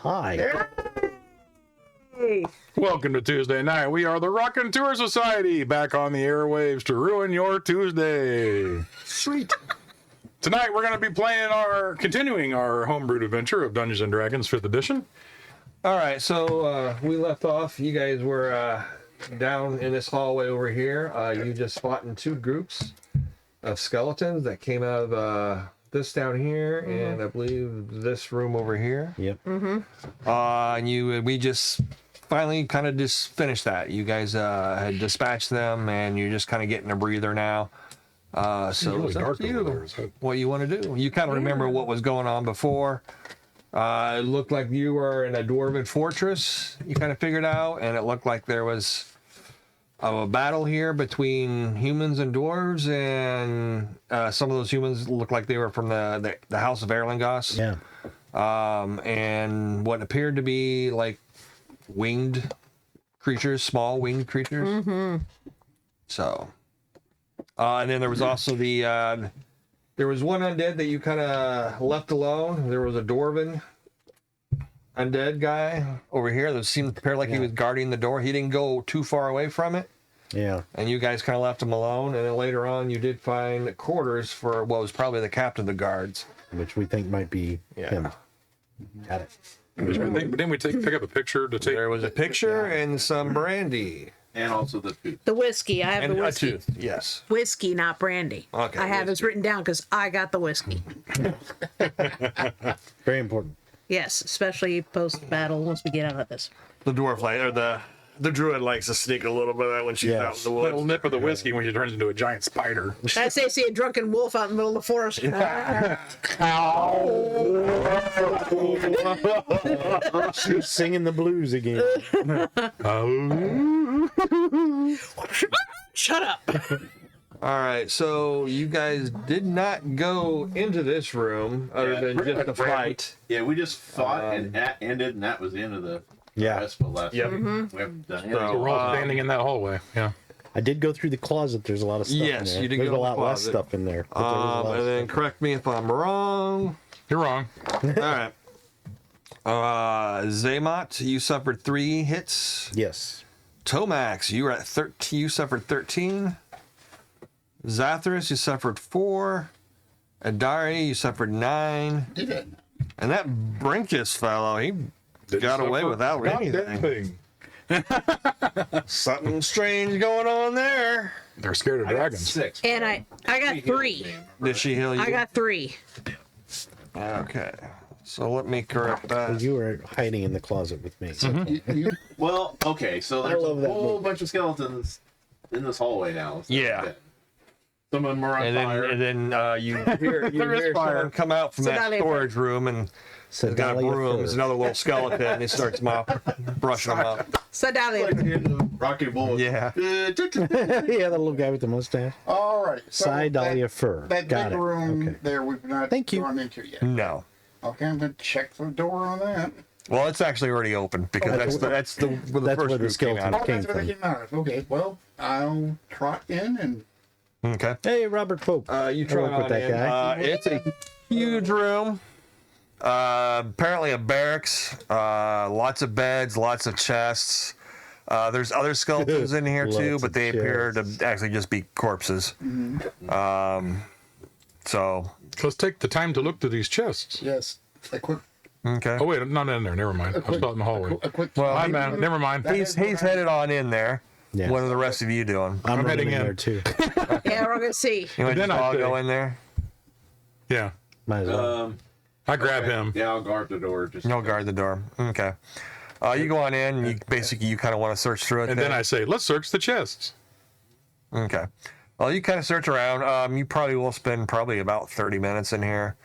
Hi. Hey. Welcome to Tuesday night. We are the Raconteur Society, back on the airwaves to ruin your Tuesday. Sweet. Tonight we're going to be continuing our homebrewed adventure of Dungeons and Dragons 5th edition. All right, so we left off. You guys were down in this hallway over here. You just fought in two groups of skeletons that came out of this down here, and I believe this room over here. Yep. And we just finally kind of just finished that. You guys had dispatched them, and you're just kind of getting a breather now. So really it's up dark to you over there, is it? what you want to do. You kind of remember what was going on before. It looked like you were in a dwarven fortress. You kind of figured out, and it looked like there was a battle here between humans and dwarves, and some of those humans looked like they were from the House of Erlangos. Yeah. And what appeared to be like winged creatures, small winged creatures. Mm-hmm. So, and then there was also there was one undead that you kind of left alone. There was a dwarven undead guy over here that seemed to appear like he was guarding the door. He didn't go too far away from it. Yeah. And you guys kind of left him alone. And then later on, you did find quarters for what was probably the captain of the guards. Which we think might be him. Got it. Didn't we pick up a picture to take? There was a picture and some brandy. And also the tooth. The whiskey. I have And the a whiskey. tooth, yes. Whiskey, not brandy. Okay, I have this written down because I got the whiskey. Very important. Yes, especially post battle once we get out of this. The dwarf or the druid likes to sneak a little bit of that when she's out in the woods. Little nip of the whiskey when she turns into a giant spider. I say, see a drunken wolf out in the middle of the forest. She's singing the blues again. Shut up. All right, so you guys did not go into this room other than just a fight. Yeah, we just fought and that ended, and that was the end of the rest of the last Yep. one. We haven't done anything. So we're all standing in that hallway. Yeah. I did go through the closet. There's a lot of stuff in Yes, there. you did There's go a in the lot less closet. stuff in there. But there was a lot And of then stuff. correct me if I'm wrong. You're wrong. All right. Zaymot, you suffered 3 hits. Yes. Tomax, you were at 13. You suffered 13. Zathras, you suffered 4. Adari, you suffered 9. Did it? And that Brinkus fellow, he got away without anything. Something strange going on there. They're scared of dragons. 6. And I got 3. Did she heal you? I got 3. Okay. So let me correct that. You were hiding in the closet with me. Well, okay, so I there's love a that whole movie. bunch of skeletons in this hallway now. So Yeah. some of them are on fire. And then you hear is fire. someone come out from that Sedalia storage room and he's got a Sedalia broom. There's fur. another little skeleton and he starts brushing them up. Sedalia. Like the end of Rocky Bull. Yeah. Yeah, the little guy with the mustache. All right. So Sedalia fur. That Got big it. room Okay. there we've not Thank you. gone into yet. No. Okay, I'm going to check the door on that. Well, it's actually already open because that's where the That's first where the group came skeleton out. Oh, came that's where they from. came out of. Okay, well, I'll trot in and Okay. Hey, Robert Pope. You try work with on that in. guy. It's a huge room. Apparently a barracks. Lots of beds, lots of chests. There's other skeletons in here too, Lots but of they appear to chests. actually just be corpses. So Let's take the time to look through these chests. yes, a quick, okay. Oh wait, not in there. Never mind. I'm still in the hallway. a quick. Well, My man. Never mind. He's headed on in there. Yeah. What are the rest of you doing? I'm I'm heading heading in in. there too. Yeah, we're going to see. You want then to I all say- go in there? Yeah. Might as well. I grab him. Yeah, I'll guard the door. Just You'll guard the door. Okay. You go on in. And you kind of want to search through it. And then I say, let's search the chests. Okay. Well, you kind of search around. You probably will spend about 30 minutes in here,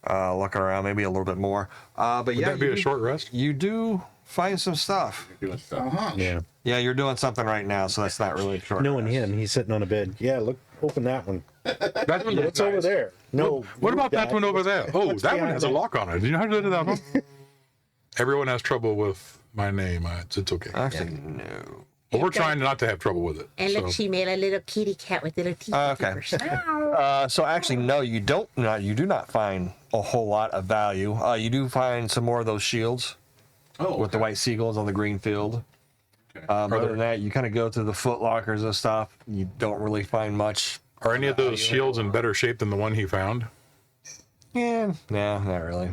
looking around, maybe a little bit more. But Would yeah, that be a short rest? You do find some stuff. doing stuff. Uh-huh. Yeah. Yeah, you're doing something right now, so that's not really a short. Knowing rest. him, he's sitting on a bed. Yeah, look, open that one. That one What's over there? No. What about that guy. one over there? Oh, What's that one behind has a it? lock on it. Do you know how to do that one? Everyone has trouble with my name. It's okay. Actually, no. But we're trying not to have trouble with it. And look, So. she made a little kitty cat with little teeth. Okay. So actually, no, you do not find a whole lot of value. You do find some more of those shields. with the white seagulls on the green field. Okay. Other than that, you kind of go through the foot lockers and stuff. You don't really find much. Are any of those shields in better shape than the one he found? Yeah, no, not really.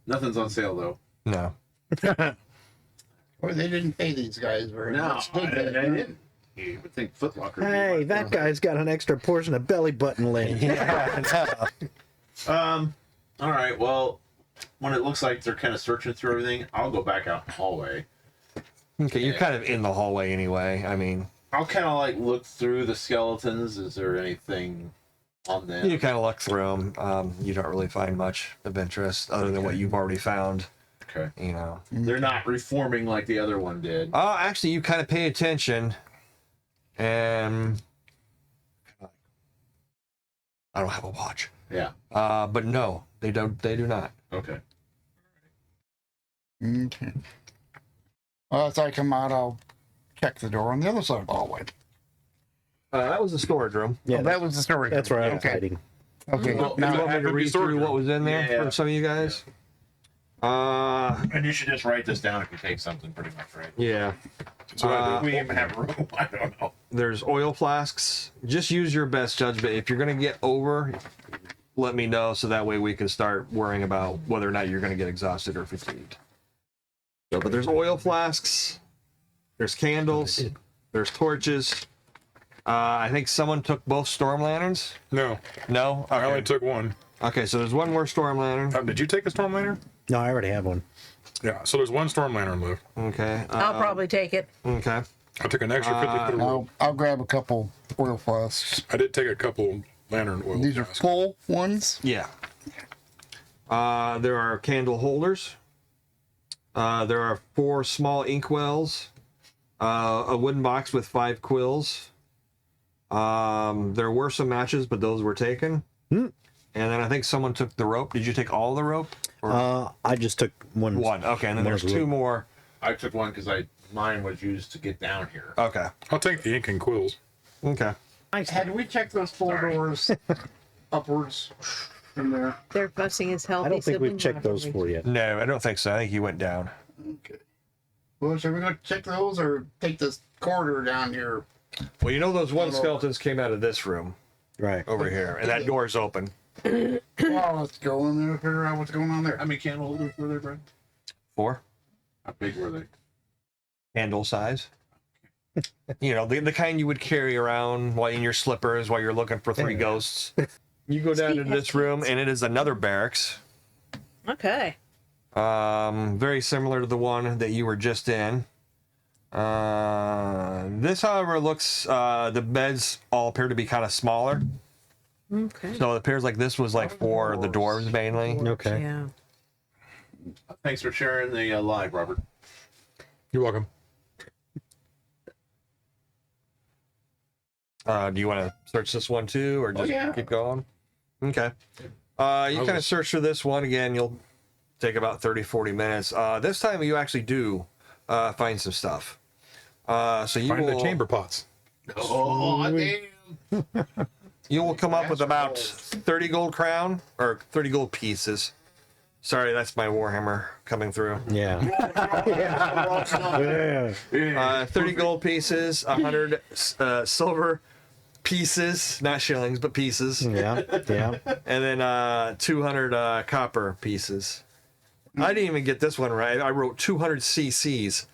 Nothing's on sale though. No. Well, they didn't pay these guys very much, did they? didn't. You would think Foot Locker. Hey, that guy's got an extra portion of belly button lint. All right. Well, when it looks like they're kind of searching through everything, I'll go back out the hallway. Okay, you're kind of in the hallway anyway. I mean, I'll kind of like look through the skeletons. Is there anything on them? you kind of look through them. You don't really find much of interest other than what you've already found. Okay. You know, They're not reforming like the other one did. actually, you kind of pay attention, and I don't have a watch. Yeah. But no, they don't. They do not. Okay. Okay. Well, as I come out, I'll check the door on the other side of the hallway. That was the storage room. Yeah, Oh, that was the story. that's where I was Okay. hiding. Okay. Well, You Now, want me to read through what was in there Yeah. for some of you guys? And you should just write this down if you take something, pretty much, right? Yeah. That's what I did. We even have room. I don't know. There's oil flasks. Just use your best judgment. If you're going to get over, let me know so that way we can start worrying about whether or not you're going to get exhausted or fatigued. So, but there's oil flasks. There's candles. There's torches. I think someone took both storm lanterns. No, No? I only Okay. took one. Okay, so there's one more storm lantern. Did you take a storm lantern? No, I already have one. Yeah, so there's one storm lantern left. Okay. I'll probably take it. Okay. I took an extra 50 for the rope. I'll grab a couple oil flasks. I did take a couple lantern oil. These are flasks. full ones. Yeah. There are candle holders. There are 4 small inkwells. A wooden box with 5 quills. There were some matches, but those were taken. And then I think someone took the rope. Did you take all the rope? Or I just took one. one. Okay, and then there's One 2 rope. more. I took one because mine was used to get down here. Okay. I'll take the ink and quills. Okay. Had we checked those 4 doors upwards from there? They're fussing his healthy I don't think we've sibling checked those rivalry. 4 yet. No, I don't think so. I think you went down. Okay. Well, should we go check those or take this corridor down here? Well, you know those one skeletons came out of this room Right. over here, and that door's open. Well, let's go in there and figure out what's going on there. How many candle holders were there, Brad? 4. How big were they? Handle size. You know, the kind you would carry around while in your slippers while you're looking for 3 ghosts. You go down to this room, and it is another barracks. Okay. Very similar to the one that you were just in. This, however, looks, the beds all appear to be kind of smaller. Okay. So it appears like this was like for the dwarves mainly. Okay. Yeah. Thanks for sharing the live, Robert. You're welcome. Do you want to search this one too, or just keep going? Okay. You kind of search for this one again. You'll take about 30-40 minutes. This time you actually do find some stuff. So you Find will, the chamber pots. Oh, damn. you will come up with about 30 gold crown or 30 gold pieces. Sorry, that's my Warhammer coming through. Yeah. Yeah. 30 gold pieces, 100 silver pieces, not shillings, but pieces, Yeah. Yeah. and then 200 copper pieces. I didn't even get this one right. I wrote 200 CCs.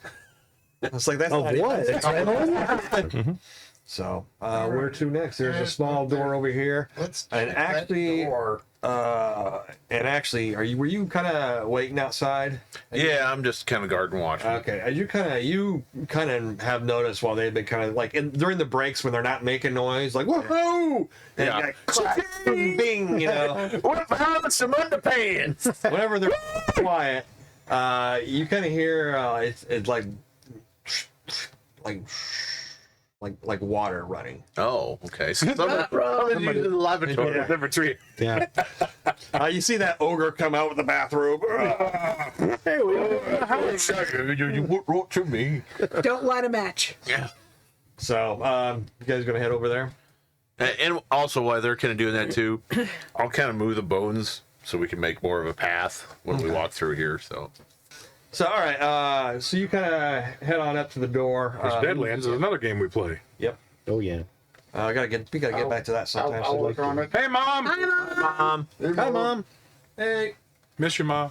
It's like that's Of not what? even- So where to next? There's a small door over here, Let's and check that actually, door. were you kind of waiting outside? Yeah, I'm just kind of garden watching. Okay, as you kind of have noticed while they've been kind of like during the breaks when they're not making noise, like woohoo, and Yeah. like, clack, bing, you know. What found some underpants? Whenever they're quiet, you kind of hear it's like water running. Oh, okay. So somebody's using the lavatory. Yeah. Number 3. Yeah. You see that ogre come out with the bathrobe. Hey, you wrote to me. Don't light a match. Yeah. So, you guys gonna head over there? And also, while they're kind of doing that too, I'll kind of move the bones so we can make more of a path when we walk through here. So, So all right, so you kind of head on up to the door. Deadlands is another game we play. Yep. Oh yeah. We gotta get back to that sometime. I'll work on it. Hey, Mom! Mom. Hi, Mom. Hey. Miss you, Mom.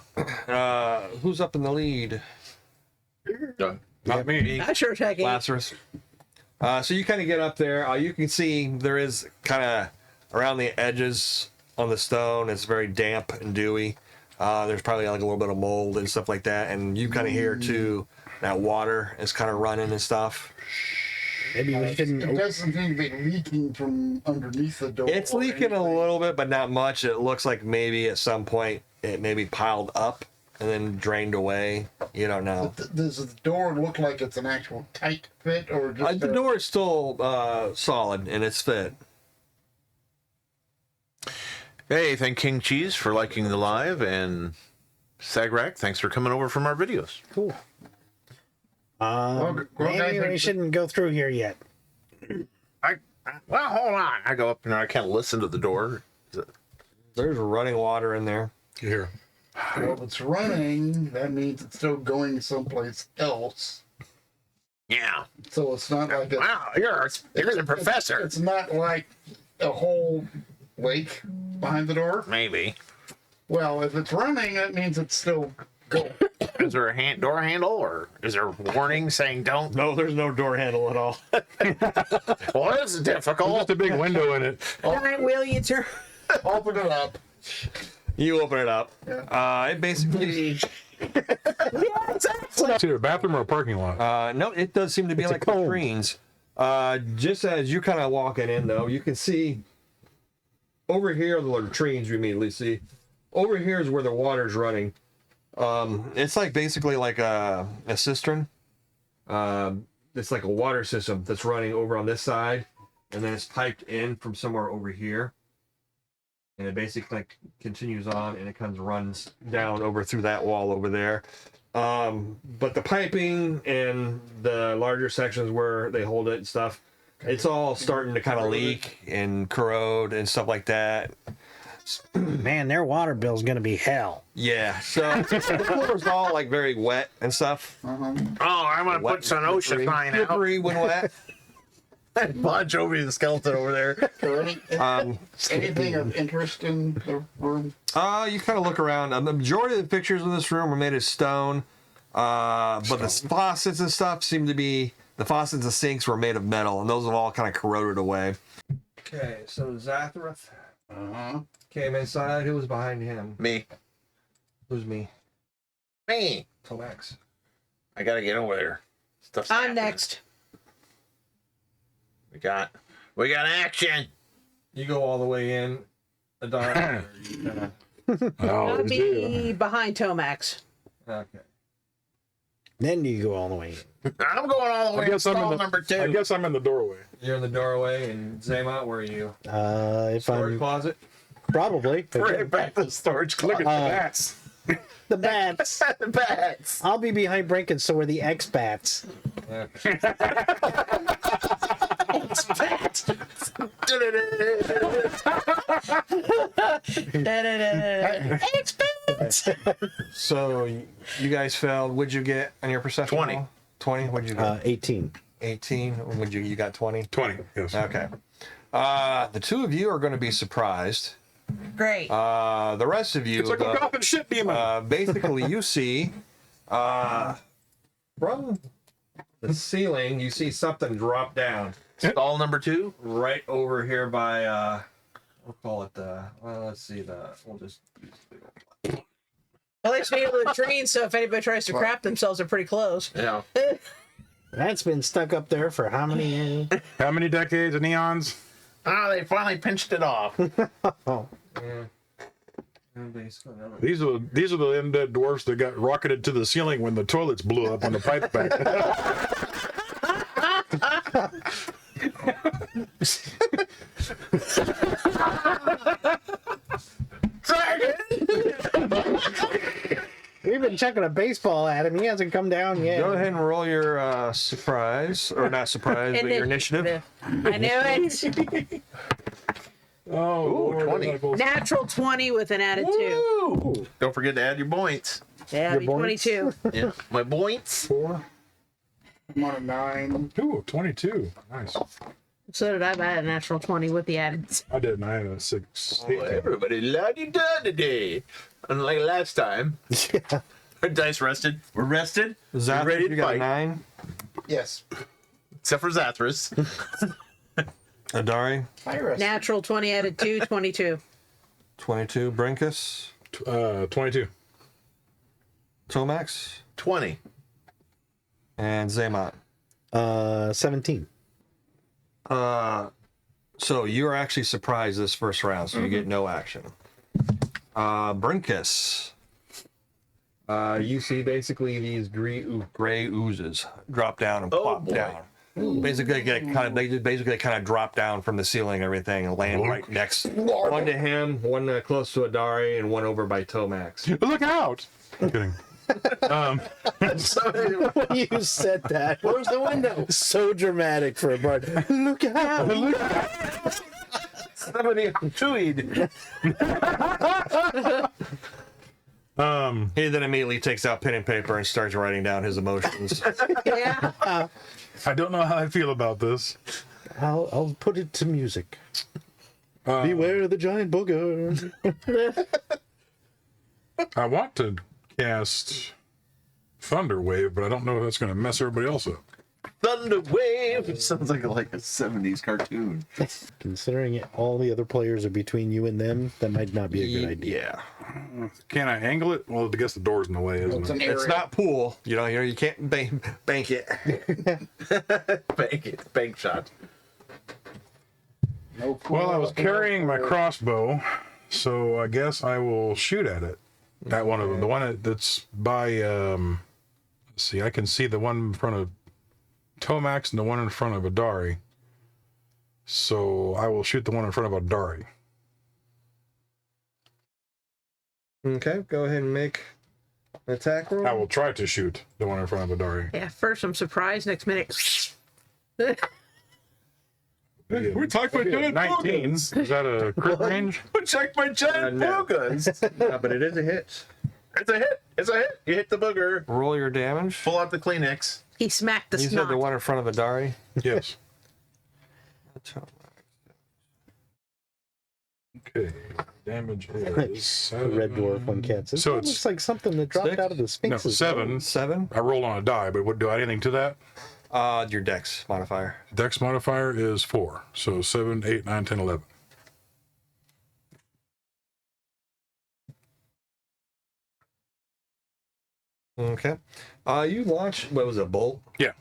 Who's up in the lead? Not me. I sure checking. Lazarus. So you kind of get up there. You can see there is kind of around the edges on the stone. It's very damp and dewy. There's probably like a little bit of mold and stuff like that. And you kind of hear too that water is kind of running and stuff. Maybe we shouldn't. It doesn't seem to be leaking from underneath the door. It's leaking a little bit, but not much. It looks like maybe at some point it maybe piled up and then drained away. You don't know. Does the door look like it's an actual tight fit, or just The door is still solid and it's fit. Hey, thank King Cheese for liking the live, and Sagrac, thanks for coming over from our videos. Cool. Well, Maybe we shouldn't go through here yet. Well, hold on. I go up and I can't listen to the door. There's running water in there. Here. Well, if it's running, that means it's still going someplace else. Yeah. So it's not like a, Wow, you're the professor. It's not like a whole lake behind the door. Maybe. Well, if it's running, that means it's still going. Is there a door handle, or is there a warning saying don't? No, there's no door handle at all. Well, it's difficult. Just a big window in it. All right, Will, you turn. Open it up. You open it up. It basically. Is it a bathroom or a parking lot? No, it does seem to be like latrines. Just as you're kind of walking in, though, you can see over here the latrines. You immediately see over here is where the water's running. It's like basically like a cistern. It's like a water system that's running over on this side, and then it's piped in from somewhere over here. And it basically like continues on, and it runs down over through that wall over there. But the piping and the larger sections where they hold it and stuff, it's all starting to kind of leak and corrode and stuff like that. Man, their water bill's gonna be hell. Yeah, so the floor's all like very wet and stuff. Oh, I'm gonna put some OSHA sign out. Slippery when wet. Punch over the skeleton over there. Anything of interest in the room? You kind of look around. The majority of the pictures in this room are made of stone, but the faucets and stuff seem to be, the faucets and sinks were made of metal, and those have all kind of corroded away. Okay, so Zathareth came inside. Who was behind him? Me. Who's me? Me. Tomax. I gotta get over there. Stuff's I'm happening. next. We got action. You go all the way in. Adara. I'll be behind Tomax. Okay. Then you go all the way in. I'm going all the way to stall number 2. I guess I'm in the doorway. You're in the doorway, and Zema, where are you? If Storage I'm closet? probably Right back to the storage closet. Look at the bats. the bats. The bats. I'll be behind Brink, and so are the X-Bats. Okay. So you guys failed. What'd you get on your perception? 20. roll? 20. What'd you get? 18. 18. What'd you got? 20. 20. Yes. Okay. The two of you are going to be surprised. Great. The rest of you, It's like a Gotham ship demon. basically, you see from the ceiling, you see something drop down Stall number 2. right over here by. We'll call it let's see we'll just use the Well, they should be able to train, so if anybody tries to crap themselves, they're pretty close. Yeah. That's been stuck up there for how many years? How many decades of neons? They finally pinched it off. Oh, These are the undead dwarfs that got rocketed to the ceiling when the toilets blew up on the pipe back. we've been chucking a baseball at him. He hasn't come down yet. Go ahead and roll your surprise, or not surprise, but your initiative. I knew it. Oh, Ooh, 20. Natural 20 with an added 2. Woo! Don't forget to add your points. Yeah, Your be points? 22. Yeah, my points. 4. I'm on a 9. Ooh, 22. Nice. So did I. I had a natural 20 with the added. I didn't. I had a 6. Oh, everybody la-di-da today. Unlike last time. Yeah. Our dice rested. We're rested. Zathras, We're ready you to got fight. 9. Yes. Except for Zathras. Adari, Natural 20 added 2, 22. 22. Brinkus, 22. Tomax, 20. and Zaymot. 17. So you're actually surprised this first round, so you get no action. Brinkus. You see basically these gray oozes drop down and plop boy. down. Basically, they kind of drop down from the ceiling and everything and land right next. One to him, one close to Adari, and one over by Tomax. Look out! I'm kidding. When you said that, Where's the window? so dramatic for a bard. Look out! Somebody chewed. He then immediately takes out pen and paper and starts writing down his emotions. Yeah. I don't know how I feel about this. I'll put it to music. Beware the giant booger. I want to cast Thunder Wave, but I don't know if that's going to mess everybody else up. Thunder Wave. Sounds like a 70s cartoon. Considering all the other players are between you and them, that might not be a good idea. Yeah. Can I angle it? Well, I guess the door's in the way, isn't it? It's not pool. You know, you can't bank it. Bank it. Bank shot. No Well, I was cool. carrying my crossbow, so I guess I will shoot at it. At one of them. The one that's by, let's see, I can see the one in front of Tomax and the one in front of Adari. So I will shoot the one in front of Adari. Okay, go ahead and make an attack roll. I will try to shoot the one in front of Adari. Yeah, first I'm surprised, next minute. We're talking about giant 19. Is that a crit range? Check my giant no. guns. But it is a hit. It's a hit. It's a hit. You hit the booger. Roll your damage. Pull out the Kleenex. He smacked the You said snot. the one in front of Adari. Yes. Okay. Damage is A red dwarf one can't. It So looks it's- like something that dropped 6? out of the no, Sphinx's. 7. 7. I rolled on a die, but would do anything to that? Your dex modifier. Dex modifier is 4. So 7, 8, 9, 10, 11. Okay. You launch, what was it, a bolt? Yeah.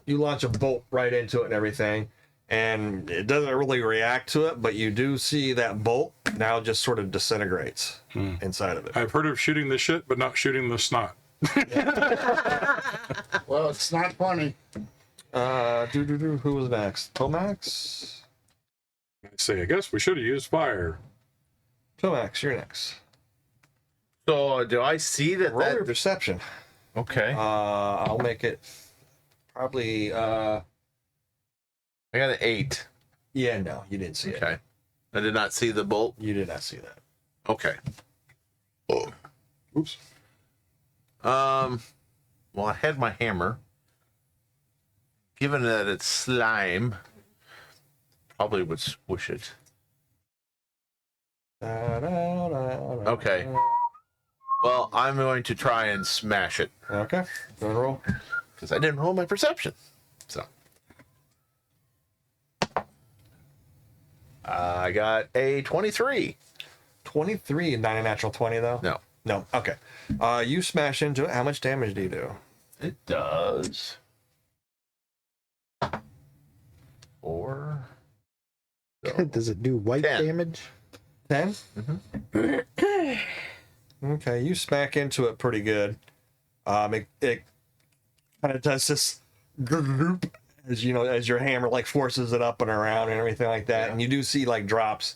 You launch a bolt right into it and everything, and it doesn't really react to it, but you do see that bolt now just sort of disintegrates inside of it. I've heard of shooting the shit, but not shooting the snot. Well, it's not funny. Who was next? Tomax? I guess we should have used fire. Tomax, you're next. So do I see that? Roll your that perception. okay. I'll make it probably, I got an 8. yeah, no, you didn't see it. Okay. I did not see the bolt. You did not see that. Okay. Oops. Well, I had my hammer. Given that it's slime, probably would squish it. Okay. Well, I'm going to try and smash it Okay. Go and roll. because I didn't roll my perception. So I got a 23. 23, not a natural 20 though? No, No. Okay. You smash into it. How much damage do you do? it does. 4. Does it do white 10. damage? 10? Okay, you smack into it pretty good. It kind of does this group as you know, as your hammer like forces it up and around and everything like that. And you do see like drops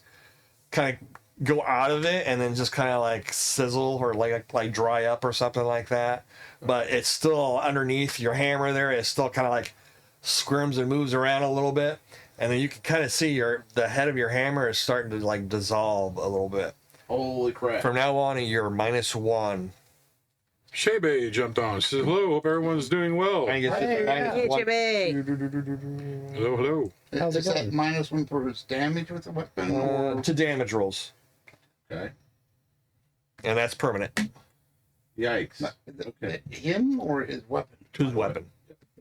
kind of go out of it and then just kind of like sizzle or like dry up or something like that. But it's still underneath your hammer there. It's still kind of like squirms and moves around a little bit. And then you can kind of see the head of your hammer is starting to like dissolve a little bit. Holy crap. From now on, you're -1 Shebe jumped on. She says, hello, hope everyone's doing well. And you get Hey, Hey, -1. Jimmy. Hello, hello. How's it Is that going? -1 for his damage with the weapon? Or... to damage rolls, Okay. and that's permanent. Yikes. Okay. Him or his weapon? To his weapon.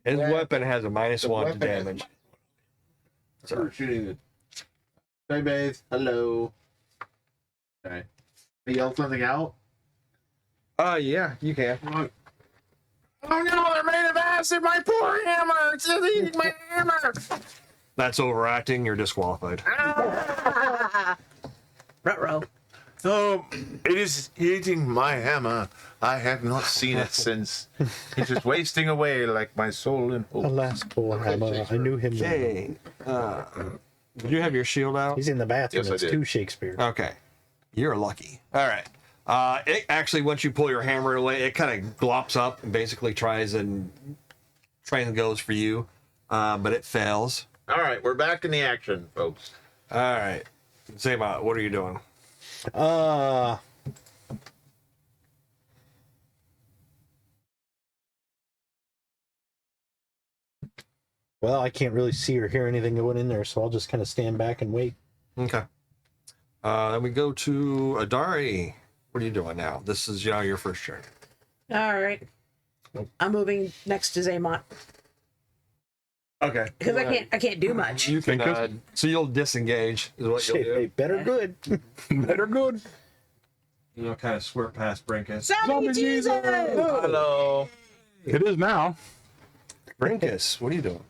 His weapon has a -1 to weapon has damage. We're shooting the. Hey, babe. Hello. Okay. Can you yell something out? Yeah, you can. Oh no, they're made of acid! My poor hammer! It's eating my hammer! That's overacting. You're disqualified. Ruh-roh. Oh, it is eating my hammer. I have not seen it since. It's just wasting away like my soul and hope. Alas, poor hammer. I knew him. Okay. Did you have your shield out? He's in the bathroom. Yes, I It's did. too Shakespeare. Okay. You're lucky. All right. It actually, once you pull your hammer away, it kind of glops up and basically tries and goes for you, but it fails. All right, we're back in the action, folks. All right. Zaybot, what are you doing? Well, I can't really see or hear anything going in there, so I'll just kind of stand back and wait. Okay. Then we go to Adari. What are you doing now? This is your first turn. All right. I'm moving next to Zaymont Okay. because I can't do much. You can. Think of- So you'll disengage. Is what you'll Hey, do. better good. Better good. You'll kind of swerve past Brinkus. Zombie Jesus! Hello. It is now. Brinkus, what are you doing?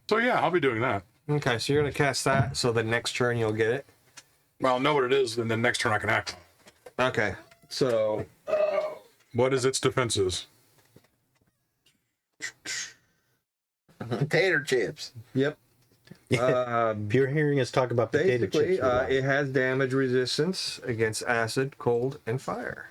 So yeah, I'll be doing that. Okay, so you're gonna cast that. So the next turn you'll get it. Well, I'll know what it is, and then next turn I can act on it. Okay. So What is its defenses? Tater chips. yep. Pure hearing us talk about potato Basically, chips. for a while. it has damage resistance against acid, cold, and fire.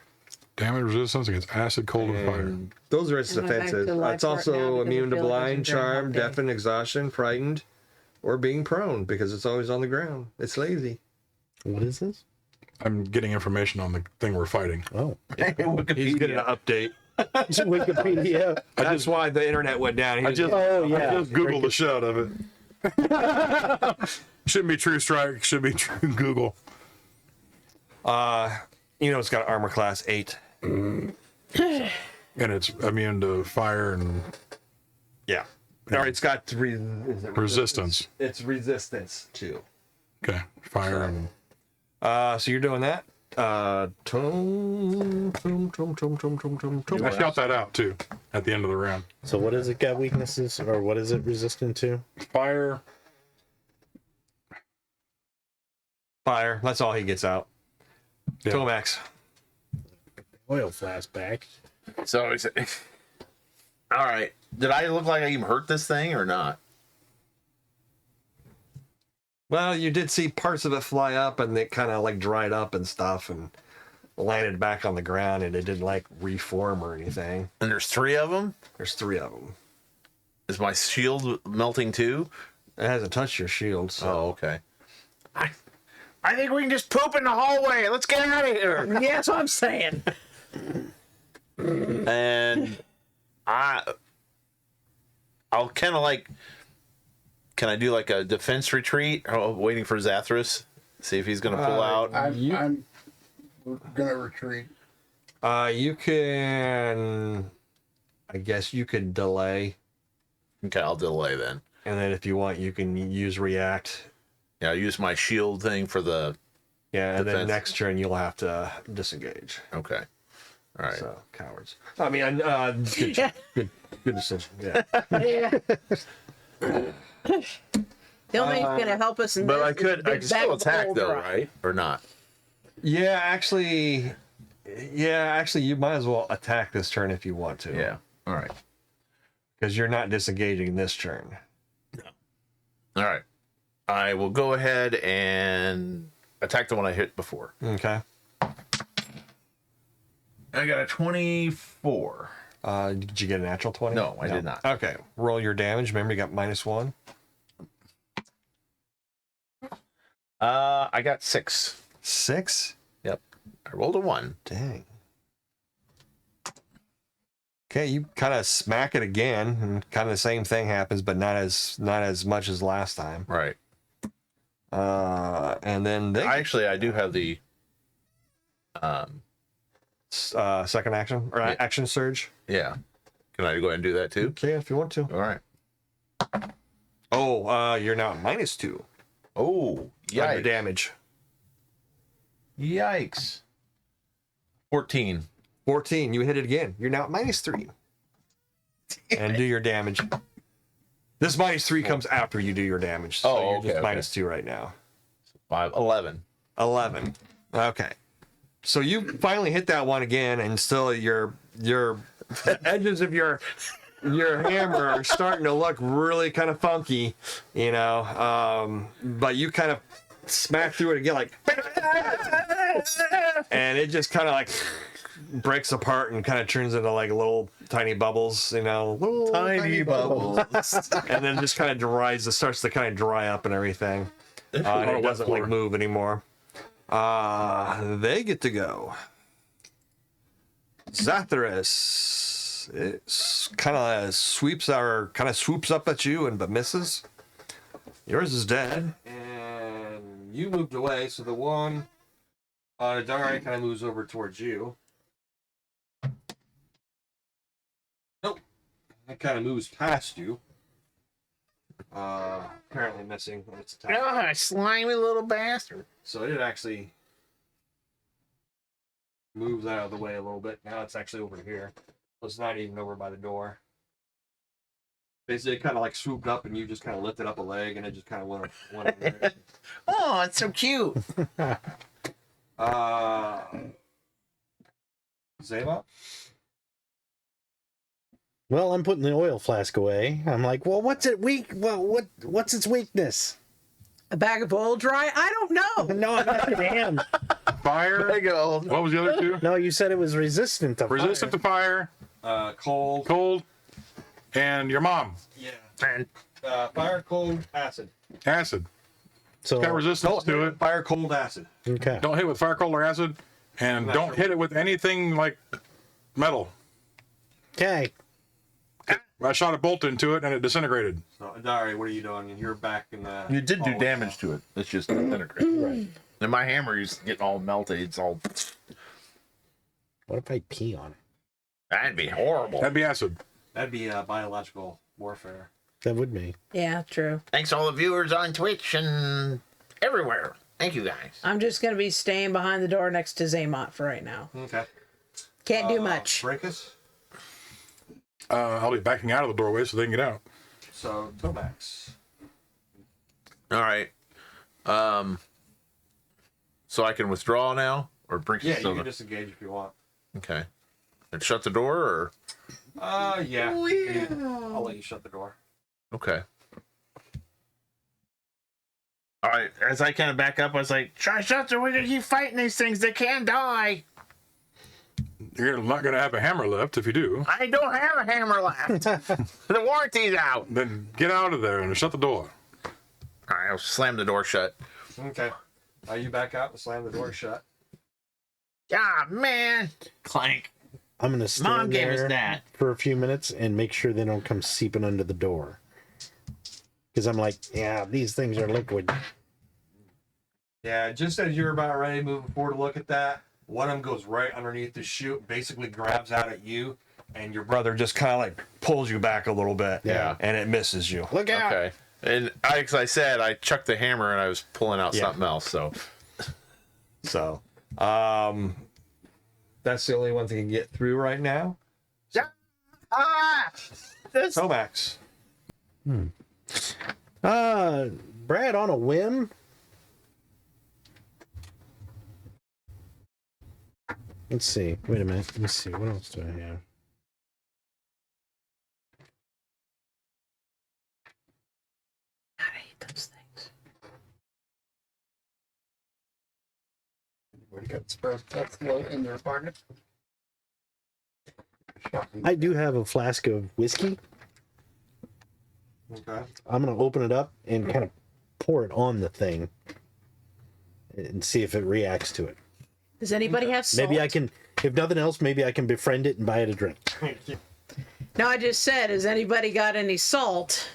Damage resistance against acid, cold, and fire. And those are its Am I back defenses. to life It's right now also because I immune to feel like blind, it's been very charm, hot day? deafened, exhaustion, frightened, or being prone because it's always on the ground. It's lazy. What is this? I'm getting information on the thing we're fighting. Oh, He's getting an update. it's Wikipedia. That's why the internet went down. I just Googled the shit out of it. Shouldn't be True Strike. Should be True Google. it's got armor class 8. And it's immune to fire and Yeah. Or it's got is it resistance. It's resistance too. Okay, fire and So you're doing that. I shout that out too at the end of the round. So what has it got weaknesses, or what is it resistant to? Fire. Fire. That's all he gets out. Yeah. Tomax. Oil flashback. So, all right. Did I look like I even hurt this thing or not? Well, you did see parts of it fly up and it kind of like dried up and stuff and landed back on the ground and it didn't like reform or anything. And there's 3 of them. There's 3 of them. Is my shield melting too? It hasn't touched your shield, so. Oh, okay. I think we can just poop in the hallway. Let's get out of here. Yeah, that's what I'm saying. And I'll kind of like. Can I do like a defense retreat? Oh, waiting for Zathras. See if he's gonna pull out. I'm gonna retreat. You can. I guess you could delay. Okay, I'll delay then. And then if you want, you can use react. Yeah, I'll use my shield thing for the. Yeah, and then Defense. next turn you'll have to disengage. Okay. All right. So cowards. I mean, good, good decision. Yeah. Yeah. The only thing that's gonna help us in But this I is could. the I big can bag still of attack old though, rock. right? Or not? Actually, you might as well attack this turn if you want to. Yeah. All right. Because you're not disengaging this turn. All right. I will go ahead and attack the one I hit before. Okay. I got a 24. Did you get a natural 20? No, I did not. Okay. Roll your damage. Remember, you got -1. I got 6. 6? Yep. I rolled a 1. Dang. Okay, you kind of smack it again, and kind of the same thing happens, but not as much as last time. Right. And then I do have the second action or action surge. yeah. Can I go ahead and do that too? Okay, if you want to. All right. Oh, you're now at -2 Oh, on your yikes. damage. Yikes. 14. 14. You hit it again. You're now at -3. And do your damage. This -3 comes after you do your damage. So Oh, you're okay, just okay. -2 right now. 5, 11. 11. Okay. So you finally hit that one again, and still your the edges of your hammer are starting to look really kind of funky, you know. But you kind of smack through it again, like, and it just kind of like breaks apart and kind of turns into like little tiny bubbles, you know, little Tiny bubbles. and then just kind of starts to kind of dry up and everything. And it doesn't like move anymore. They get to go. Zathras, it kind of swoops up at you but misses. Yours is dead, and you moved away, so the one Adari kind of moves over towards you. Nope, it kind of moves past you. Apparently missing its attack. Oh, slimy little bastard. So it actually moves out of the way a little bit. Now it's actually over here. It's not even over by the door. Basically, it kind of like swooped up, and you just kind of lifted up a leg, and it just kind of went over there. Oh, it's so cute. Zayla? Well, I'm putting the oil flask away. I'm like, well, what's it weak? Well, what's its weakness? A bag of oil dry? I don't know. No, I'm not damn. Fire. There you go. What was the other two? No, you said it was resistant to Resistant to fire, Cold. cold, and your mom. Yeah. Fire, cold, acid. Acid. So Got resistance to it. Fire, cold, acid. okay. Don't hit with fire, cold, or acid, and Not don't sure. hit it with anything like metal. Okay. I shot a bolt into it and it disintegrated. So, Adari, what are you doing? You're back in the... You did do hallway damage to it. It's just disintegrated. Right. And my hammer is getting all melted. It's all. What if I pee on it? That'd be horrible. That'd be acid. That'd be biological warfare. That would be. Yeah, true. Thanks to all the viewers on Twitch and everywhere. Thank you guys. I'm just going to be staying behind the door next to Zaymot for right now. Okay. Can't do much. Breakus? I'll be backing out of the doorway so they can get out. So, Tomax. All right. So I can withdraw now, or bring. Yeah, you can disengage if you want. Okay. And shut the door, or Yeah. I'll let you shut the door. okay. All right. As I kind of back up, I was like, "Shut the door! We're gonna keep fighting these things. They can't die." You're not going to have a hammer left if you do. I don't have a hammer left. The warranty's out. Then get out of there and shut the door. All right. I'll slam the door shut. Okay. You back out and slam the door shut. Ah, man. Clank. I'm gonna stand Mom gave us there that. for a few minutes and make sure they don't come seeping under the door. Because I'm like, yeah, these things are liquid. Yeah, just as you're about ready to move forward to look at that, one of them goes right underneath the chute, basically grabs out at you, and your brother just kind of like pulls you back a little bit. Yeah. And it misses you. Look out! Okay. And as I said, I chucked the hammer and I was pulling out something else. So So, that's the only one thing you can get through right now. Tomax. Brad, on a whim. Let's see. Wait a minute. Let me see. What else do I have? I hate those things. Where you got express that's in your apartment? I do have a flask of whiskey. Okay. I'm gonna open it up and kind of pour it on the thing and see if it reacts to it. Does anybody have salt? Maybe I can, if nothing else, maybe I can befriend it and buy it a drink. No, I just said, has anybody got any salt?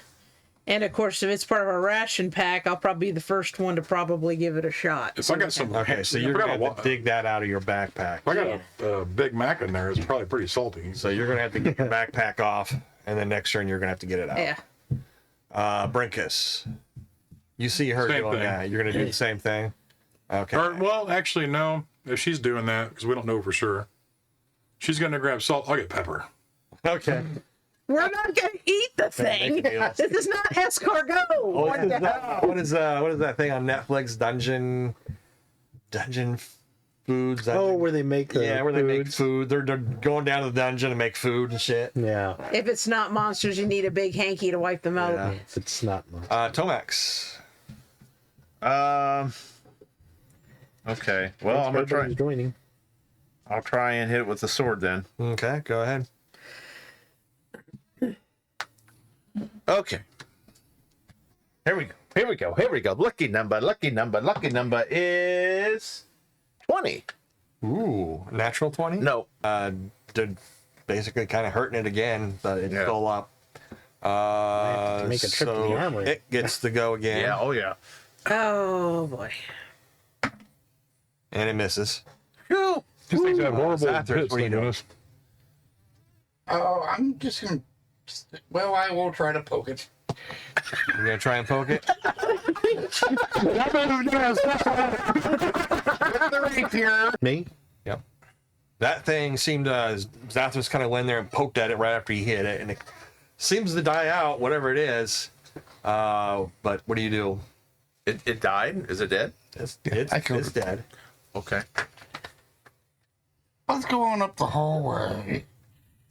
And of course, if it's part of our ration pack, I'll probably be the first one to probably give it a shot. If I got some, Okay, so you're going to have to dig that out of your backpack. If I got a Big Mac in there, it's probably pretty salty. So you're going to have to get your backpack off, and then next turn you're going to have to get it out. Yeah. Brinkus, you see her Same doing thing. that. You're going to do the same thing? Okay. Or, well, actually, no. If she's doing that, because we don't know for sure, she's going to grab salt. I'll get pepper. Okay. We're not going to eat the thing. This is not escargot. What is that thing on Netflix? Dungeon Foods. Dungeon, where they make the where they make foods. food. They're going down to the dungeon and make food and shit. Yeah, If it's not monsters, you need a big hanky to wipe them out. Yeah. it's not much. Tomax. Okay. Well, I'm gonna try. Everybody's joining. I'll try and hit it with the sword then. Okay, go ahead. Okay. Here we go. Here we go. Here we go. Lucky number. Lucky number. Lucky number is 20. Ooh, natural 20? No. They're basically kind of hurting it again, but it's Yeah. still up. have to make a trip to the Armory. It gets to go again. Yeah. Oh yeah. Oh, boy. And it misses. Phew. These things have horrible Zathras, pits, what are you thank doing? goodness. Oh, I'm just gonna. Well, I will try to poke it. You're going to try and poke it? The rapier. Me? Yep. That thing seemed Zathras kind of went in there and poked at it right after he hit it, and it seems to die out, whatever it is. But what do you do? It died. Is it dead? It's dead. Okay. Let's go on up the hallway.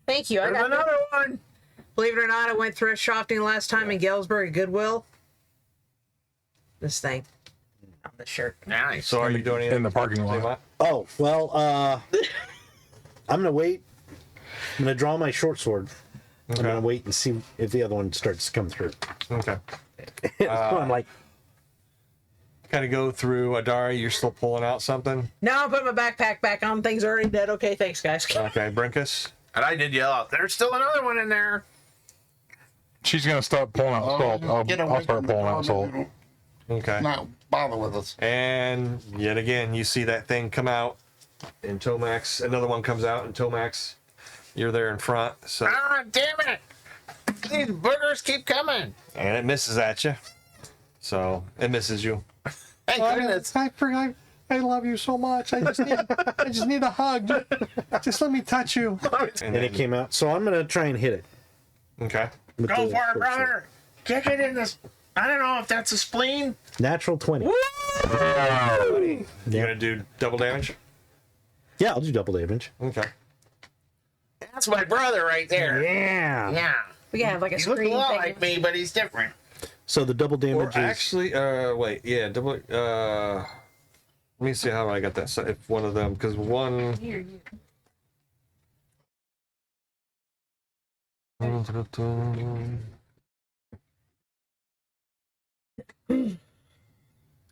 Thank you. I There's got another one. Believe it or not, I went thrift shopping last time in Galesburg Goodwill. This thing on the shirt. Nice. So are you doing anything In the parking lot. Oh well. I'm gonna wait. I'm gonna draw my short sword. I'm gonna wait and see if the other one starts to come through. Okay. So I'm like, Kind of go through Adari. You're still pulling out something. Now I'm putting my backpack back on. Things are already dead. Okay, thanks, guys. Okay, Brinkus. And I did yell out, there's still another one in there. She's going to stop pulling out salt. Get away I'll start from pulling the out salt. dog. Okay. Not bother with us. And yet again, you see that thing come out, and Tomax. Another one comes out, and Tomax, you're there in front. So Ah, damn it. These boogers keep coming. and it misses at you. So it misses you. Thank goodness. I love you so much. I just need a hug. Just let me touch you. and it came out. So I'm gonna try and hit it. Okay. with Go the for it, short sword. brother. Kick it in this. I don't know if that's a spleen. Natural 20. You're gonna do double damage. Yeah, I'll do double damage. Okay. That's my brother right there. Yeah. Yeah. We gotta have like a He looks a screen lot thing. like me, but he's different. So the double Or damage is actually, wait, yeah, double. Let me see how I got that. So if one of them, because one. Here,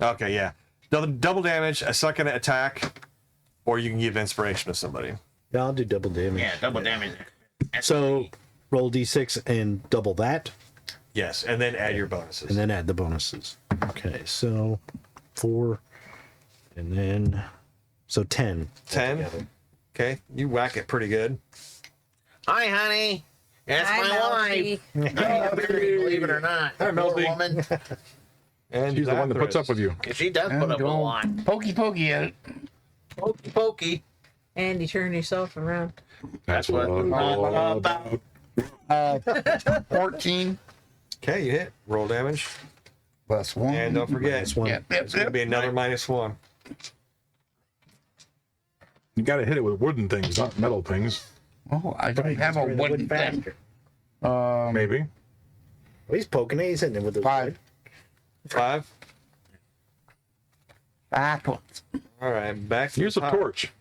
Okay, yeah. Double damage, a second attack, or you can give inspiration to somebody. yeah, I'll do double damage. Yeah, double damage. So roll d6 and double that, Yes, and then add your bonuses. and then add the bonuses. Okay, so 4, and then so 10. 10. altogether. Okay, you whack it pretty good. Hi, honey. That's Hi, my wife. Believe it or not. Hi, Poor Melody. woman. And She's the one that puts up Zathras. with you. She does put up a Go lot. pokey pokey at it. Pokey pokey. and you turn yourself around. That's what what I'm all about. about. 14 Okay, you hit. Roll damage. plus 1. And don't forget, This one. Yep, it's going to be another -1. You got to hit it with wooden things, not metal things. Oh, I don't have a Turn the wood wooden thing. faster. Maybe. Well, he's poking it. He's hitting it with the 5. 5. 5 points. All right, back to Use the a top. torch.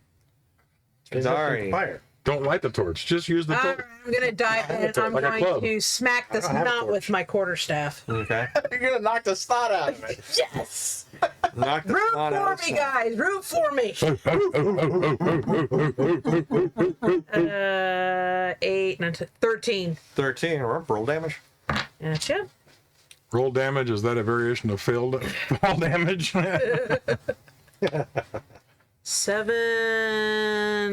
Sorry. Fire. Don't light the torch. Just use the All torch. right, I'm gonna dive in. I'm Like a going club. to smack this don't have a knot torch. with my quarterstaff. Okay. You're gonna knock the snot out of it. Yes. Knock the Root snot out for of me, the snot. guys. Root for me. 8, 9, 13. 13. Roll damage. Gotcha. Roll damage, is that a variation of failed fall damage?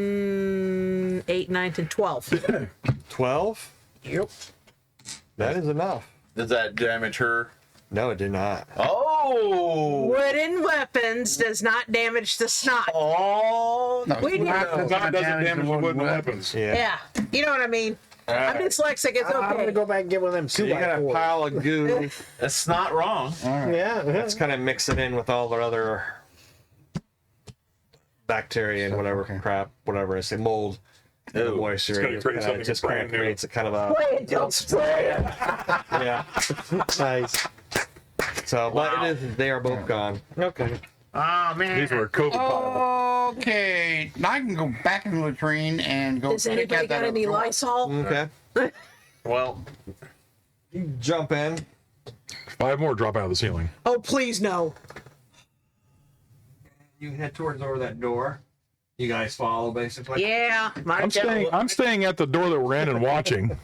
7, 8, 9, 10, 12. 12. Yep. That is enough. Does that damage her? No, it did not. Oh! Wooden weapons does not damage the snot. Oh! No, We need not to- That doesn't damage the wooden weapons. Yeah. Yeah, you know what I mean. I'm dyslexic. It's I'm okay. gonna go back and get one of them So 2 you by got a 4s. pile of goo. That's not wrong. Yeah, Let's kind of mix it in with all the other bacteria and whatever crap, whatever I say, mold. And the moisture. gonna It create kinda something just kind brand of new. creates a kind of a Spray it, don't spray it. yeah. nice. So, but it is. They are both gone. Okay. Oh, man. These were a COVID pile. Okay, now I can go back in the latrine and go. Does check anybody out that got any other door. Lysol? Okay. Well, You jump in. 5 more drop out of the ceiling. Oh, please no. You head towards over that door. You guys follow, basically. Yeah, my I'm staying at the door that we're in and watching.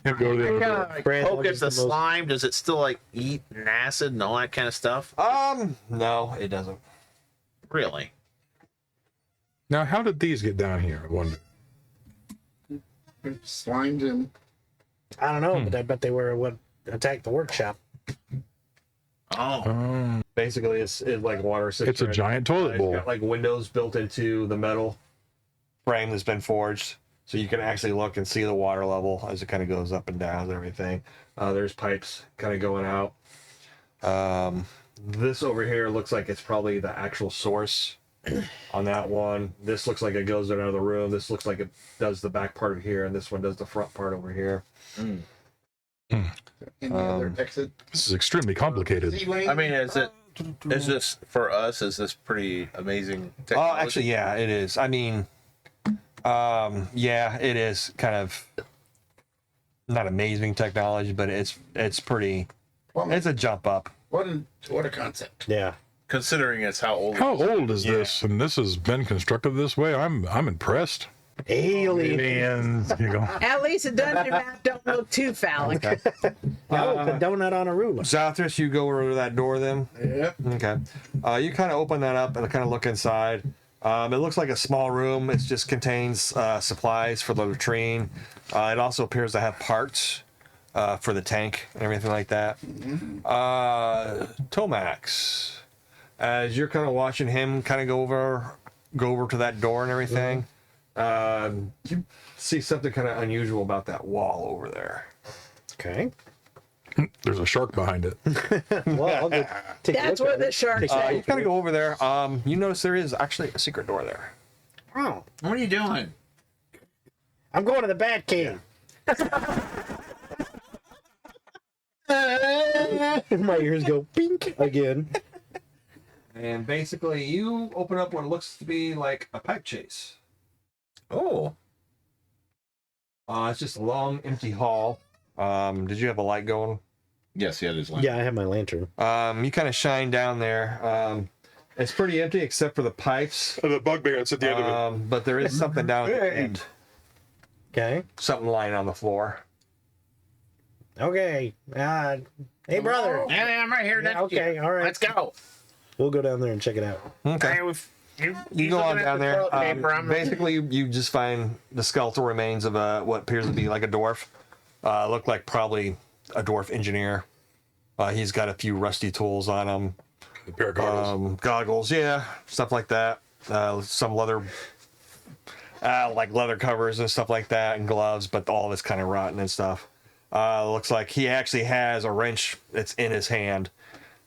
Him go to the other door. Brad poke at Hodges the the most- slime. Does it still like eat an acid and all that kind of stuff? No, it doesn't. Really? Now, how did these get down here? I wonder. Slimed in. I don't know, but I bet they were what attacked the workshop. Oh. Basically, it's like water. It's a giant toilet It's bowl. got like windows built into the metal frame that's been forged, so you can actually look and see the water level as it kind of goes up and down and everything. There's pipes kind of going out. This over here looks like it's probably the actual source on that one. This looks like it goes out of the room. This looks like it does the back part of here, and this one does the front part over here. Any other exit? This is extremely complicated. Ceiling? I mean, is this for us? Is this pretty amazing technology? Oh, actually, yeah, it is. I mean, yeah, it is kind of not amazing technology, but it's pretty. It's a jump up. What a concept. Yeah. Considering it's how old. How old is this? And this has been constructed this way. I'm impressed. Alien. Aliens, you go. At least the dungeon map don't look too phallic. Okay. Oh, the donut on a ruler. Zathras, you go over to that door then. Yeah. Okay. You kind of open that up and kind of look inside. It looks like a small room. It just contains supplies for the latrine. It also appears to have parts for the tank and everything like that. Tomax, as you're kind of watching him kind of go over to that door and everything, you see something kind of unusual about that wall over there. Okay. There's a shark behind it. Well, I'll go take a That's look where at the it. sharks Take a are. You look kind at of go over there. You notice there is actually a secret door there. Oh, What are you doing? I'm going to the Bat Cave. My ears go pink again. And basically, you open up what looks to be like a pipe chase. Oh. It's just a long, empty hall. Did you have a light going? Yes, yeah, there's one. Yeah, I have my lantern. You kind of shine down there. It's pretty empty except for the pipes. The bugbear that's at the end of it. But there is something down at the end. Okay. Something lying on the floor. Okay. Hey, brother. Yeah, I'm right here. Yeah, okay, all right. Let's go. We'll go down there and check it out. Okay. You go on down there. Basically, Basically, you just find the skeletal remains of what appears to be like a dwarf. Looked like probably a dwarf engineer. He's got a few rusty tools on him. The pair of goggles. Goggles, yeah, stuff like that. Some leather, like leather covers and stuff like that, and gloves, but all of it's kind of rotten and stuff. Looks like he actually has a wrench that's in his hand,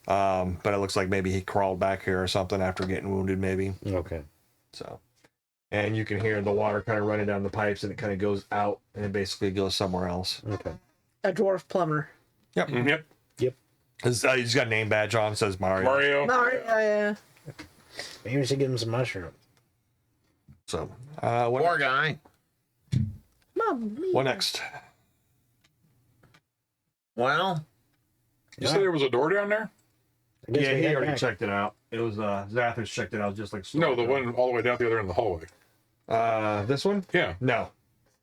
but it looks like maybe he crawled back here or something after getting wounded, maybe. Okay. So, and you can hear the water kind of running down the pipes, and it kind of goes out, and it basically goes somewhere else. Okay. A dwarf plumber. Yep. Yep. He's got a name badge on. It says Mario. Mario. Yeah. Maybe we should give him some mushrooms. So, poor guy. what next? Well, You said there was a door down there? I guess Yeah, we he head already back. checked it out. It was Zathras checked it out just like No, the one all the way down the other end of the hallway. This one? Yeah, No.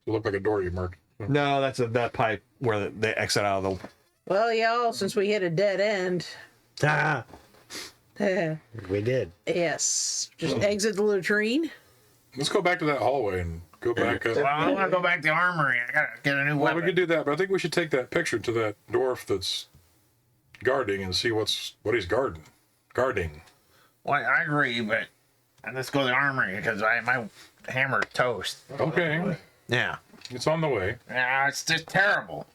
it looked like a door you marked. No, that's that pipe where they exit out of the. Well, y'all, since we hit a dead end, Ah, we did. yes, just exit the latrine. Let's go back to that hallway and go back up. Well, I want to go back to the armory. I gotta get a new Well, weapon. we could do that, but I think we should take that picture to that dwarf that's guarding and see what he's guarding. Well, I agree, but let's go to the armory because my hammer's toast. Okay, Yeah. it's on the way. Yeah, it's just terrible.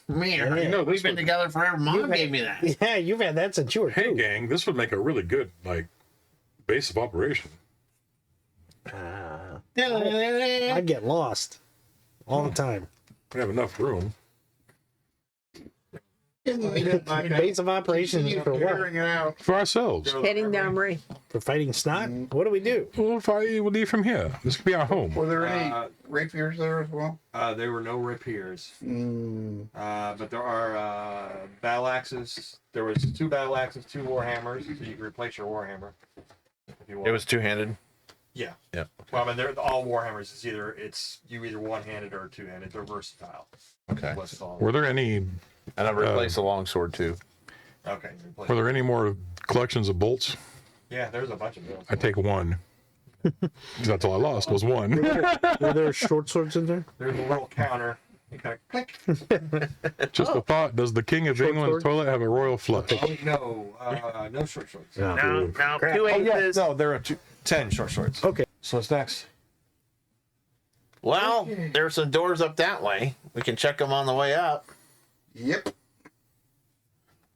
Me and her, You know, we've this been would, together forever. Mom gave me that. Yeah, you've had that since you were hey two. gang, this would make a really good base of operation. I get lost all the time. We have enough room. Base of operations for what? For ourselves. Heading the armory. For fighting Snot? What do we do? Well, if I will leave from here, this could be our home. Were there any rapiers there as well? There were no rapiers. But there are battle axes. There was 2 battle axes, 2 war hammers, so you can replace your war hammer if you want. It was two-handed. Yeah. Yeah. Well, I mean, they're all war hammers. It's you either one-handed or two-handed. They're versatile. Okay. What's all? Were there any And I've replaced the longsword too. Okay. you replace- Were there any more collections of bolts? Yeah, there's a bunch of them. I take one. That's all I lost was one. Were there short swords in there? There's a little counter. You kind of click. Just a thought. Does the King of England's sword? toilet have a royal flush? No, no short swords. No. No, Crap. 2 Oh, yeah, aces. no, there are 10 short swords. Okay. So what's next? Well, there's some doors up that way. We can check them on the way up. Yep.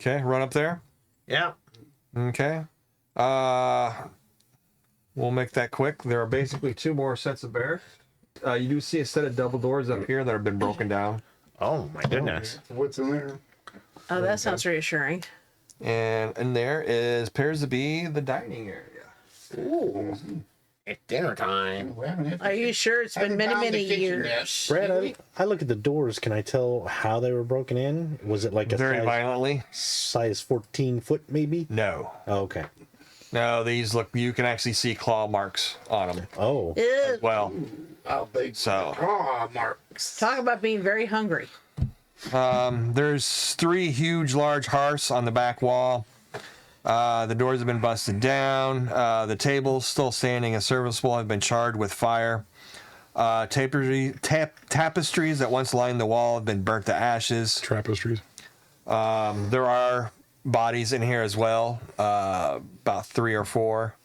Okay, run up there. Yeah. Okay. We'll make that quick. There are basically 2 more sets of bears. You do see a set of double doors up here that have been broken down. Oh my goodness. What's in there? Oh, that sounds reassuring. And in there appears to be the dining area. Ooh. It's dinner time. We haven't hit Are you sure it's been haven't many, found the many kitchen years? yet. Brad, I look at the doors. Can I tell how they were broken in? Was it like a Very violently? size 14 foot maybe? No. Oh, okay. No, these look, you can actually see claw marks on them Oh. as well. How big? So, Oh, marks. Talk about being very hungry. there's 3 huge, large hearths on the back wall. The doors have been busted down. The tables still standing and serviceable have been charred with fire. Tapestries that once lined the wall have been burnt to ashes. Tapestries. There are bodies in here as well, about 3 or 4.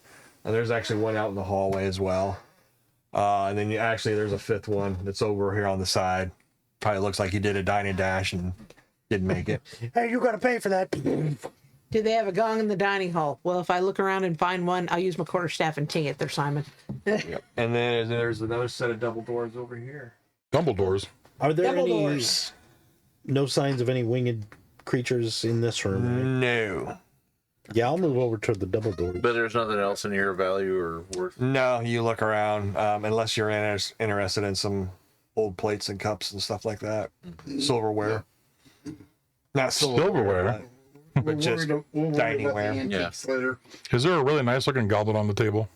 And there's actually one out in the hallway as well. And then there's a 5th one that's over here on the side. Probably looks like you did a dine and dash and didn't make it. Hey, you got to pay for that. Do they have a gong in the dining hall? Well, if I look around and find one, I'll use my quarterstaff and ting it there, Simon. And then there's another set of double doors over here. Dumbledore's. Are there Double any doors. no signs of any winged creatures in this room? No. Yeah, I'll move over to the double doors. But there's nothing else in here of value or worth. No, you look around, unless you're interested in some old plates and cups and stuff like that. Silverware. Not Silverware? but just We'll worry about the diningware. antiques later. Is there a really nice looking goblet on the table?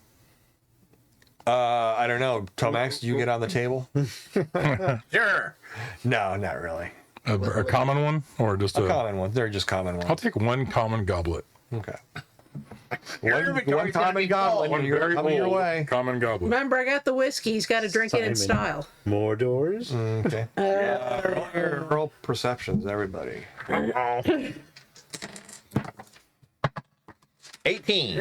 I don't know. Tomax, do you get on the table? Sure. No, not really. A common one? Or just A common one. They're just common I'll ones. take one common goblet. Okay. One common goblet and you're coming your way. Common goblet. Remember, I got the whiskey. He's got to drink it in Simon. style. More doors? Okay. Roll perceptions, everybody. 18.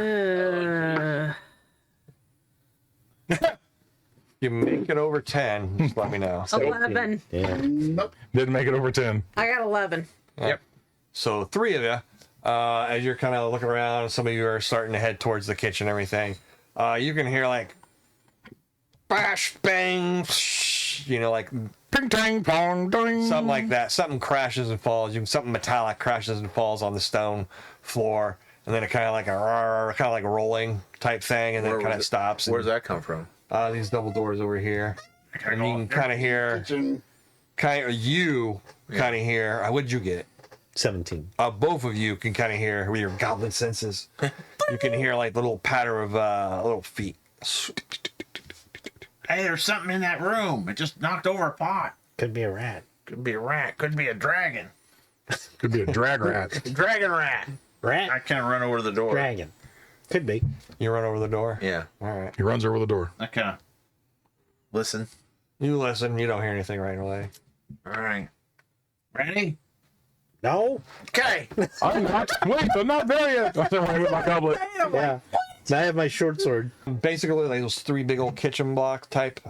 You make it over 10, just let me know. 11. Yeah. Didn't make it over 10. I got 11. Yep. So 3 of you, as you're kind of looking around, some of you are starting to head towards the kitchen and everything. You can hear like bash, bang, like Ping tang pong ding. something like that. Something crashes and falls. Something metallic crashes and falls on the stone floor, and then it kind of like a rolling type thing, and then Where it kind was of it? stops. Where's that come from? These double doors over here, and you can kind of hear, Kitchen. kind of hear. What did you get? 17. Both of you can kind of hear with your goblin senses. You can hear like the little patter of little feet. Hey, there's something in that room. It just knocked over a pot. Could be a rat. Could be a rat. Could be a dragon. Could be a drag rat. Dragon rat. I Rat? kind of run over to the door. Dragon. Could be. You run over the door. Yeah. All right. He runs over the door. I kind of listen. You listen. You don't hear anything right away. All right. Ready? No? Okay. I'm not. Wait, I'm not there yet. I'm there with my goblet. Yeah. I have my short sword. Basically, like those 3 big old kitchen block type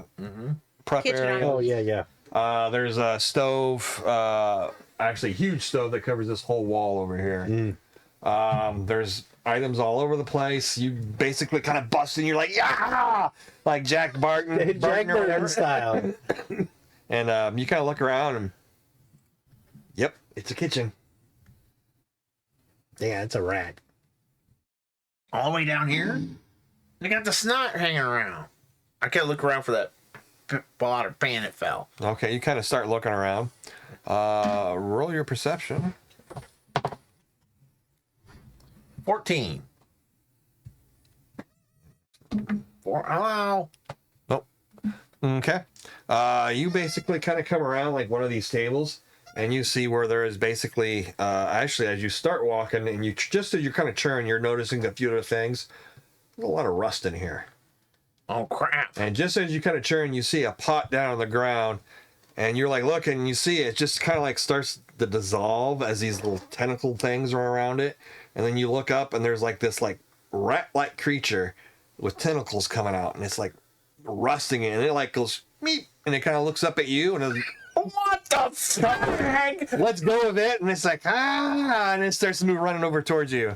prep Kitchen area. island. Oh, yeah, yeah. There's a stove, actually a huge stove that covers this whole wall over here. There's items all over the place. You basically kind of bust in. You're like, yeah, like Jack Barton, Jack or whatever. Burton style. And you kind of look around and, yep, it's a kitchen. Yeah, it's a rat. All the way down here? I got the snot hanging around. I can't look around for that pot or pan that fell. Okay, you kind of start looking around. Roll your perception. 14. Hello. Nope. Okay. You basically kind of come around like one of these tables, and you see where there is basically, actually, as you start walking, and you just as you're kind of churning, you're noticing a few other things. There's a lot of rust in here. Oh, crap. And just as you kind of churn, you see a pot down on the ground, and you're like looking, and you see it just kind of like starts to dissolve as these little tentacle things are around it. And then you look up, and there's like this like rat-like creature with tentacles coming out, and it's like rusting it, and it like goes meep, and it kind of looks up at you, and it's, What the fuck? let's go with it, and it's like and it starts to move running over towards you,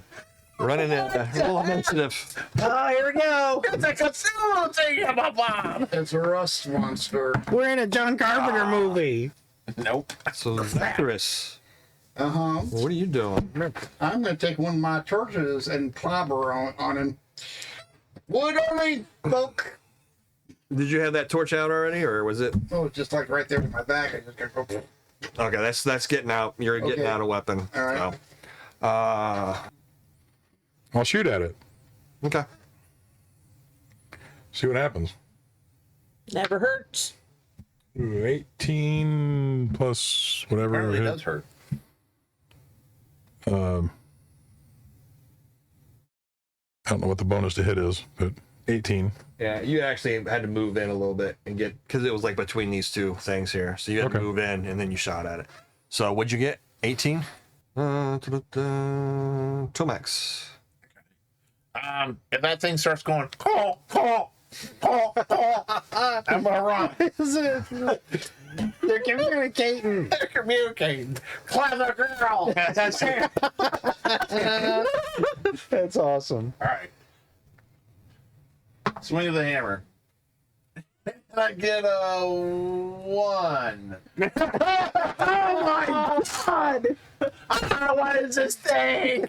running at roll initiative. Oh, here we go. It's a Cthulhu thing, Bob. It's a rust monster. We're in a John Carpenter movie. Nope. So Zacharias, Uh-huh. what are you doing? I'm going to take one of my torches and clobber on him. Wood only, folk. Did you have that torch out already, or was it? Oh, it's just like right there with my back. I just got to go. Okay, that's getting out. You're getting Okay. out a weapon. All right. So, I'll shoot at it. okay. See what happens. Never hurts. Ooh, 18 plus whatever. Apparently it hit. does hurt. I don't know what the bonus to hit is, but 18. Yeah, you actually had to move in a little bit and get, because it was like between these two things here. So you had to Okay. move in and then you shot at it. So what'd you get? 18? Tomax. If that thing starts going, call, I'm gonna run. They're communicating. They're communicating. Clever girl. That's it. That's awesome. All right. Swing of the hammer. And I get a 1. Oh my God! What is this thing?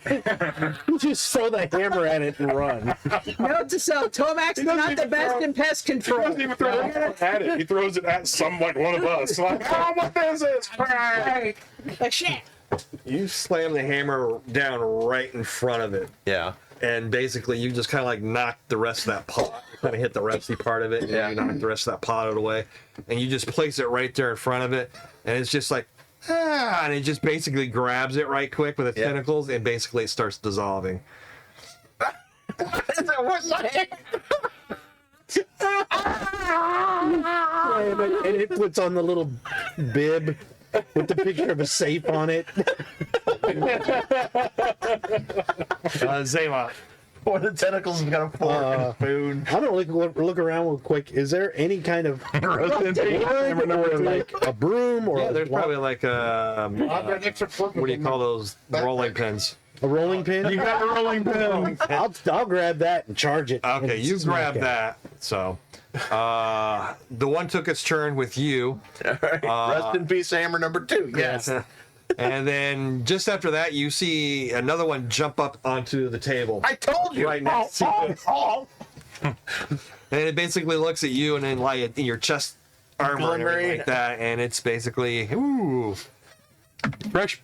Just throw the hammer at it and run. Note to self, Tomax is not the best in pest control. at it. He throws it at like one of us. Like, oh, what is this? Like shit. You slam the hammer down right in front of it. Yeah. And basically you just kind of like knock the rest of that pot. Kind of hit the rusty part of it. And Yeah. you knock the rest of that pot out of the way. And you just place it right there in front of it. And it's just like, and it just basically grabs it right quick with its Yeah. tentacles. And basically it starts dissolving. What's my hand? And it puts on the little bib with the picture of a safe on it. Zayma. Or the tentacles have got a fork and a spoon. I'm gonna look around real quick. Is there any kind of Resident Evil. or like a broom or Yeah, there's a, probably like I've got an extra foot. what do you call those rolling pins? a rolling pin? You got a rolling pin. I'll grab that and charge it. Okay, and you smack grab it. that. So, the one took its turn with you. All right. Rest in peace, hammer number 2. Yes. And then just after that, you see another one jump up onto the table. I told you. Right next to you. And it basically looks at you and then like in your chest armor and everything like that. And it's basically, ooh. Fresh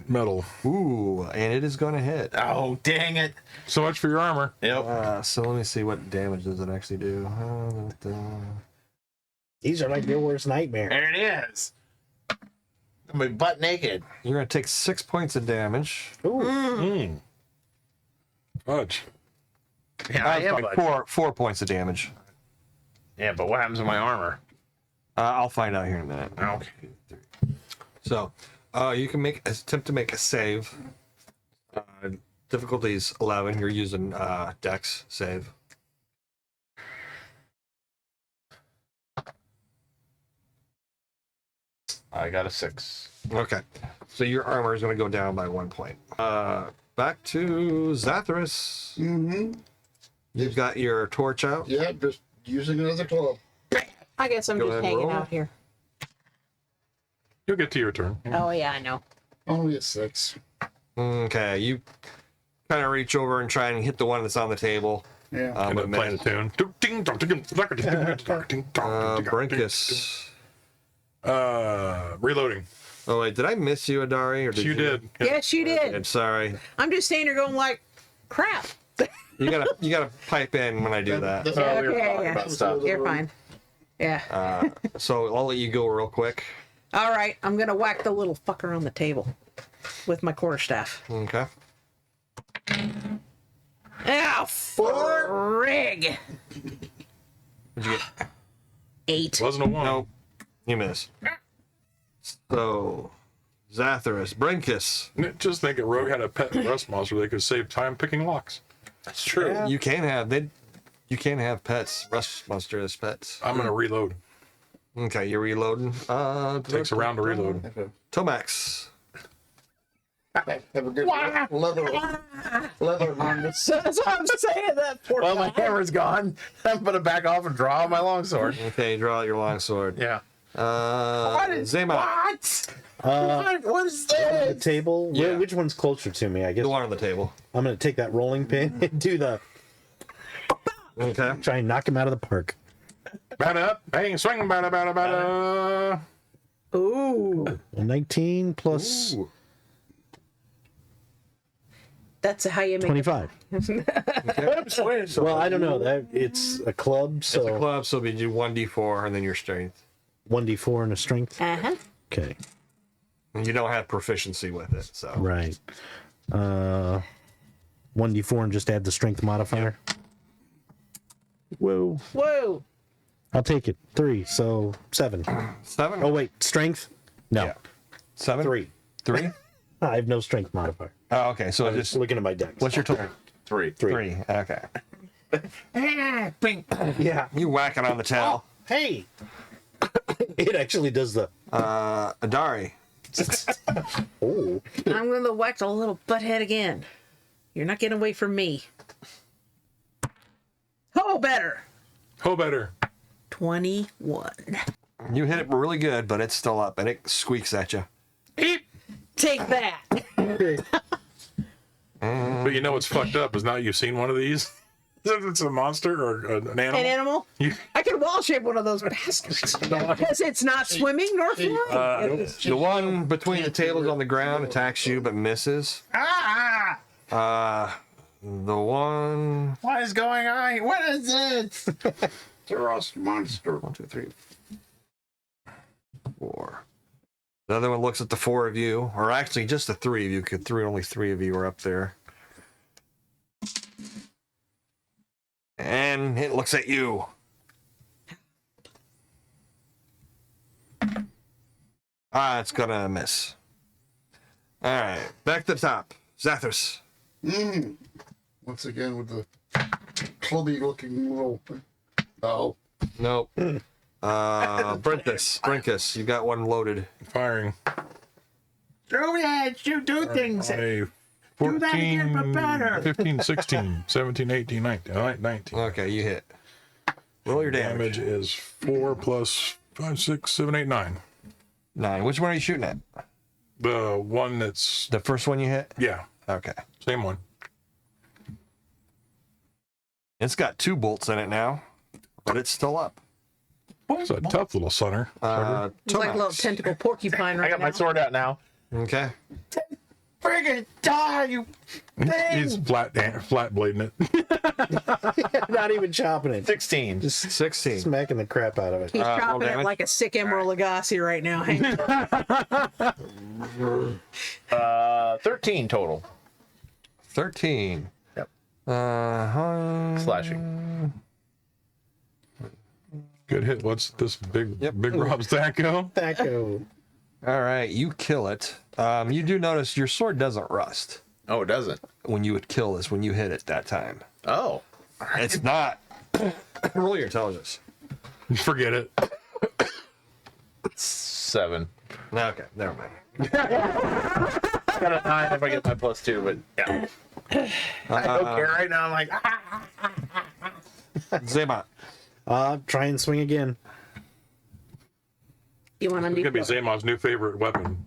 metal. Ooh, and it is going to hit. Oh, dang it. So much for your armor. Yep. So let me see what damage does it actually do. These are like your worst nightmare. There it is. I'm gonna be butt naked. You're going to take 6 points of damage. Ooh. Fudge. Yeah, I am. Sorry, 4 points of damage. Yeah, but what happens to my armor? I'll find out here in a minute. Okay. So, you can attempt to make a save. Difficulty's 11. You're using Dex save. I got a 6. Okay. So your armor is going to go down by 1 point. Back to Zathras. Mm-hmm. You've got your torch out. Yeah, just using another club. I guess I'm Go just ahead and hanging roll. out here. You'll get to your turn. Oh yeah, I know. Only a 6. Okay. You kind of reach over and try and hit the one that's on the table. Yeah. And But then playing miss. a tune. Brinkus. Reloading. Oh wait, did I miss you, Adari? Or did You did. Yes, you did. I'm sorry. I'm just standing here going like, crap. You gotta pipe in when I do that. That's Oh, all we were we're talking talking about stuff. You're fine. Yeah. So I'll let you go real quick. All right, I'm gonna whack the little fucker on the table with my quarterstaff. Okay. Ow, frig. What'd you get? 8. Wasn't a 1. Nope. You miss. So, Zathras, Brinkus. Just think if Rogue had a pet rust monster, they could save time picking locks. That's true. You can have pets, rust monster as pets. I'm gonna reload. Okay, you're reloading. Takes a round to reload. Tomax. Have a good leather harness. That's what I'm saying. That poor Well, my guy. hammer's gone. I'm gonna back off and draw my longsword. Okay, draw out your longsword. Yeah. Zema. What is The this? table. Yeah. Which one's closer to me? I guess The one on the table. I'm gonna take that rolling pin and do the Okay. try and knock him out of the park. Bada, bang, swing, bada, bada, bada. Ooh, A 19 plus Ooh. that's how you make 25. Well, I don't know. That it's a club, so It's a club, so we do 1d4 and then your strength. 1d4 and a strength. Uh-huh. Okay, And you don't have proficiency with it, so. right. 1d4 and just add the strength modifier. Whoa! Whoa. I'll take it. 3, so 7. 7? Oh wait, strength? No, Yeah. 7? 3. 3? I have no strength modifier. Oh, okay. So I'm just, just looking at my deck. what's your total? 3. 3. Okay. Yeah. You whack it on the tail. Hey. It actually does the. Adari. Oh. I'm going to whack the little butthead again. You're not getting away from me. Oh, better. Oh, better. 21. You hit it really good, but it's still up and it squeaks at you. Take that. But you know what's fucked up is now you've seen one of these. If it's a monster or an animal. An animal? I can wall shape one of those bastards. Because it's not swimming nor flying. The one between the tables on the ground attacks you but misses. The one. What is going on? What is it? It's a rust monster. 1, 2, 3, 4. The other one looks at the 4 of you, or actually just the 3 of you, because only 3 of you are up there. And it looks at you. It's gonna miss. Alright, back to the top. Zathras. Once again with the clubby looking little. Oh. Nope. Brinkus, you got one loaded. Firing. Do that. You do things. A 14, 15, 16, 17, 18, 19. 19. Okay, you hit. Roll your damage. Damage is 4 plus 5, 6, 7, 8, 9. 9. Which one are you shooting at? The one that's, The first one you hit? yeah, Okay. same one. It's got 2 bolts in it now, but it's still up. It's a tough little sonner. It's like a little Tomax. tentacle porcupine right I got now. my sword out now. Okay. Friggin' die, you He's flat blading it. Not even chopping it. 16. Just 16. smacking the crap out of it. He's roll chopping it damage. like a sick Emerald Lagasse right now. Hang on. 13 total. 13. Yep. Slashing. Good hit. What's this big Yep. Rob's Thaco? Thaco. All right, you kill it. You do notice your sword doesn't rust Oh, it doesn't. when you would kill this, when you hit it that time. Oh. It's not. Roll your intelligence. Forget it. 7. Okay, never mind. Got a 9 if I get my +2, but yeah. I don't care right now. I'm like, Zema. Try and swing again. You want to It's gonna be need Zamon's new favorite weapon,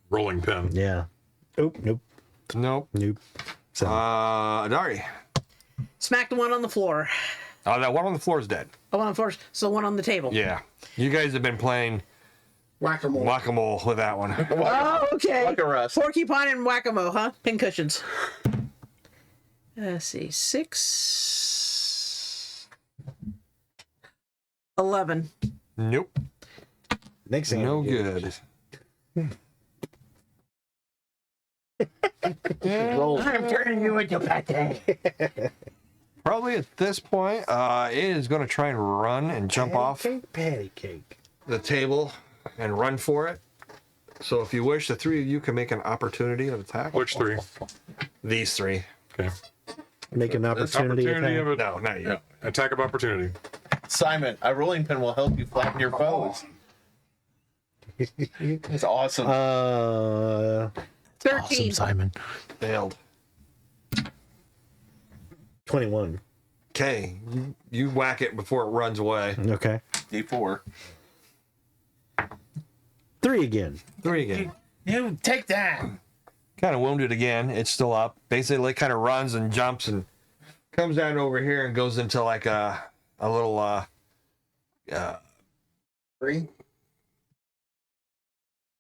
rolling pin. Yeah. Oh, nope. Nope. Nope. So, Dari. smack the one on the floor. That one on the floor is dead. The one on the floor, so the one on the table. Yeah. You guys have been playing Whack-a-mole. whack-a-mole with that one. Oh, okay. Like a rust. Porcupine and whack-a-mole, huh? Pin cushions. Let's see. 6. 11. Nope. next thing No I do, good. just roll. I'm turning you into pate. Probably at this point, it is going to try and run and jump off Patty cake. the table and run for it. So if you wish, the three of you can make an opportunity of attack. Which three? These three. Okay. Make an opportunity. Opportunity attack. of No, not you. attack of opportunity. Simon, a rolling pin will help you flatten your foes. It's awesome. 13. Simon. Failed. 21. Okay, you whack it before it runs away. Okay. D4. 3 again. 3 again. You take that. Kind of wounded again. It's still up. Basically, it kind of runs and jumps and comes down over here and goes into like a little 3.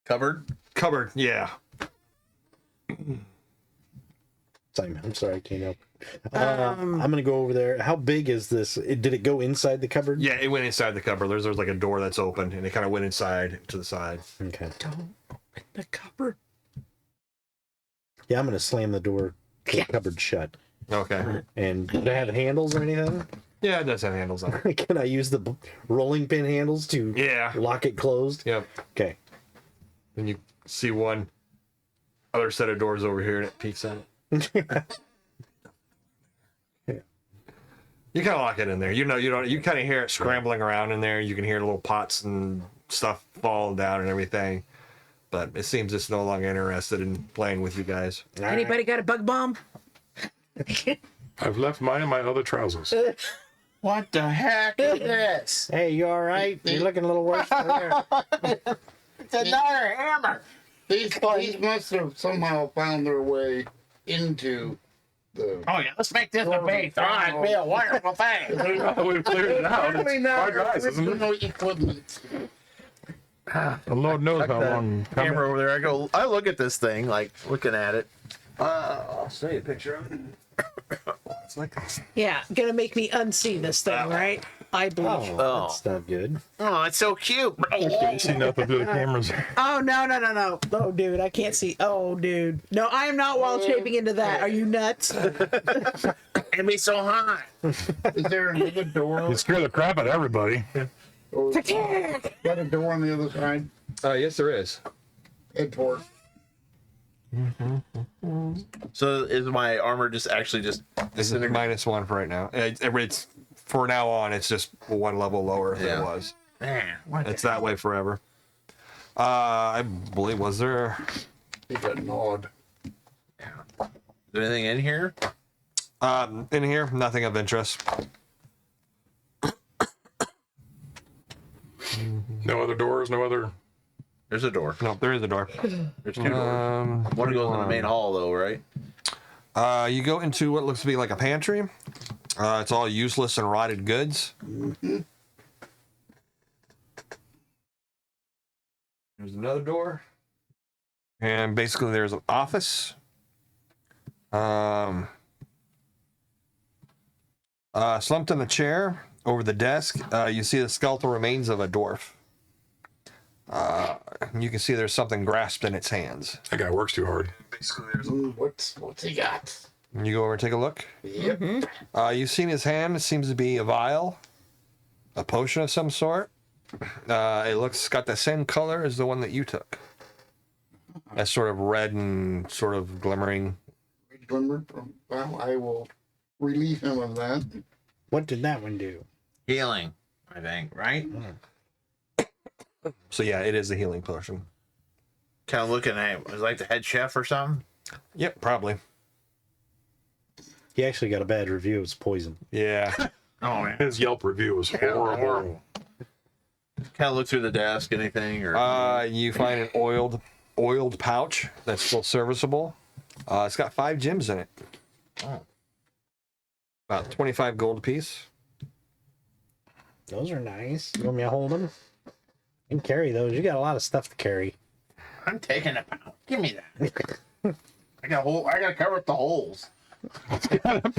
Covered. cupboard. Yeah. Simon, I'm sorry, I can't help. I'm gonna go over there. How big is this? Did it go inside the cupboard? Yeah, it went inside the cupboard. There's like a door that's open, and it kind of went inside to the side. Okay. Don't open the cupboard. Yeah, I'm gonna slam the door, the cupboard shut. Okay. And do I have handles or anything? Yeah, it does have handles on it. Can I use the rolling pin handles to Yeah. lock it closed? Yep. Okay. And you see one other set of doors over here, and it peeks at it. You kind of lock it in there. You know, you kind of hear it scrambling around in there. You can hear little pots and stuff falling down and everything. But it seems it's no longer interested in playing with you guys. Anybody got a bug bomb? I've left mine in my other trousers. What the heck is this? Hey, you all right? You're looking a little worse there. It's another hammer. These must have somehow found their way into the. Oh yeah, let's make this a big. Oh, it'd be a wonderful thing. We've cleared it out. It's Not 5 guys, isn't it? original equipment. The Lord knows how long. Camera over there. I look at this thing, like looking at it. I'll show you a picture of it. It's like Yeah, gonna make me unsee this thing, right? I believe. Oh, that's not good. Oh, it's so cute. Can't see nothing through the cameras. Oh no! Oh, dude, I can't see. Oh, dude, no, I am not wild shaping into that. Are you nuts? It'd be so hot. Is there another door? You scare the crap out of everybody. Or is that a door on the other side? yes, there is. Head toward. So is my armor just actually just This is -1 for right now. It's for now on. It's just one level lower than Yeah. it was. Man, what It's that way forever. I believe was there. He got gnawed. Is there anything in here? In here, nothing of interest. No other doors, no other. There's a door. No, there is a door. There's 2 doors. One goes in the main hall, though, right? You go into what looks to be like a pantry. It's all useless and rotted goods. There's another door. And basically there's an office. Slumped in the chair over the desk, you see the skeletal remains of a dwarf. You can see there's something grasped in its hands. That guy works too hard. Basically, there's What's he got? You go over and take a look. Yep. You've seen his hand. It seems to be a vial, a potion of some sort. It looks got the same color as the one that you took. That's sort of red and sort of glimmering. Glimmer. Well, I will relieve him of that. What did that one do? Healing, I think, right? So yeah, it is a healing potion. Kind of looking at it was like the head chef or something. Yep, probably. He actually got a bad review. It's poison. Yeah. Oh man. His Yelp review was horrible. Kind of look through the desk, anything or You find an oiled pouch that's still serviceable. It's got 5 gems in it. Oh. About 25 gold apiece. Those are nice. You want me to hold them? You can carry those. You got a lot of stuff to carry. I'm taking a pound. Give me that. I gotta cover up the holes.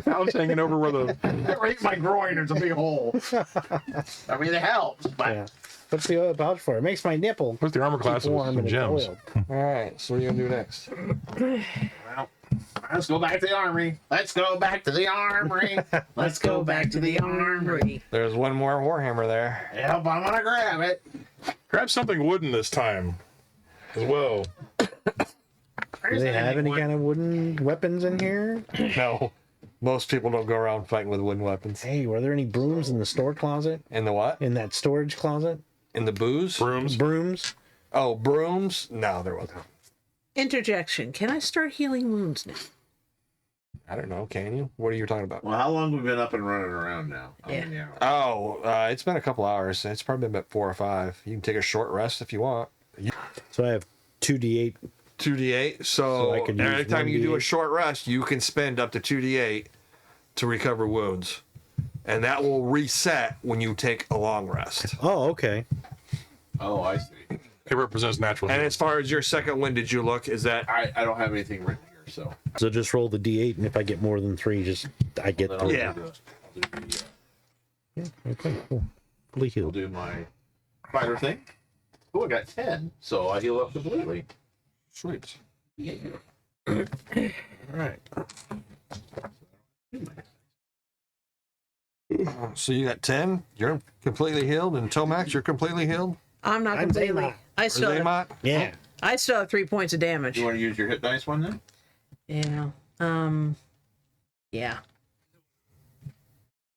Pound's hanging over where the. Right, my groin. There's a big hole. I mean, it helps, but Yeah. What's the oil pouch for? It makes my nipple Where's the armor class with warm some and it's gems? oiled. All right, so what are you gonna do next? well, let's go back to the armory. Let's go back to the armory. Let's go back to the armory. There's one more warhammer there. Yep, I'm gonna grab it. Grab something wooden this time, as well. Do they have any kind of wooden weapons in here? No, most people don't go around fighting with wooden weapons. Hey, were there any brooms in the store closet? In the what? In that storage closet? In the booze? Brooms. Brooms? Oh, brooms? No, there wasn't. Interjection. Can I start healing wounds now? I don't know. Can you? What are you talking about? Well, how long have we been up and running around now? Yeah. Oh, it's been a couple hours. It's probably been about 4 or 5. You can take a short rest if you want. So I have 2d8. 2d8. So So, I can use every time you do a 1d8. short rest, you can spend up to 2d8 to recover wounds. And that will reset when you take a long rest. Oh, okay. Oh, I see. It represents natural. And healing. as far as your second one, did you look? Is that I don't have anything written here, so. So just roll the d8, and if I get more than 3, I get Then 3. Yeah. Yeah, okay, cool. Fully I'll healed. do my fighter thing. Oh, I got 10, so I heal up completely. sweet? All right. So you got 10. You're completely healed, and Tomax, you're completely healed. I'm not I'm completely. Zaymot. I Or still have, Zaymot? Yeah. I still have 3 points of damage. You want to use your hit dice one then? Yeah. Yeah.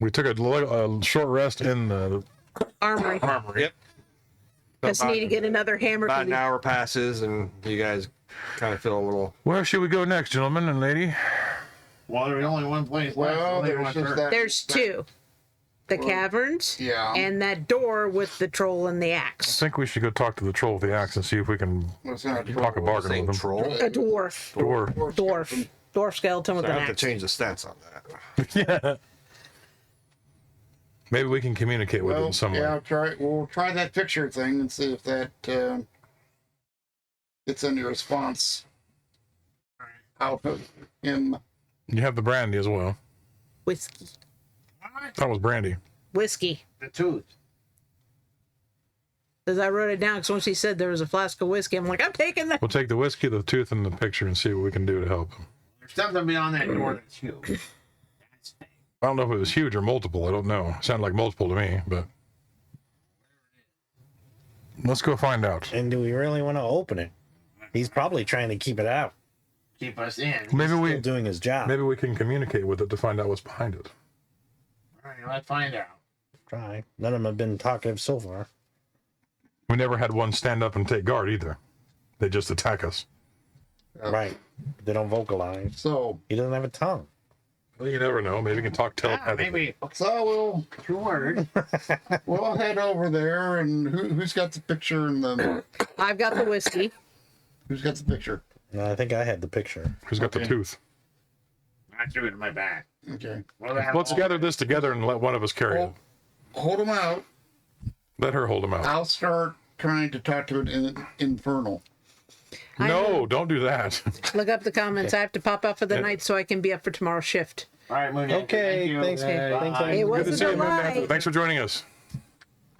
We took a short rest in the. Armory. Yep. Just need to get another hammer. About For an the, hour passes, and you guys kind of feel a little. Where should we go next, gentlemen and lady? Well, there's only one place left. Well, Only there's one just turn. that. there's 2. The caverns Yeah. and that door with the troll and the I axe. think we should go talk to the troll with the axe and see if we can What's that? talk a bargain Same with him. troll. A dwarf. Dwarf. Dwarf skeleton with I an have to axe. change the stats on that. Yeah. Maybe we can communicate with him Well, some way. yeah, we'll try that picture thing and see if that gets any response out of him. You have the brandy as well. Whiskey. That was brandy. Whiskey. The tooth. As I wrote it down, because once he said there was a flask of whiskey, I'm like, I'm taking that. We'll take the whiskey, the tooth, and the picture and see what we can do to help him. There's something beyond that door that's huge. I don't know if it was huge or multiple. I don't know. It sounded like multiple to me, but let's go find out. And do we really want to open it? He's probably trying to keep it out. Keep us in. Maybe Still doing his job. maybe we can communicate with it to find out what's behind it. All right, let's find out. Try. None of them have been talkative so far. We never had one stand up and take guard either. They just attack us. Right. They don't vocalize. So, He doesn't have a tongue. Well, you never know. Maybe we can talk telepathically. Maybe so 2 words. we'll head over there. And who's got the picture and the I've got the whiskey. who's got the picture? No, I think I had the picture. Who's got the Okay. tooth? I threw it in my bag. Okay, What do I have Let's all- gather this together and let one of us carry it. hold him out. Let her hold him out. I'll start trying to talk to it in infernal. No, don't do that. Look up the comments. I have to pop up for the night so I can be up for tomorrow's shift. All right, Moon. Okay, thanks. Thanks. It Good to wasn't see a you, Moon Knight. lie. Thanks for joining us.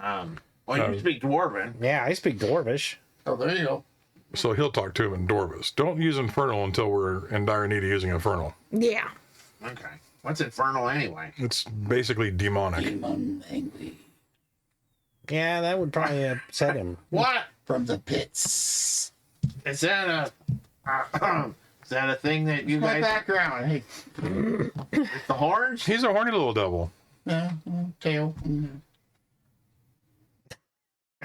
Well, you speak Dwarven. Yeah, I speak Dwarvish. Oh, there you go. So he'll talk to him in Dwarvish. Don't use Infernal until we're in dire need of using Infernal. Yeah. Okay. What's infernal anyway? It's basically demonic. Demon angry Yeah, that would probably upset him. What? from the pits. Is that a thing that you My guys? background. Hey, It's the horns? He's a horny little devil. tail.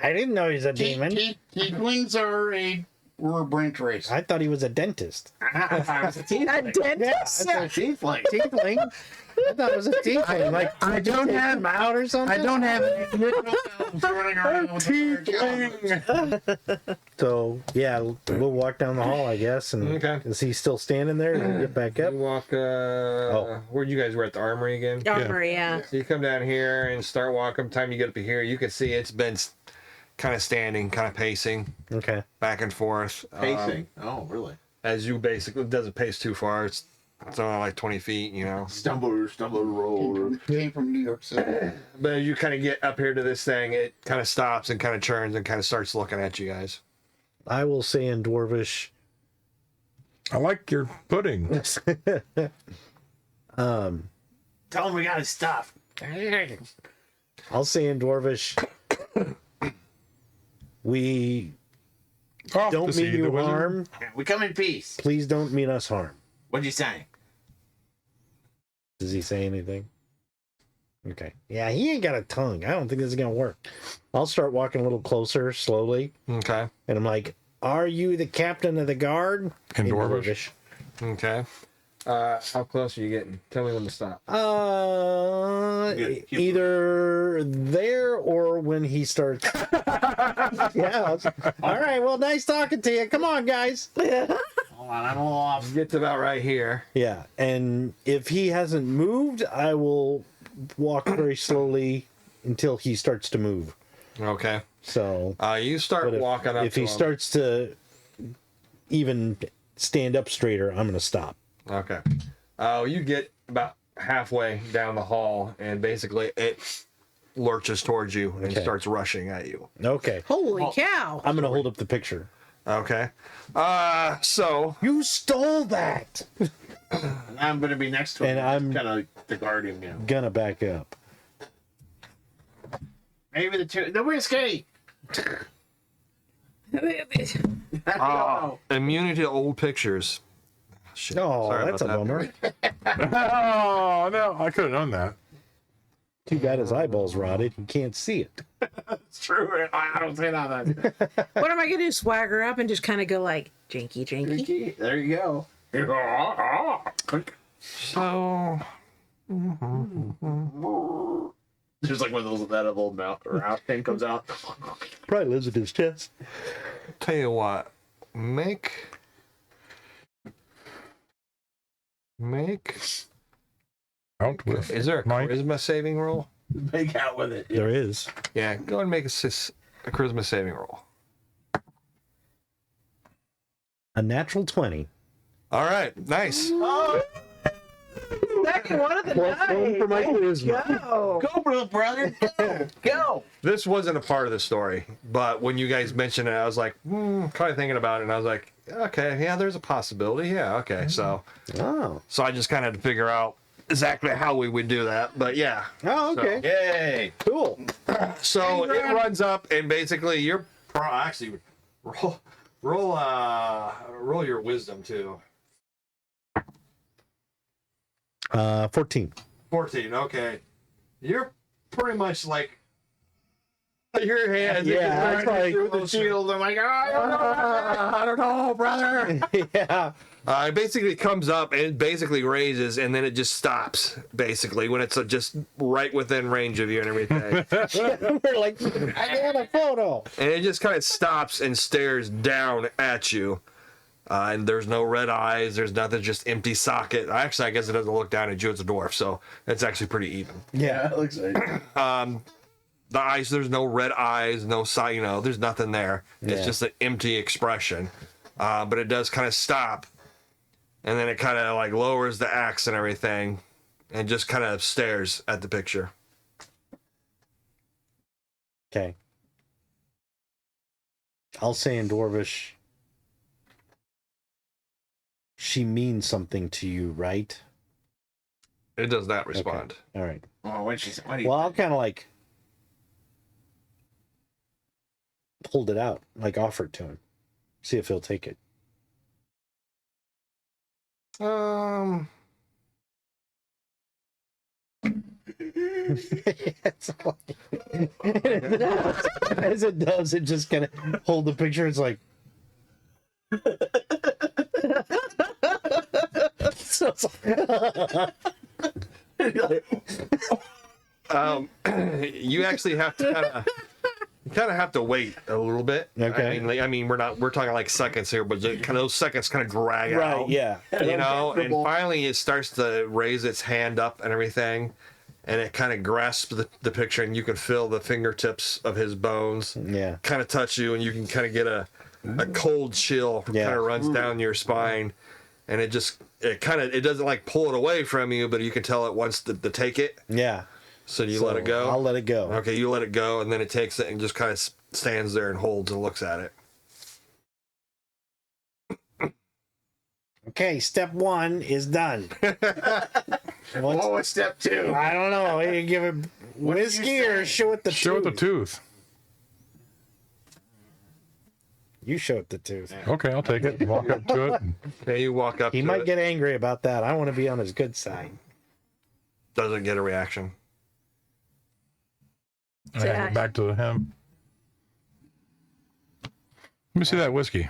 I didn't know he was a demon. Tieflings we're a branch race. I thought he was a dentist. I was a A tiefling. dentist? Yeah, Tiefling. Tiefling. I thought it was a tiefling. Like I don't have him out or something. I don't have any little elves running around with So yeah, we'll walk down the hall, I guess. And Okay. is he still standing there? And get back up. You walk. Where you guys were at the Armory again? Armory, yeah. So you come down here and start walking. By the time you get up here, you can see it's been kind of standing, kind of pacing Okay. back and forth. Pacing. Oh, really? As you basically, it doesn't pace too far. It's only like 20 feet, you know. Stumble, roll. Came from New York City. But as you kind of get up here to this thing, it kind of stops and kind of turns and kind of starts looking at you guys. I will say in Dwarvish. I like your pudding. Tell him we got his stuff. I'll say in Dwarvish. We Off don't to see mean the you wizard. harm. We come in peace. Please don't mean us harm. What'd you say? Does he say anything? Okay. Yeah, he ain't got a tongue. I don't think this is gonna work. I'll start walking a little closer, slowly, Okay. and I'm like, "Are you the captain of the guard?" In Dwarvish. Okay. How close are you getting? Tell me when to stop. Either there or when he starts. Yeah. All right. Well, nice talking to you. Come on, guys. Hold on, I'm a little off. Get to about right here. Yeah, and if he hasn't moved, I will walk very slowly until he starts to move. Okay. So, You start but walking up if to he him. starts to even stand up straighter, I'm gonna stop. Okay. You get about halfway down the hall, and basically it lurches towards you and Okay. starts rushing at you. Okay, Holy cow. I'm gonna hold up the picture. Okay. So You stole that. I'm gonna be next to him. And I'm- kind of the guardian. You know. Gonna back up. Maybe the whiskey. immunity to old pictures. Shit. Oh, Sorry that's a about bummer. Oh no, I could have known that. Too bad his eyeballs rotted. He can't see it. It's true. I don't say that. What am I going to do? Swagger up and just kind of go like, janky, janky? There you go. So There's like one of those that little mouth or out thing comes out. Probably lives in his chest. tell you what, make Out with is there a Mike. charisma saving roll? Make out with it. There is. Yeah, go ahead and make a charisma saving roll. A natural 20. All right, nice. Second one of the Plus one for my charisma. Go. Go, brother. Go. This wasn't a part of the story, but when you guys mentioned it, I was like, kind of thinking about it, and I was like, okay, yeah, there's a possibility. Yeah, okay. So Oh. I just kind of had to figure out exactly how we would do that, but yeah. Oh, okay. Yay. Cool. So it runs up, and basically you're actually roll your wisdom too. 14. 14. Okay, you're pretty much like your hands. Yeah, that's like Through the shield. I'm like, I don't know, brother. yeah. It basically comes up and it basically raises, and then it just stops. Basically, when it's just right within range of you and everything, We're like, I got a photo. and it just kind of stops and stares down at you. And there's no red eyes. There's nothing. Just empty socket. Actually, I guess it doesn't look down at you. It's a dwarf, so it's actually pretty even. Yeah. It looks like. The eyes. There's no red eyes. No sight. There's nothing there. It's Yeah. just an empty expression. but it does kind of stop, and then it kind of like lowers the axe and everything, and just kind of stares at the picture. Okay. I'll say in Dwarvish, she means something to you, right? It does not respond. All right. Oh, what do you Well, I'll kind of like hold it out, like offer it to him, see if he'll take it. As it does, it just kind of hold the picture. It's like. So it's You actually have to kind of have to wait a little bit. Okay. I mean, we're talking like seconds here, but kind of those seconds kind of drag right, out. yeah. You know, and finally it starts to raise its hand up and everything, and it kind of grasps the picture, and you can feel the fingertips of his bones Yeah. kind of touch you, and you can kind of get a cold chill Yeah. kind of runs down your spine, and it doesn't like pull it away from you, but you can tell it wants to take it. Yeah. So you let it go. I'll let it go. Okay, you let it go, and then it takes it and just kind of stands there and holds and looks at it. Okay, step 1 is done. What was step 2? I don't know. You give it whiskey or show it the Show it tooth? the tooth. You show it the tooth. Okay, I'll take it. Walk up to it. Okay, you walk up He to might it. get angry about that. I want to be on his good side. Doesn't get a reaction. I hand it back to him. Let me see that whiskey.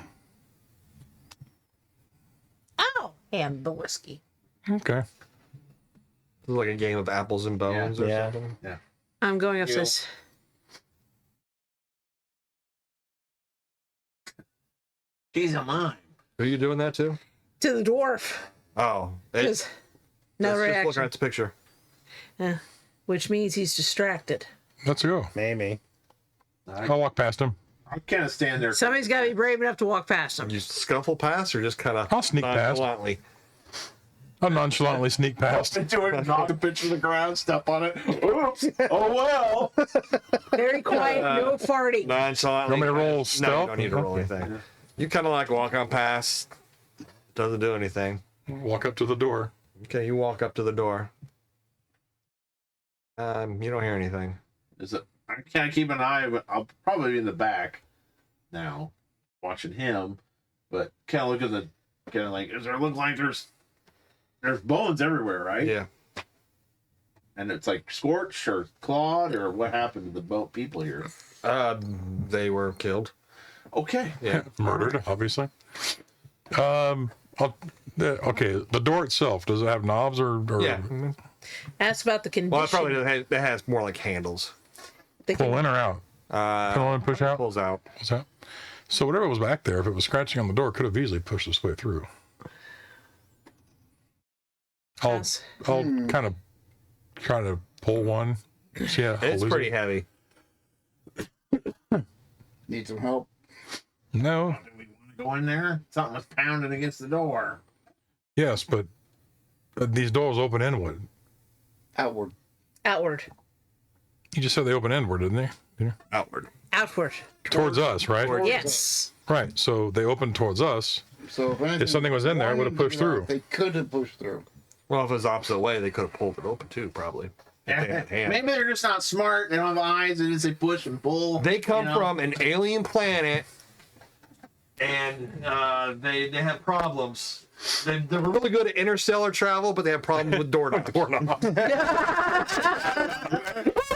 Oh, and the whiskey. Okay. This is like a game of apples and bones or Yeah. something. I'm going upstairs. She's a mime. Are you doing that too? To the dwarf. Oh, Because no just reaction. looking at the picture. Which means he's distracted. Let's go. Maybe. I'll walk past him. I kind of stand there. Somebody's got to be brave enough to walk past him. You scuffle past or just kind of I'll sneak past. nonchalantly? I'll nonchalantly sneak past. Do it, knock the picture to the ground, step on it. Oops. Oh well. Very quiet, no farting. Nonchalantly. You want me to roll No, you stealth? don't need to roll anything. You kind of like walk on past. Doesn't do anything. Walk up to the door. Okay, you walk up to the door. You don't hear anything. Is it? I can't keep an eye, but I'll probably be in the back now, watching him. But kind of look at the, kind of like, does there look like there's bones everywhere, right? Yeah. And it's like scorched or clawed or what happened to the boat people here? They were killed. Okay. Yeah. Murdered, obviously. Okay, the door itself, does it have knobs or Yeah. Ask about the condition. Well, it probably doesn't have, it has more like handles. The pull in or out? Pull in, push out? Pulls out. What's that? So whatever was back there, if it was scratching on the door, could have easily pushed its way through. I'll kind of try to pull one. See how It's loose pretty it- heavy. Need some help. No. Do we want to go in there? Something was pounding against the door. Yes, but these doors open inward. Outward. Outward. You just said they open inward, didn't they? Yeah. Outward. Outward. Towards us, right? Yes. Right. So they opened towards us. So if, anything, If something was in there, it would have pushed through. They could have pushed through. Well, if it was the opposite way, they could have pulled it open too, probably. If they had hands. Maybe they're just not smart. They don't have eyes. They just say push and pull. They come you know? from an alien planet, and they have problems. They're really good at interstellar travel, but they have problems with doorknobs.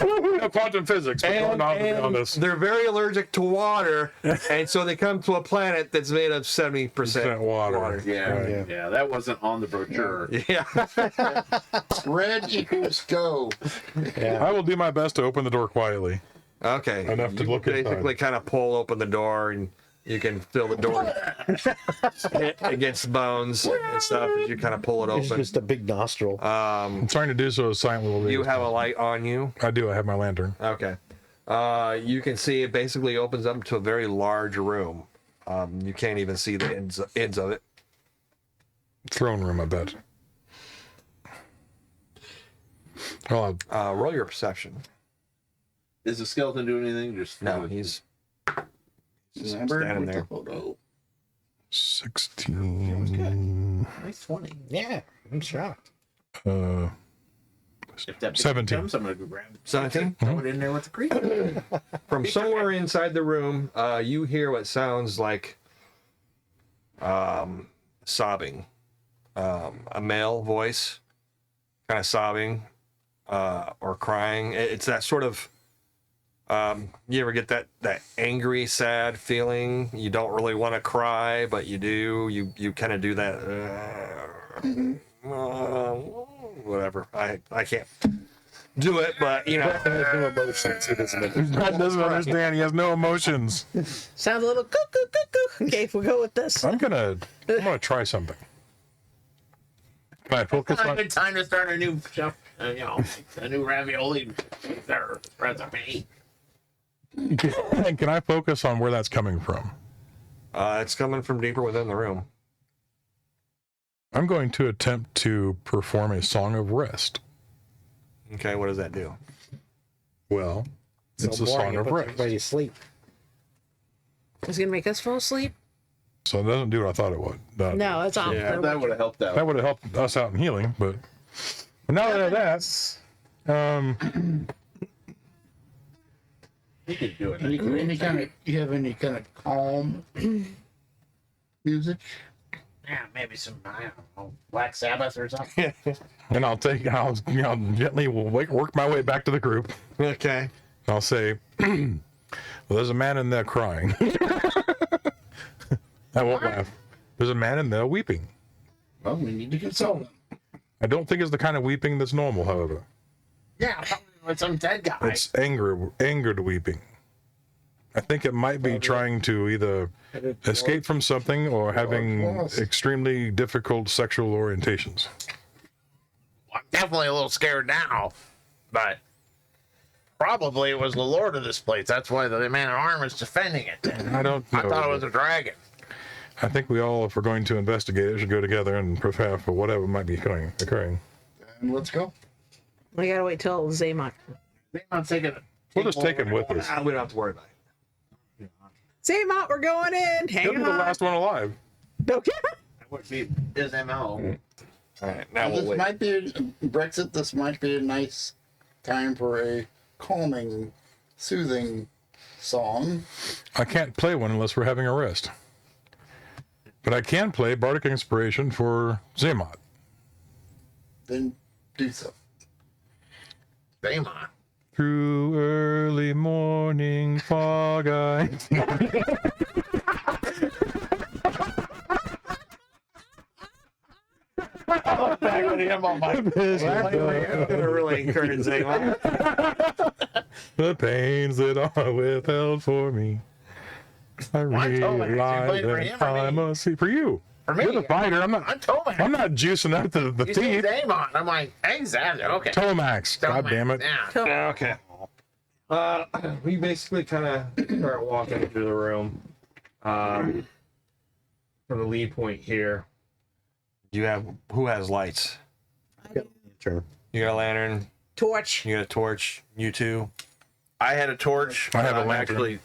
No quantum physics, but doorknobs are beyond us. They're very allergic to water, and so they come to a planet that's made of 70% water. Yeah, yeah, that wasn't on the brochure. Yeah. Red equals go. I will do my best to open the door quietly. Okay. Enough to You look inside. basically kind of pull open the door, and you can feel the door hit against bones and stuff as you kind of pull it It's open. just a big nostril. I'm trying to do so as silently. You have a light on you. I do. I have my lantern. Okay. You can see it basically opens up to a very large room. You can't even see the ends of it. Throne room, I bet. Well, Roll your perception. Is the skeleton doing anything? Just No, he's Remember standing with there. the photo. 16. Nice 20. Yeah, I'm shocked. if that 17. comes, I'm gonna go grab it. 17? Throw it in there with the creature. From somewhere inside the room, you hear what sounds like sobbing. A male voice, kind of sobbing or crying. It's that sort of, you ever get that angry, sad feeling? You don't really want to cry, but you do. You kind of do that. Whatever. I can't do it, but you know. No emotions. He doesn't. God doesn't understand. He has no emotions. Sounds a little cuckoo cuckoo. Okay, if we go with this. I'm gonna try something. Can I focus Not a on? good time to start a new chef, a new ravioli recipe. Can I focus on where that's coming from? It's coming from deeper within the room. I'm going to attempt to perform a song of rest. Okay, what does that do? Well, it's a song of rest. Everybody sleep. It's gonna make us fall asleep. So it doesn't do what I thought it would. No, it's off. Yeah, That would have helped out. That would have helped us out in healing, but now that I have that, You could do it. Any kind of, you have any kind of calm music? Yeah, maybe some, I don't know, Black Sabbath or something. and I'll gently work my way back to the group. Okay. I'll say, well, there's a man in there crying. I won't laugh. There's a man in there weeping. Well, we need to console him. I don't think it's the kind of weeping that's normal, however. Yeah, probably with some dead guy. It's angered weeping. I think it might be trying to either escape from something or having extremely difficult sexual orientations. I'm definitely a little scared now, but probably it was the lord of this place. That's why the man in armor is defending it. I don't know. I thought it was a dragon. I think we all, if we're going to investigate it, should go together and prepare for whatever might be occurring. And let's go. We gotta wait till Zaymont. I'm taking it. We'll just take him with us. We don't have to worry about it. Zaymont, we're going in. Hang He'll be the on. last one alive. Okay. That would be his MO. All right, now This we'll wait. might be Brexit. This might be a nice time for a calming, soothing song. I can't play one unless we're having a rest. But I can play Bardic Inspiration for Zaymot. Then do so. Daemon. Through early morning fog I... Back with him on my I'm gonna really encourage Zaymont. The pains that are withheld for me. I Tomax? You realize playing for that him or I me? must see for you. For me, You're the fighter. I'm I'm Tomax. not juicing up the You say thief. Daemon. I'm like, exactly. Okay. Tomax. God damn it. Yeah. Okay. We basically kind of start walking through the room. From the lead point here. Who has lights? Sure. You got a lantern. Torch. You got a torch. You two. I had a torch. I have a I'm lantern. actually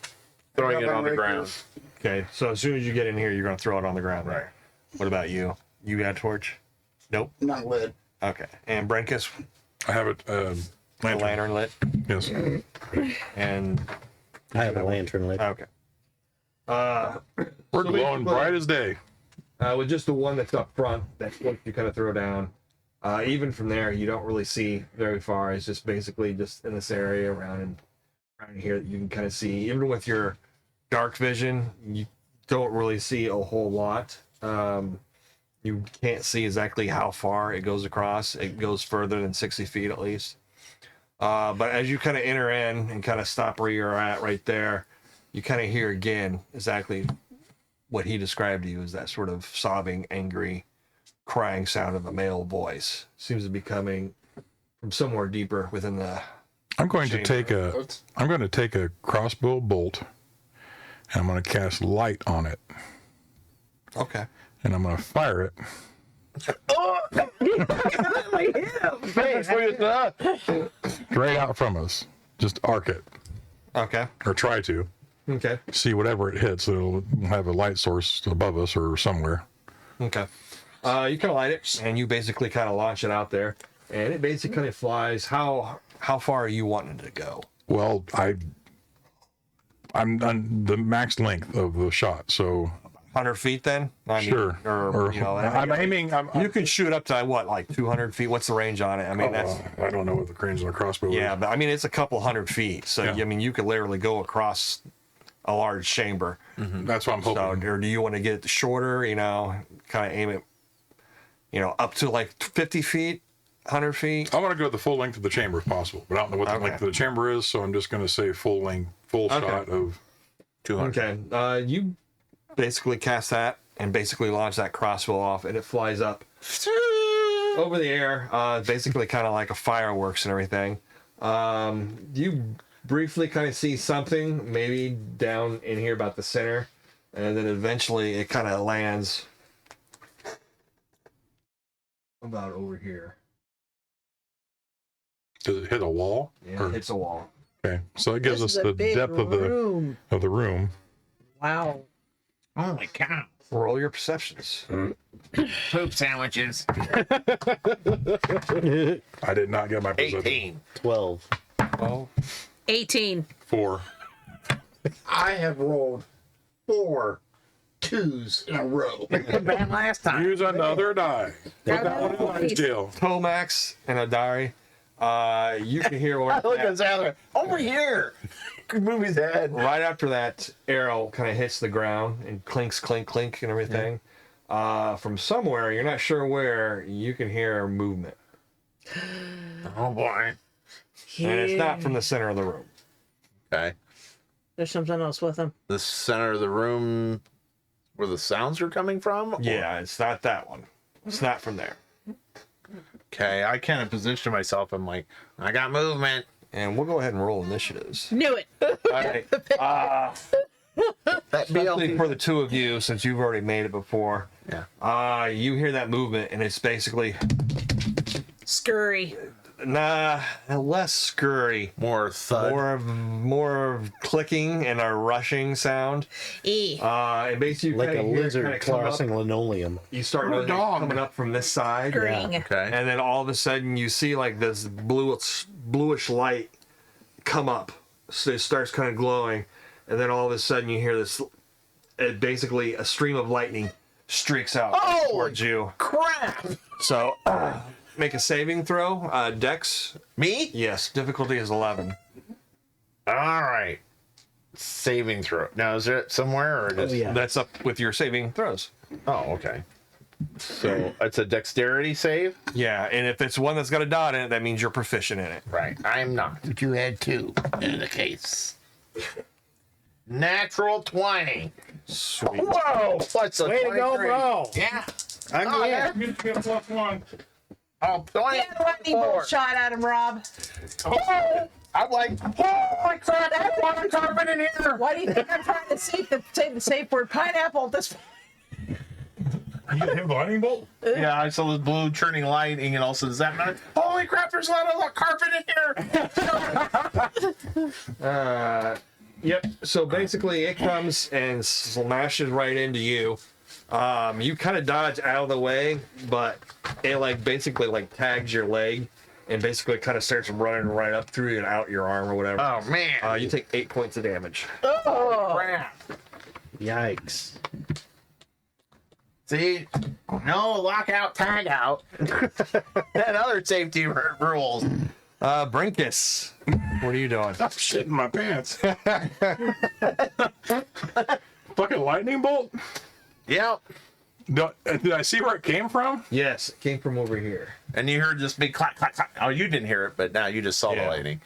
throwing it on the ground. Okay. So as soon as you get in here, you're gonna throw it on the ground. Right. What about you? You got a torch? Nope. Not lit. Okay. And Brenkus, I have it. the lantern lit. Yes. And I have a lantern lit. okay. We're So glowing basically- bright as day. With just the one that's up front, that's what you kind of throw down. Even from there, you don't really see very far. It's just basically just in this area around here that you can kind of see. Even with your dark vision, you don't really see a whole lot. You can't see exactly how far it goes across. It goes further than 60 feet at least. But as you kind of enter in and kind of stop where you're at right there, you kind of hear again exactly what he described to you as that sort of sobbing, angry, crying sound of a male voice. Seems to be coming from somewhere deeper within the... I'm going to take a crossbow bolt and I'm going to cast light on it, Okay. and I'm going to fire it. Straight out from us. Just arc it, Okay. or try to. Okay. See whatever it hits, it'll have a light source above us or somewhere. Okay. You kind of light it, and you basically kind of launch it out there, and it basically kind of flies. How far are you wanting it to go? Well, I'm on the max length of the shot, so 100 feet then? I mean, sure. Or, you know, I'm aiming. you can shoot up to what, like 200 feet? What's the range on it? I mean, that's I don't know what the range on a crossbow yeah, is. but I mean, it's a couple hundred feet. So Yeah. I mean, you could literally go across a large chamber. That's what I'm So, hoping. or do you want to get it shorter? You know, kind of aim it, you know, up to like 50 feet, 100 feet. I want to go the full length of the chamber if possible, but I don't know what the Okay. length of the chamber is, so I'm just going to say full length, full shot of 200. Okay. You basically cast that and basically launch that crossbow off, and it flies up over the air, basically kind of like a fireworks and everything. You briefly kind of see something maybe down in here about the center, and then eventually it kind of lands about over here. Does it hit a wall? Yeah, Or- it hits a wall. Okay, so it gives This us is a the big depth room. of the room. Wow. Holy cow. Roll your perceptions. Poop sandwiches. I did not get my perception. 18. 12. Oh, 18. 4. I have rolled 4 2s in a row. Bad last time. Use another die. Put that one in the lion's jail. Tomax and a diary. You can hear Look at Zadler. Over here. Could move his head. right after that arrow kind of hits the ground and clinks, clink, clink, and everything. From somewhere, you're not sure where, you can hear movement, Oh boy. and it's not from the center of the room. Okay. There's something else with him. The center of the room where the sounds are coming from? Or- Yeah, it's not that one. It's not from there. Okay, I kind of position myself. I'm like, I got movement. And we'll go ahead and roll initiatives. Knew it. All right. Especially for the two of you, since you've already made it before. Yeah. You hear that movement, and it's basically Scurry. less scurry, More thud. more of clicking and a rushing sound. And basically, you Like a kinda hear it lizard kinda come up. crossing linoleum. You start noticing it coming up from this side, Scurrying. Okay. and then all of a sudden you see like this bluish light come up. So it starts kind of glowing, and then all of a sudden you hear this. Basically, a stream of lightning streaks out towards you. Crap. So, make a saving throw. Dex. Me? Yes, difficulty is 11. All right. Saving throw. Now, is it somewhere or just? yeah. That's up with your saving throws. Oh, okay. So it's a dexterity save? Yeah, and if it's one that's got a dot in it, that means you're proficient in it. Right. I'm not. But you had 2 in the case. Natural 20. Sweet. Whoa! What's a Way to go, 23? bro. Yeah. Yeah. You get a +1. Oh, 20. Yeah, lightning bolt shot at him, Rob. Oh, I'm like, holy crap, that's why we carpet in here. Why do you think I'm trying to say the safe word pineapple at this point? You get hit with a lightning bolt? Yeah, I saw this blue churning lightning, and also does that matter? Holy crap, there's a lot of carpet in here. Yep. So basically, it comes and smashes right into you. You kind of dodge out of the way, but it basically tags your leg, and basically kind of starts running right up through and out your arm or whatever. Oh, man. You take 8 points of damage. Crap. Yikes. See? No lockout, tag out. And other safety rules. Brinkus, what are you doing? I'm shitting my pants. Fucking lightning bolt? Yep. Did I see where it came from? Yes, it came from over here. And you heard this big clack, clack, clack. Oh, you didn't hear it, but now you just saw the Yeah. lightning.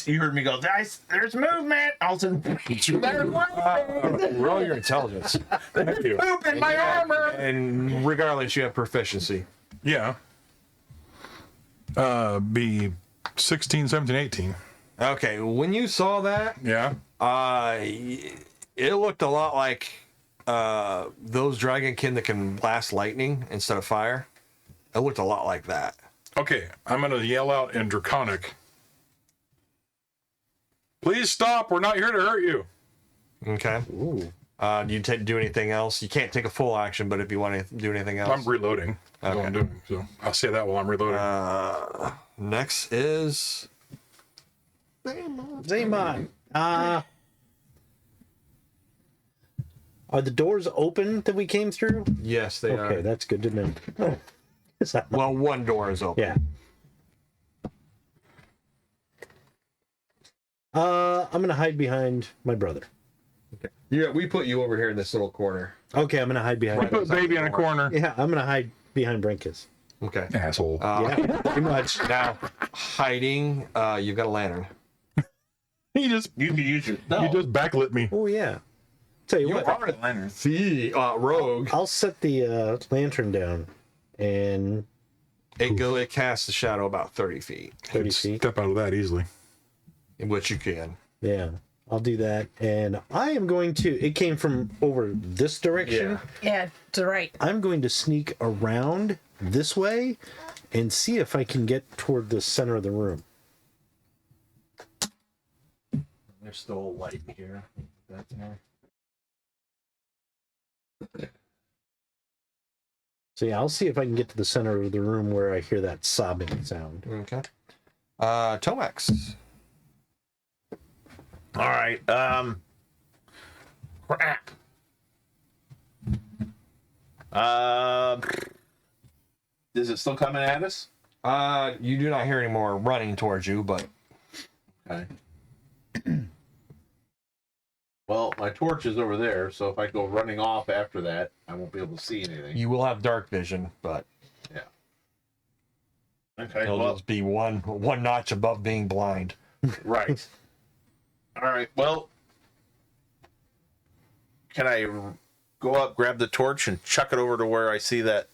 You heard me go, there's movement. All of a sudden, there's lightning. Roll your intelligence. Thank you. Poop in my armor. And regardless, you have proficiency. Yeah. Be 16, 17, 18. Okay, when you saw that, Yeah. It looked a lot like those dragonkin that can blast lightning instead of fire. It looked a lot like that. Okay, I'm going to yell out in Draconic. Please stop. We're not here to hurt you. Okay. Ooh. Do you do anything else? You can't take a full action, but if you want to do anything else. I'm reloading. That's what I'm doing. So I'll say that while I'm reloading. Next is... Zaymon. Are the doors open that we came through? Yes, they are. Okay, that's good to know. Is that- Well, one door is open. yeah. I'm gonna hide behind my brother. Yeah, we put you over here in this little corner. Okay, I'm gonna hide behind. Put baby in a corner. Yeah, I'm gonna hide behind Brinkus. Okay. Asshole. Yeah, pretty much. Now, hiding, you've got a lantern. You You can use your spell. just backlit me. Oh yeah. Tell you what, are a lantern. See, rogue. I'll set the lantern down and It casts a shadow about 30 feet, 30 feet. Step out of that easily. in which you can. Yeah, I'll do that. And I am going to. It came from over this direction. Yeah, to the right. I'm going to sneak around this way and see if I can get toward the center of the room. There's still light here. That's there. So yeah, I'll see if I can get to the center of the room where I hear that sobbing sound. Okay. Tomax. All right. Crap. Is it still coming at us? You do not hear any more running towards you, but Okay. Well, my torch is over there, so if I go running off after that, I won't be able to see anything. you will have dark vision, but Okay. it'll Well, just be one notch above being blind. right. All right. Well, can I go up, grab the torch, and chuck it over to where I see that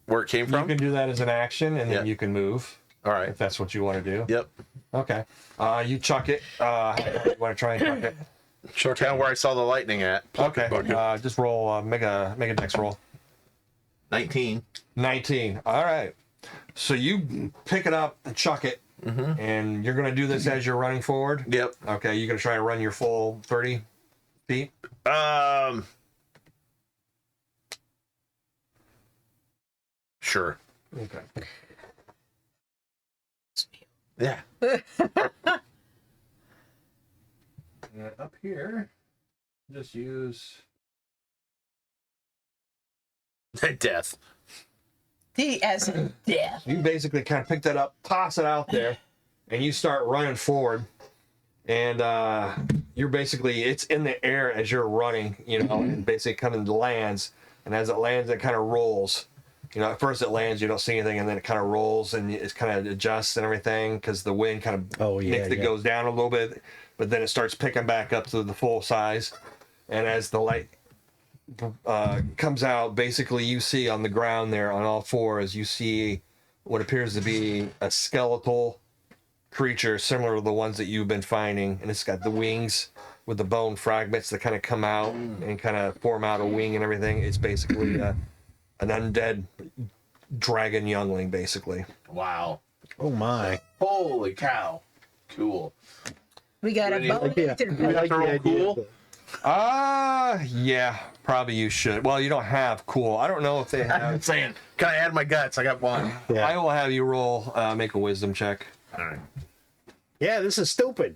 where it came You from? can do that as an action, and then Yeah. you can move All right. if that's what you want to do. Yep. Okay. You chuck it. You want to try and chuck it? Chuck Kind of where I saw the lightning at. Okay. bucket. Just roll. Make a dex roll. 19. 19. All right. So you pick it up and chuck it, and you're going to do this as you're running forward. Yep. Okay. You're going to try to run your full 30 feet. Sure. Okay. Yeah. And up here, just use. Death. D as in death. You basically kind of pick that up, toss it out there, and you start running forward. And you're basically, it's in the air as you're running, and basically kind of lands. And as it lands, it kind of rolls. At first it lands, you don't see anything, and then it kind of rolls and it kind of adjusts and everything because the wind kind of makes it goes down a little bit, but then it starts picking back up to the full size. And as the light comes out, basically you see on the ground there on all fours, you see what appears to be a skeletal creature similar to the ones that you've been finding, and it's got the wings with the bone fragments that kind of come out and kind of form out a wing and everything. It's basically an undead dragon youngling, basically. Wow. Oh my! Holy cow. Cool. We got a bone Yeah, eater. I like the Throw idea. cool? Yeah, probably you should. Well, you don't have cool. I don't know if they I'm have. saying, can I add my guts? I got one. Yeah. I will have you roll, make a wisdom check. All right. Yeah, this is stupid.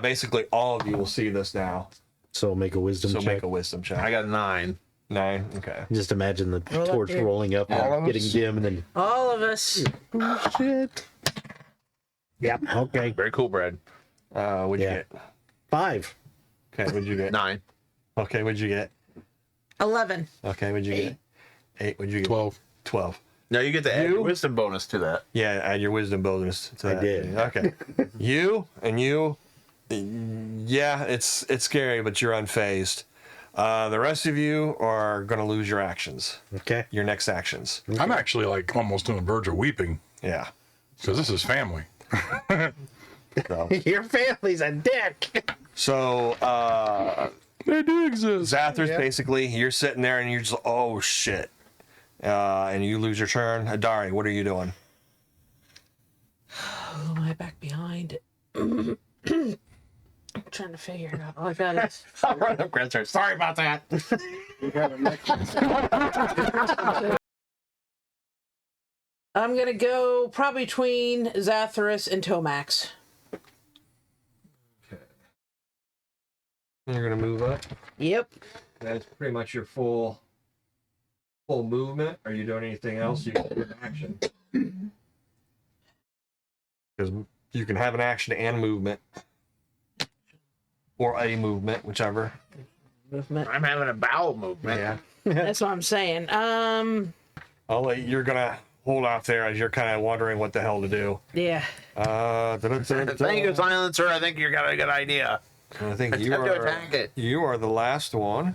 Basically, all of you will see this now. So make a wisdom So check. make a wisdom check. I got 9. 9. Okay. Just imagine the Roll up torch here. rolling up and getting dim, and then All of us. oh shit. Yeah. Okay. Very cool, Brad. What'd you Yeah. get? 5. Okay, what'd you get? 9. Okay, what'd you get? 11. Okay, what'd you get? 8. What'd you get? 12. 12. Now you get to add You? your wisdom bonus to that. Yeah, add your wisdom bonus to I that. did. Okay. You. Yeah, it's scary, but you're unfazed. The rest of you are gonna lose your actions. Okay. Your next actions. I'm actually like almost on the verge of weeping Yeah. because this is family. So, Your family's a dick. so They do exist. Zathras, basically, you're sitting there and you're just, oh shit. And you lose your turn. Adari, what are you doing? Oh, am I back behind? I'm trying to figure it out. All I got is I'll run up Grant's. Sorry about that. We got a next I'm gonna go probably between Zathras and Tomax. You're gonna move up. Yep. That's pretty much your full movement. Are you doing anything else? You can do an action. Because you can have an action and movement. Or a movement, whichever. Movement. I'm having a bowel movement. Yeah. That's what I'm saying. You're gonna hold off there as you're kind of wondering what the hell to do. Yeah. Thank you, Silencer. I think you got a good idea. I think you Attempt to attack it. are the last one.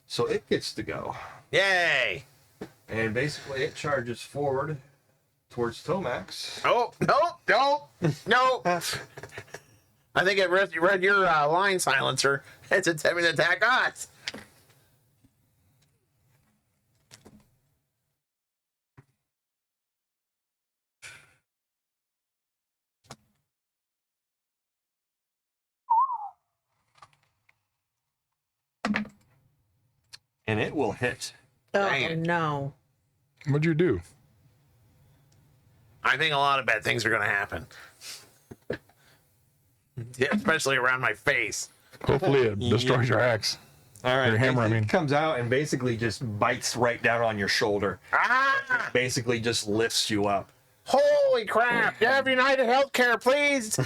So it gets to go. Yay! And basically it charges forward towards Tomax. Oh, no. I think it read your line, Silencer. It's attempting to attack us. And it will hit. Dang Oh it. no. What'd you do? I think a lot of bad things are going to happen. Yeah, especially around my face. Hopefully it destroys your axe. All right. Your hammer, I it mean. comes out and basically just bites right down on your shoulder. Ah! Basically just lifts you up. Holy crap! You have United Healthcare, please.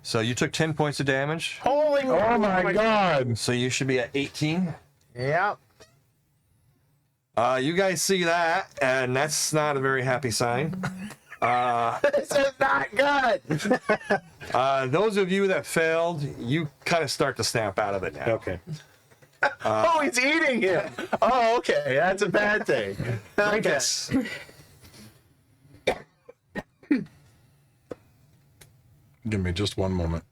So you took 10 points of damage. Holy! Oh my god! So you should be at 18. Yep. You guys see that, and that's not a very happy sign. This is not good. Those of you that failed, you kind of start to snap out of it now. Okay. Oh, he's eating him. Oh, okay. That's a bad thing. Okay. Give me just one moment.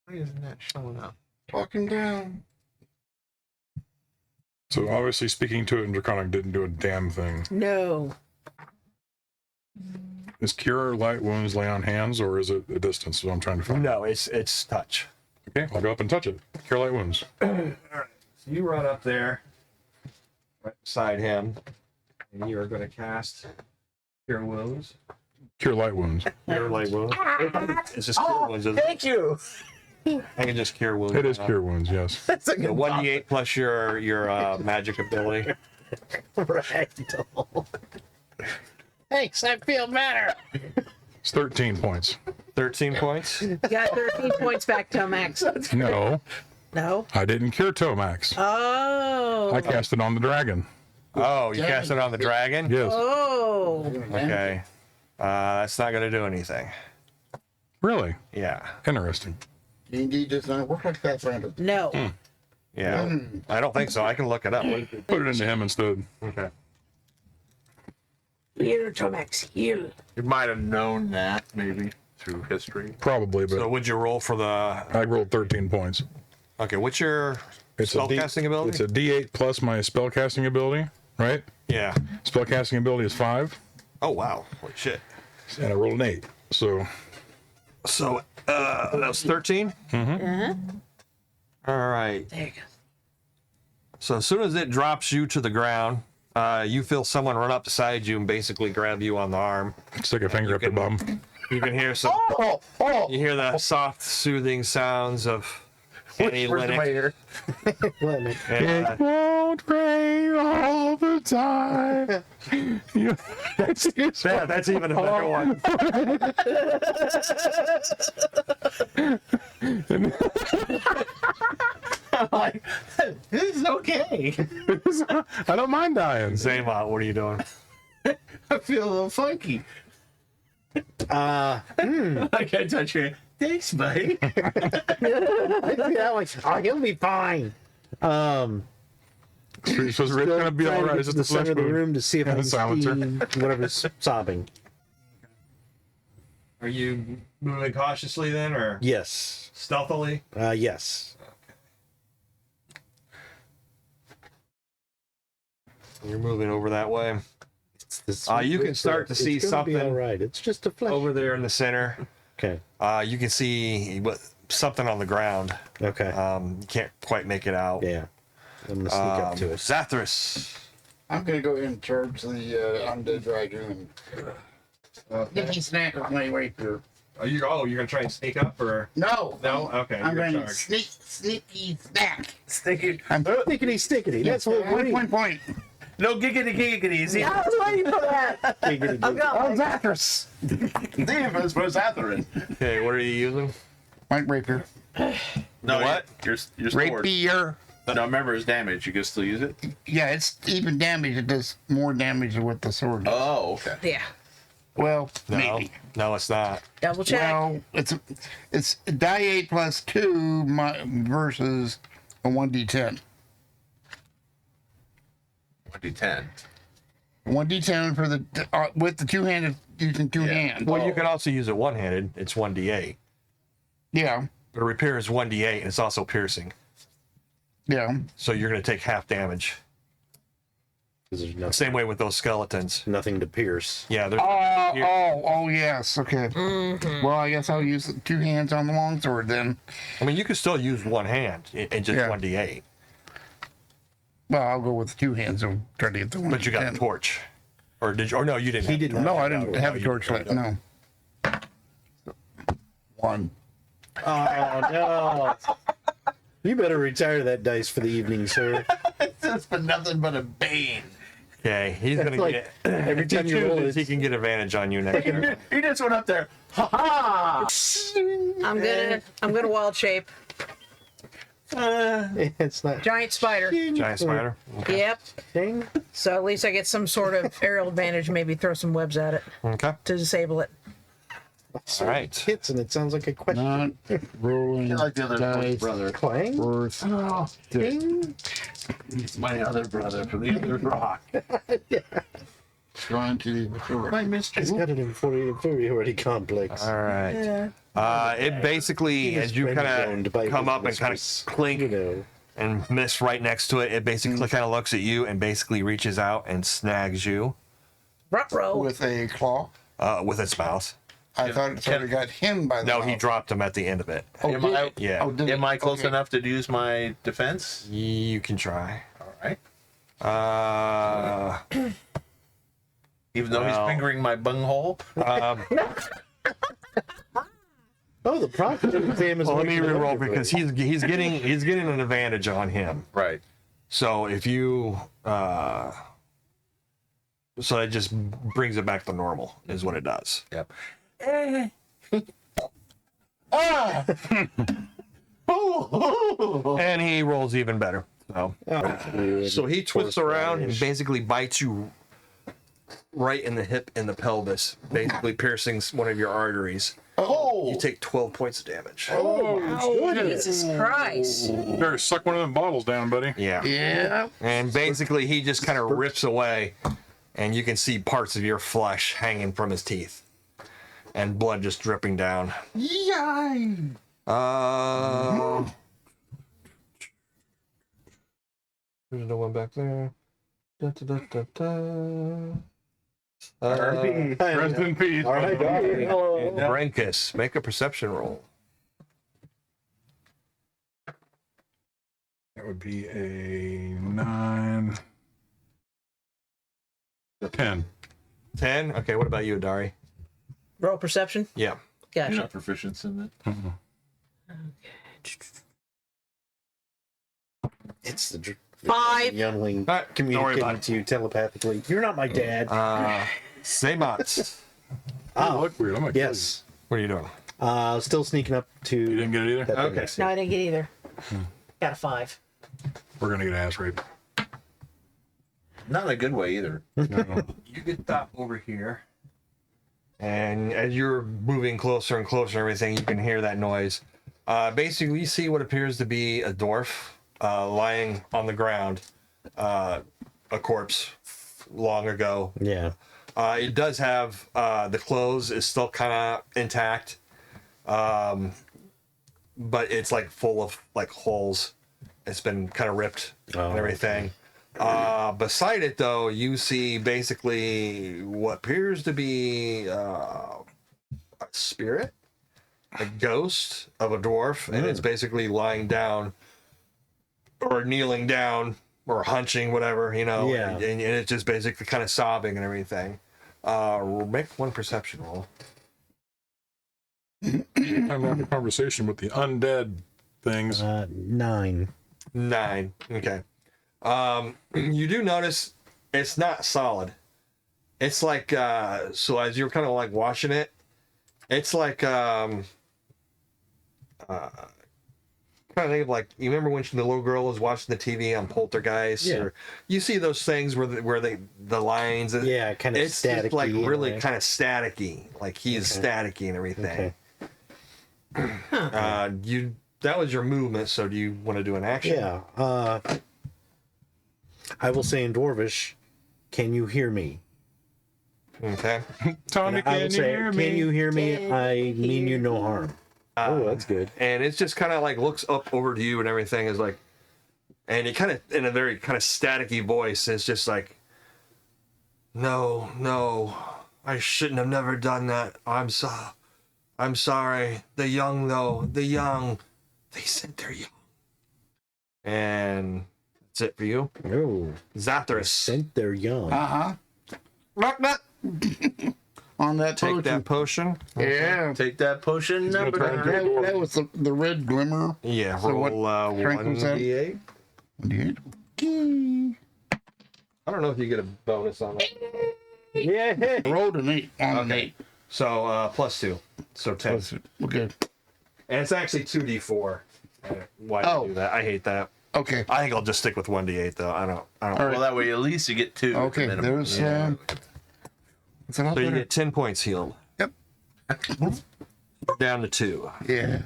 Why isn't that showing up? talking down. So obviously speaking to it in Draconic didn't do a damn thing. No. Is Cure Light Wounds lay on hands or is it a distance? So I'm trying to find. No, it's touch. Okay, I'll go up and touch it. Cure Light Wounds. So you run up there, right beside him, and you are going to cast Cure Wounds. Cure Light Wounds. Cure Light Wounds. It's just Cure Wounds. Isn't it? Thank you. I can just Cure Wounds. It is Cure Wounds, yes. That's a good 1d8 plus your magic ability. Right. Thanks, I feel better. It's 13 points. 13 points. You got 13 points back, Tomax. No, No. I didn't cure Tomax. Oh. I cast it on the dragon. Oh, you cast it on the dragon? Yes. Oh. Okay. That's not going to do anything. Really? Yeah. Interesting. D&D does not work like that, Brandon. No. Yeah. I don't think so. I can look it up. Put it into him instead. Okay. Here, Tomax, here. You might have known that, maybe, through history. Probably, but So would you roll for the... I rolled 13 points. Okay, what's your It's a D- spellcasting ability? It's a D8 plus my spellcasting ability, right? Yeah. Spellcasting ability is 5, Oh, wow. Holy shit. and I rolled an 8. So So, that was 13? Uh-huh. All right. There you go. So as soon as it drops you to the ground, you feel someone run up beside you and basically grab you on the arm. stick a finger up the bum. You can hear some... You hear the soft, soothing sounds of any Linux. And, It won't rain all the time. yeah, that's even a better one. I'm like, this is okay. I don't mind dying. Zaymot, what are you doing? I feel a little funky. I can't touch your... Thanks, buddy. Yeah, like, oh, he'll be fine. So it's gonna be all right. It's to just the a flesh center of the wound. room to see if I And can a silencer. see whatever's sobbing. Are you moving cautiously then, or Yes. stealthily? Yes. You're moving over that way. This You can start to see it's gonna be something all right. It's just a flesh. over there in the center. Okay. You can see something on the ground. Okay. You can't quite make it out. Yeah. I'm gonna sneak up to it. Zathras. I'm gonna go in charge the undead dragoon. Give me a snack with my rapier. You're gonna try and sneak up, or No. no? Okay. I'm you're in going to charge. sneaky snack. Sticky. I'm Stickety stickety. That's what we're point. No giggity giggity. See, I was waiting for that. I've got Oh, my Zathras. Davis for Zatharin. Okay, what are you using? My rapier. No, What? Your sword. Rapier. No, remember his damage. You can still use it. Yeah, it's even damage. It does more damage with the sword. Oh, okay. yeah. Well, No, maybe. no, it's not. Double check. Well, it's die 8 plus 2 versus a 1d10. 1d10. 1d10 for the with the two-handed using two hands. Well, you can also use it one-handed. It's 1d8. Yeah, But repair is 1d8, and it's also piercing. yeah. So you're gonna take half damage. 'Cause there's nothing, Same way with those skeletons. nothing to pierce. Yeah, they're Oh, yes. Okay. Well, I guess I'll use the two hands on the longsword then. I mean, you can still use one hand and just Yeah. 1d8, Well, I'll go with the two hands and try to get the one. but you got a torch. Or did you? Or no, you didn't. He have did a not. No, I didn't have a you torchlight. No. 1. Oh no! You better retire that dice for the evening, sir. It's been nothing but a bane. Okay, he's That's gonna like get. every If he time you roll chooses, this- he can get advantage on you next year. He just went up there. Ha ha! I'm gonna wild shape. It's not. Giant spider. Giant spider. Yep. Ding. So at least I get some sort of aerial advantage. Maybe throw some webs at it Okay. to disable it. All right. Hits and it sounds like a question. Not rolling Like the other dice brother. Clang. worth. Ding. He's my other brother from the other rock. Trying to. My mistress. He's got an inferiority complex. All right. It basically, as you kind of come up and kind of clink You know. and miss right next to it, it basically kind of looks at you and basically reaches out and snags you Ruh-roh. With a claw. with its mouth. I thought it sort of got him by the No, he mouth. dropped him at the end of it. Oh, Am did I- it? Yeah. Oh, did Am it? I close Okay. enough to use my defense? You can try. All right. Even though Well. he's fingering my bunghole. Oh, the profit exam is. Well, let me making it reroll over, because buddy. he's getting an advantage on him. Right. So if you so it just brings it back to normal is what it does. Yep. And he rolls even better. So he twists around and basically bites you right in the hip and the pelvis, basically piercing one of your arteries. You take 12 points of damage. Jesus Christ. Better suck one of them bottles down, buddy. Yeah. Yeah. And basically he just kind of rips away and you can see parts of your flesh hanging from his teeth and blood just dripping down. Yay! There's no one back there. Da, da, da, da, da. Rest in peace. All right. Hello. Brankus, make a perception roll. That would be a 9. 10. 10? Okay, what about you, Dari? Roll perception. Yeah. You're Gotcha. not proficient in it. It's the 5. youngling All right, don't worry communicating about it. to you telepathically. You're not my dad. Saymats, Oh, look weird. I'm like, Yes. what are you doing? Still sneaking up to. You didn't get it either? that thing Okay. I see. No, I didn't get either. Got a 5. We're going to get ass raped. Not in a good way either. No. You get that over here. And as you're moving closer and closer and everything, you can hear that noise. Basically, you see what appears to be a dwarf lying on the ground a corpse long ago. Yeah. It does have the clothes is still kind of intact, but it's like full of like holes. It's been kind of ripped and everything. Beside it, though, you see basically what appears to be a spirit, a ghost of a dwarf, and it's basically lying down or kneeling down or hunching, whatever, you know. Yeah. And it's just basically kind of sobbing and everything. Make one perception roll. I'm having a conversation with the undead things. 9. 9. Okay. You do notice it's not solid. It's like so as you're kind of like watching it, it's like kind of think of like, you remember when the little girl was watching the TV on Poltergeist, or you see those things where the lines, Yeah, kind of it's staticky. just like in a really way. kind of staticky, like he's staticky and everything. Okay. That was your movement, so do you want to do an action? Yeah. I will say in Dwarvish, can you hear me? Okay. Tommy, And I will can you say, hear me? can you hear me? I mean you no harm. Oh, that's good. And it's just kind of like looks up over to you and everything is like, and it kind of in a very kind of staticky voice, it's just like, no, I shouldn't have never done that. I'm sorry. The young, they said they're young. And that's it for you. Oh, Zathras. scent they're young. Knock, knock. On that Take potion. that potion. Yeah. Take that potion gonna number try and 9. do That was the red glimmer. Yeah, So what roll strength was that? 1d8. I don't know if you get a bonus on that. Yeah. I rolled an 8 on an 8. So +2, so 10. Okay. And it's actually 2d4. Why Oh. do you do that? I hate that. Okay. I think I'll just stick with 1d8 though. I don't. All right. Well, that way at least you get 2. Okay. minimum. There's it's a lot So you better. get 10 points healed. Yep. Down to 2. Yeah.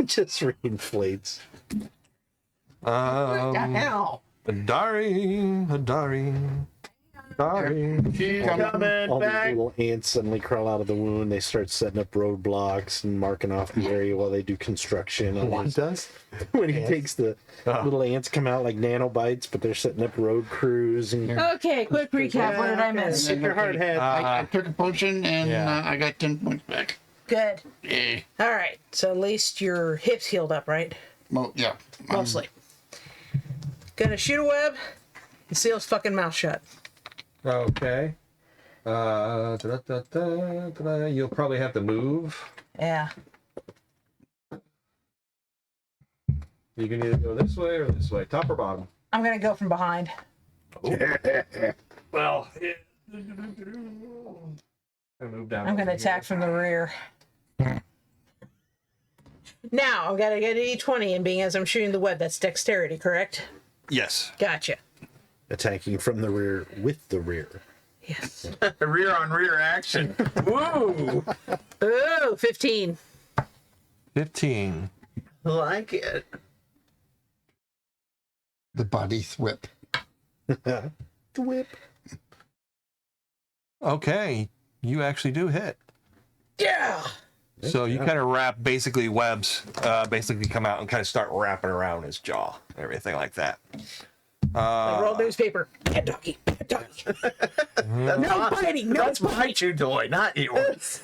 Just reinflates. Hell. Hadari. She's Coming All these back. little ants suddenly crawl out of the wound. They start setting up roadblocks and marking off the area while they do construction. on his- does? when he takes the little ants come out like nanobites, but they're setting up road crews and Okay, quick recap. What did I miss? Get your hard hat. I took a potion and Yeah. I got 10 points back. Good. Yeah. All right. So at least your hips healed up, right? Yeah. Mostly. Gonna shoot a web and seal his fucking mouth shut. Okay. You'll probably have to move. Yeah. You can either go this way or this way, top or bottom. I'm gonna go from behind. Well, move down. I'm gonna attack from the rear. Now I've got to get an E20, and being as I'm shooting the web, that's dexterity, correct? Yes. Gotcha. Attacking from the rear with the rear. Yes. Rear on rear action. Woo! Ooh, 15. 15. Like it. The body whip. The whip. Okay, you actually do hit. Yeah. So you kind of wrap basically webs, basically come out and kind of start wrapping around his jaw, everything like that. I rolled newspaper. Pet doggy. Pet doggy. No biting. No That's my chew toy, not yours.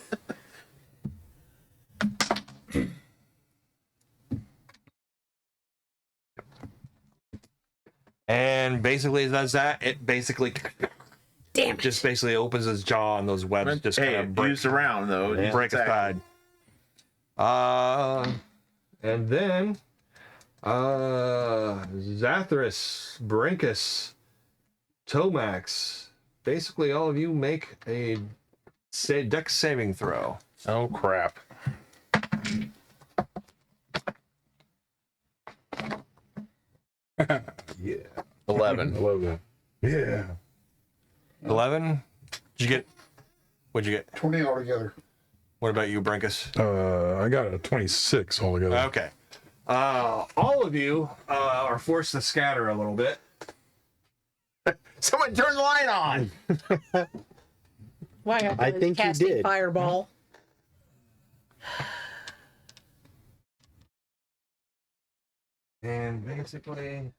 And basically it does that. It basically Damn it. just basically opens his jaw and those webs just kind Hey, of break, used around though. Yeah. break aside. And then Zathras, Brinkus, Tomax, basically all of you make a dex saving throw. Oh crap! Yeah. 11. I love that. Yeah. 11. What'd you get? 20 altogether. What about you, Brinkus? I got a 26 altogether. Okay. All of you are forced to scatter a little bit. Someone turn the light on. Why? I think you casting did. Fireball. And basically,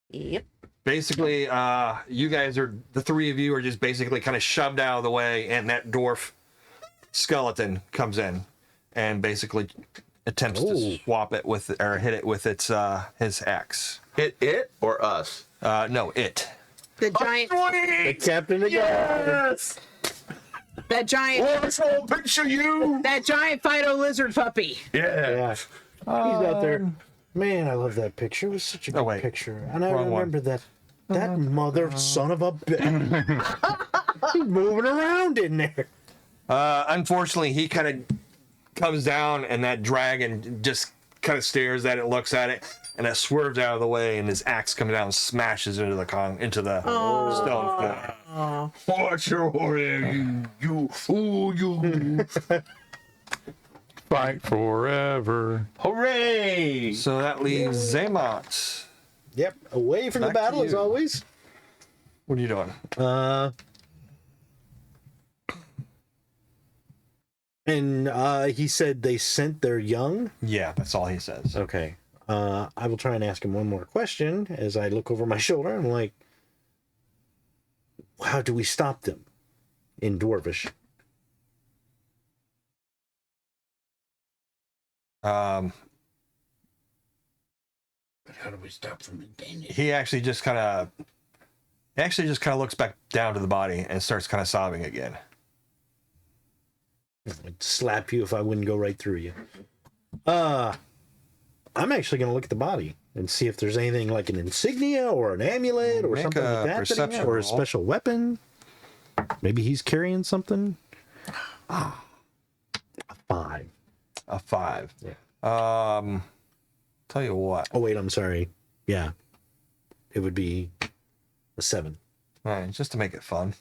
Yep. you guys are, the three of you are just basically kind of shoved out of the way, and that dwarf skeleton comes in and basically attempts to swap it with, or hit it with its his axe. Hit it or us? No, it. The giant. The captain again. Yes. That giant. Let's all picture you. That giant Fido lizard puppy. Yeah. Yeah. He's out there. Man, I love that picture. It was such a good picture. And I Wrong one. remember that mother son of a bitch. He's moving around in there. Unfortunately, he kind of comes down, and that dragon just kind of stares at it, looks at it, and it swerves out of the way, and his axe comes down and smashes into the stone floor. Watch your warrior, you. Fight forever. Hooray! So that leaves Zaymot. Yep. Away from the Back to battle as you. always. What are you doing? And he said they sent their young. Yeah, that's all he says. Okay. I will try and ask him one more question as I look over my shoulder. I'm like, how do we stop them in Dwarvish? But how do we stop from Danish? He actually just kind of looks back down to the body and starts kind of sobbing again. I'd slap you if I wouldn't go right through you. I'm actually going to look at the body and see if there's anything like an insignia or an amulet or Make something a like that, perception or a roll. special weapon. Maybe he's carrying something. A 5. A 5. Yeah. Tell you what. Oh wait, I'm sorry. Yeah, it would be a 7. All right, just to make it fun.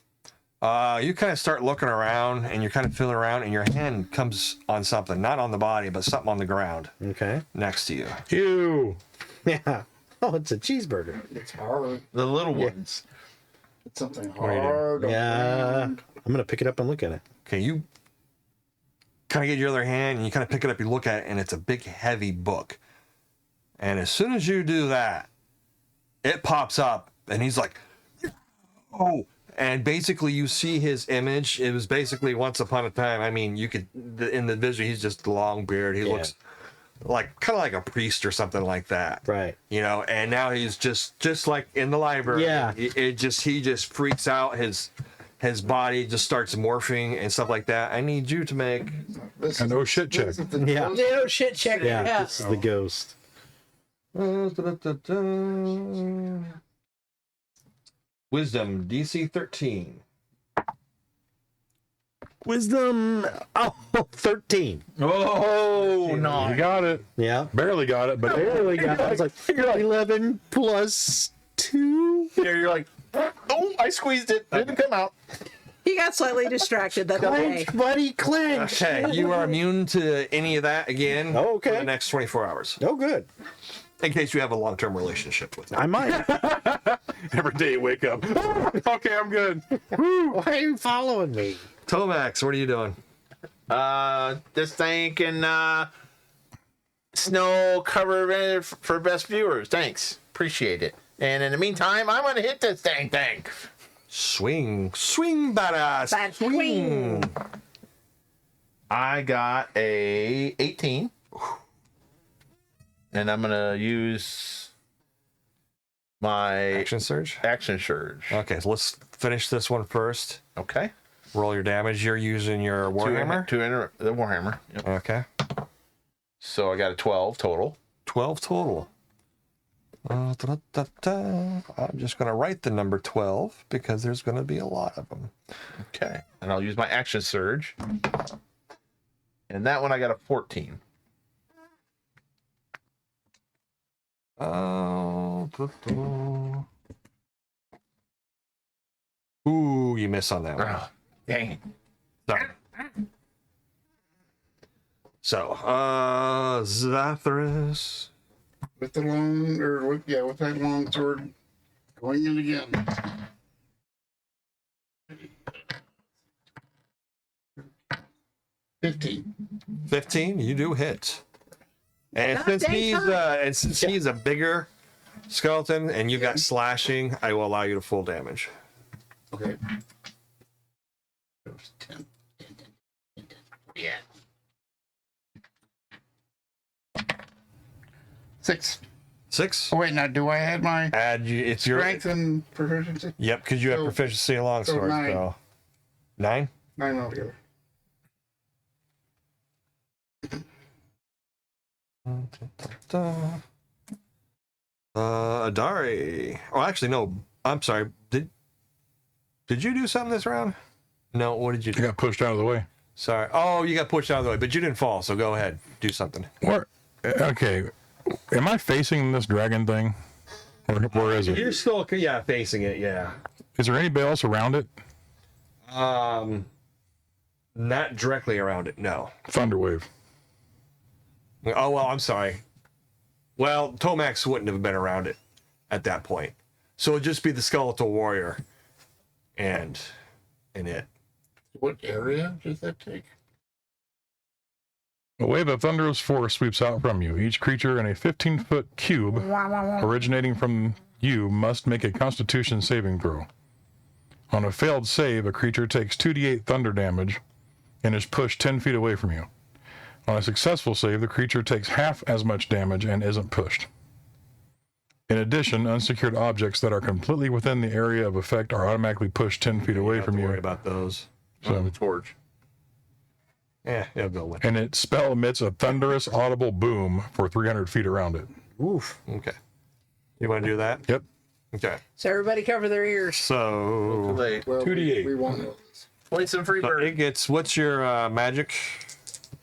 You kind of start looking around, and you're kind of feeling around, and your hand comes on something, not on the body, but something on the ground Okay. next to you. Ew. Yeah. Oh, it's a cheeseburger. It's hard. The little ones. It's something do you do? hard. Yeah. I'm gonna pick it up and look at it. Okay, you kind of get your other hand, and you kind of pick it up, you look at it, and it's a big, heavy book. And as soon as you do that, it pops up, and he's like, oh. And basically, you see his image. It was basically once upon a time. I mean, you could, in the visual, he's just long beard. He looks like kind of like a priest or something like that. Right. You know, and now he's just like in the library. Yeah. He just freaks out. His body just starts morphing and stuff like that. I need you to make. This A is- no shit check. this is the Yeah. ghost. No shit check. Yeah. Yeah. This is the ghost. Wisdom DC 13. Wisdom. Oh, 13. Oh, You no. got it. Yeah. Barely got it, but Barely got it. I was like 11 plus 2. You're like, oh, I squeezed it. Didn't come out. He got slightly distracted that day. Clench, buddy, clench. Okay, you are immune to any of that again Oh, okay. for the next 24 hours. Oh, good. In case you have a long-term relationship with him. I might. every day you wake up. Okay, I'm good. Why are you following me? Tomax, what are you doing? Just thanking Snow cover for best viewers. Thanks. Appreciate it. And in the meantime, I'm going to hit this dang thing. Swing, badass. Bad swing. I got a 18. And I'm going to use my Action surge. action surge. Okay, so let's finish this one first. Okay. Roll your damage. You're using your Warhammer. The Warhammer. Yep. Okay. So I got a 12 total. 12 total. I'm just going to write the number 12 because there's going to be a lot of them. Okay. And I'll use my action surge. And that one I got a 14. Ooh, you miss on that one. Oh, dang it. Sorry. So, Zathras. With the with that long sword, going in again. 15. 15, you do hit. And God since dang he's a bigger skeleton and you got slashing, I will allow you to full damage. Okay. That was 10. Yeah. 6. 6. Oh wait, now do I add my Add you. It's your strength and proficiency? Yep, because you have So- proficiency in longsword. so 9. So 9. 9 altogether. Adari. Oh, actually, no. I'm sorry. Did you do something this round? No. What did you I do? got pushed out of the way. Sorry. Oh, you got pushed out of the way, but you didn't fall. So go ahead, do something. Where? Okay. Am I facing this dragon thing? Or where is You're it? still facing it. Yeah. Is there anybody else around it? Not directly around it. No. Thunderwave. Oh well, I'm sorry. Well, Tomax wouldn't have been around it at that point, so it'd just be the skeletal warrior, and it. What area does that take? A wave of thunderous force sweeps out from you. Each creature in a 15-foot cube originating from you must make a Constitution saving throw. On a failed save, a creature takes 2d8 thunder damage and is pushed 10 feet away from you. On a successful save, the creature takes half as much damage and isn't pushed. In addition, unsecured objects that are completely within the area of effect are automatically pushed 10 feet away from Don't worry you. about those. So, The torch. Yeah, it'll go with. and its spell emits a thunderous audible boom for 300 feet around it. Oof. Okay. You want to do that? Yep. Okay. So everybody cover their ears. So, Like, Well, 2d8. We won't know this. play some free so bird. it gets. What's your magic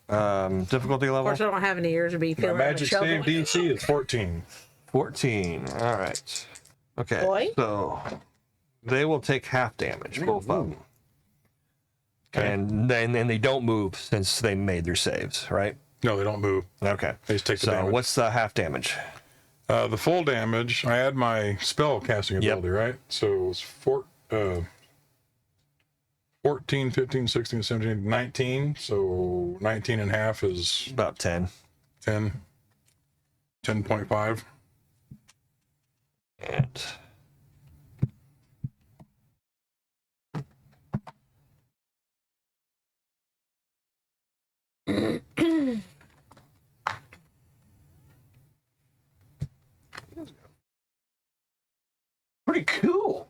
difficulty Of level? course, I don't have any ears to be My feeling like a magic shovel. save DC is 14. 14. All right. Okay. Boy. So they will take half damage, both of them. And then they don't move since they made their saves, right? No, they don't move. Okay. They just take the So damage. what's the half damage? The full damage, I add my spell casting Yep. ability, right? So it's 14, 15, 16, 17, 19. So 19 and a half is About 10. 10. 10.5. And Pretty cool.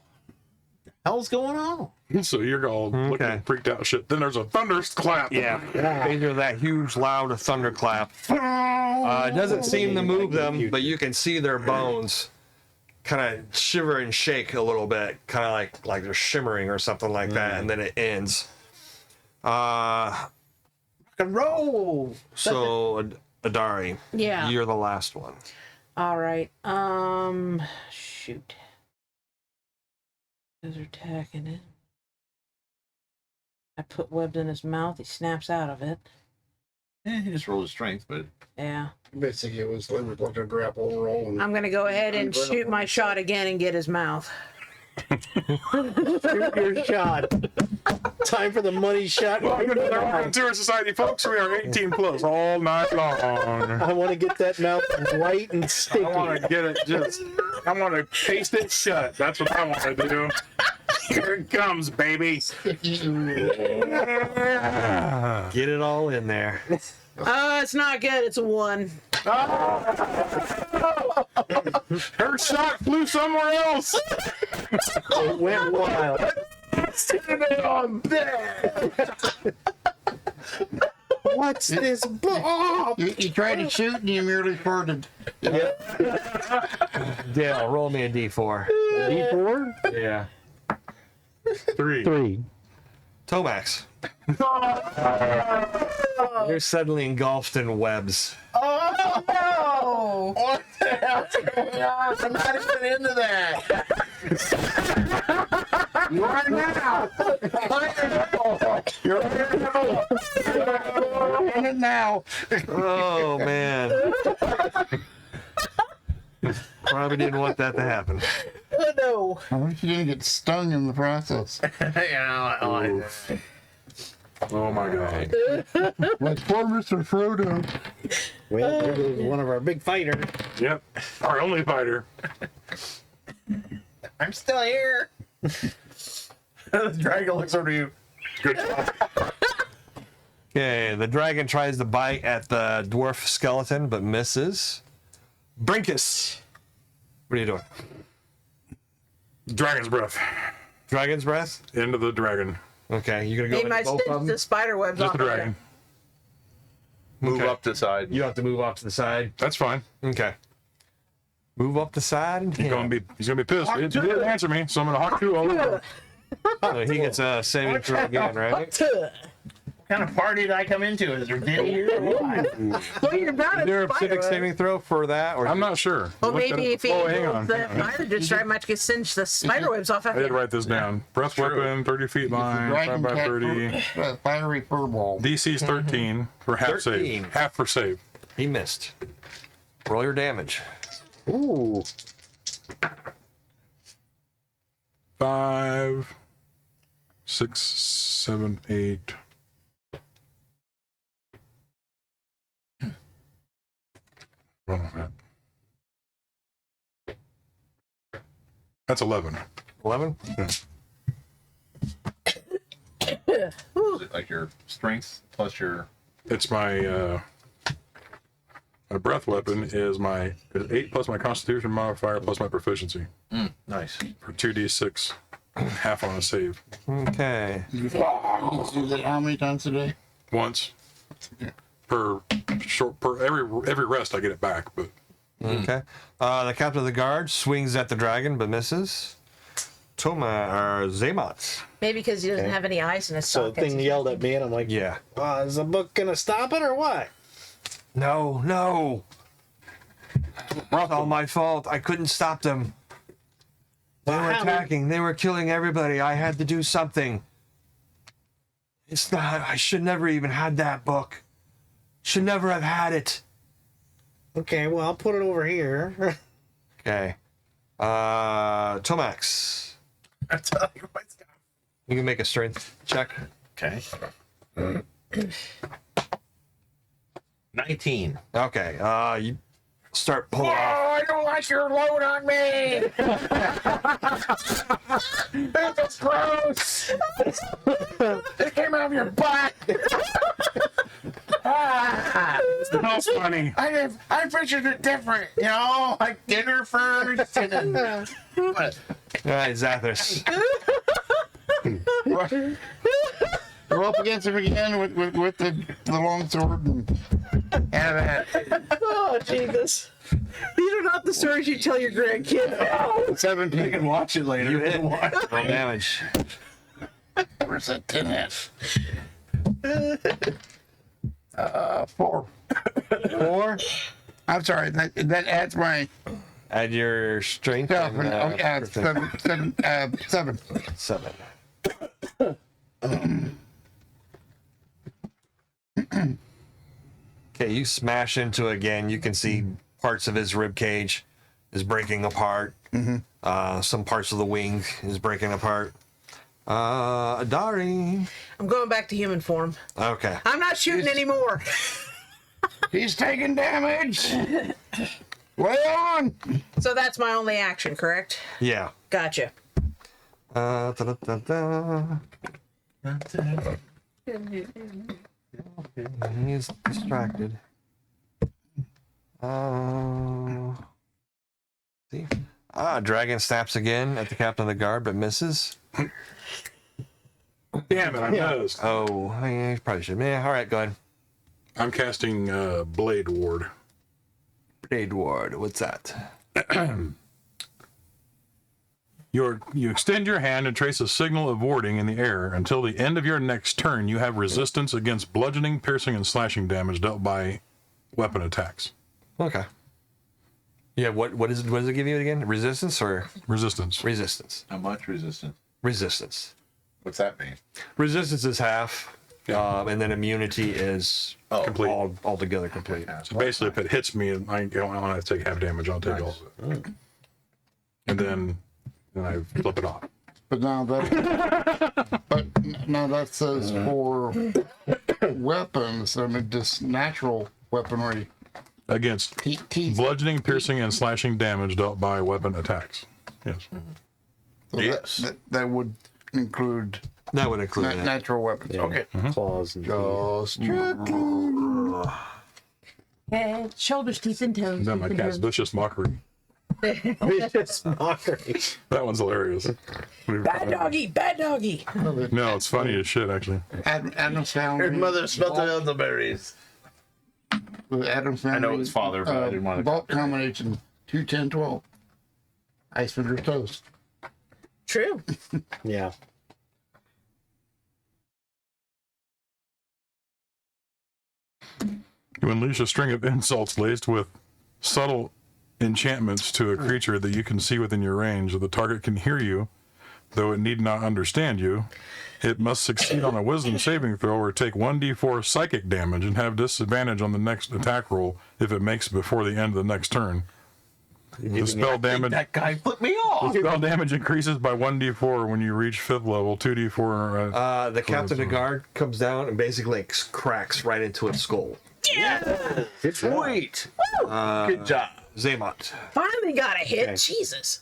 Hell's going on? So you're all looking Okay. freaked out shit. Then there's a thunderclap. yeah, they hear that huge, loud thunderclap. It doesn't seem to move them, but you can see their bones kind of shiver and shake a little bit, kind of like they're shimmering or something like that, and then it ends. Rock and roll. So Adari, Yeah. you're the last one. All right. Shoot. Those are attacking it. I put webs in his mouth. He snaps out of it. He just rolled his strength, but Yeah. Basically, it was like a grapple roll. And I'm gonna go ahead and shoot my shot again and get his mouth. Shoot your shot. Time for the money shot. Welcome to the Raconteur Society, folks. We are 18 plus all night long. I want to get that mouth white and sticky. I want to get it just, I want to taste it shut. That's what I want to do. Here it comes, baby. Get it all in there. It's not good. It's a 1. Her shot flew somewhere else. It went wild. What's this? You tried to shoot and you merely farted. Dale, roll me a d4. D4? Yeah. 3. Tomax. You're suddenly engulfed in webs. Oh, what the hell's going on? I'm not even into that. You are now. You're in it now. Oh man. Probably didn't want that to happen. Oh no. I wish you didn't get stung in the process. Oh my god. Like poor Mr. Frodo. Well, there goes one of our big fighters. Yep. Our only fighter. I'm still here. The dragon looks over you. Good job. Okay, the dragon tries to bite at the dwarf skeleton, but misses. Brinkus, what are you doing? Dragon's breath. Dragon's breath? Into the dragon. Okay, you're gonna go He into might both stitch of them? the spider webs Just off the of dragon. it. Move Okay. up to the side. You have to move off to the side. That's fine. Okay. Move up the side and He's gonna be pissed. He didn't answer me, so I'm gonna hawk 2 all over. So he gets a saving throw again, right? What kind of party did I come into? Is there dinner here or what? Well, you're not Is there a spider civic web. saving throw for that? Or I'm not sure. Well, Looked at maybe it- if he oh, hang holds on. the fire discharge, might get singe the spider webs off of I did him. write this down. Breath weapon, 30 feet line, 5 Dragon by cat 30. fiery furball. DC's 13 for half 13. save. Half for save. He missed. Roll your damage. Ooh. 5, 6, 7, 8. Wrong with that. That's 11. 11? Is it like your strength plus your... It's my breath weapon is 8 plus my constitution modifier plus my proficiency Nice. for 2d6, half on a save. Okay. You do that how many times a day? Once per every rest I get it back, but Okay. The captain of the guard swings at the dragon but misses. Zaymot. Maybe because he doesn't have any eyes in his So the sockets. thing yelled at me, and I'm like, Yeah. Is the book gonna stop it or what? No. It's all my fault. I couldn't stop them. They were attacking. They were killing everybody. I had to do something. It's not. I should never even had that book. Should never have had it. Okay, well, I'll put it over here. Okay. Tomax. I'm telling you what's going You can make a strength check. Okay. 19. Okay. You start pulling off. I don't like your load on me! This is gross! It came out of your butt! that's funny. I pictured it different, you know? Like dinner first and then... All right, Zathras. Go up against him again with the long sword. Oh, Jesus. These are not the stories you tell your grandkids. 17. You can watch it later. You hit. Roll damage. Where's that 10 at? 4. 4. I'm sorry. That adds my. Add your strength. And, Yeah, it's 7. 7. Okay, you smash into it again. You can see parts of his rib cage is breaking apart. Some parts of the wing is breaking apart. Adari. I'm going back to human form. Okay. I'm not shooting anymore. He's taking damage. Lay on. So that's my only action, correct? Yeah. Gotcha. He's distracted. See? Dragon snaps again at the captain of the guard, but misses. Damn it, I missed. Oh, I probably should. Yeah, all right, go ahead. I'm casting Blade Ward. Blade Ward, what's that? You extend your hand and trace a signal of warding in the air. Until the end of your next turn, you have resistance against bludgeoning, piercing, and slashing damage dealt by weapon attacks. Okay. Yeah, what does it give you again? Resistance or Resistance. resistance? How much resistance? resistance. What's that mean? Resistance is half, and then immunity is Complete. altogether complete. So basically, if it hits me, I don't have to take half damage. I'll take all of it. And then I flip it off. But now that says for weapons, I mean, just natural weaponry. Against bludgeoning, piercing, and slashing damage dealt by weapon attacks. Yes. So Yes. that would include That would include that. natural weapons. Yeah. Okay. Claws and Just Head, shoulders, teeth, and toes. Then my cat's vicious mockery. vicious mockery. That one's hilarious. Bad doggy, bad doggy. No, it's funny as shit, actually. Adam's family. Your mother smelt the elderberries. Adam's family. I know his father, but I didn't want to. Vault combination 2, 10, 12. Ice finger toast. True. Yeah. You unleash a string of insults laced with subtle enchantments to a creature that you can see within your range. The target can hear you, though it need not understand you. It must succeed on a wisdom saving throw or take 1d4 psychic damage and have disadvantage on the next attack roll if it makes it before the end of the next turn. The spell damage. That guy flipped me off. The spell damage increases by 1d4 when you reach 5th level, 2d4. The captain of guard comes down and basically cracks right into its skull. Yeah. Sweet. Good job. Zaymont. Finally got a hit. Okay. Jesus.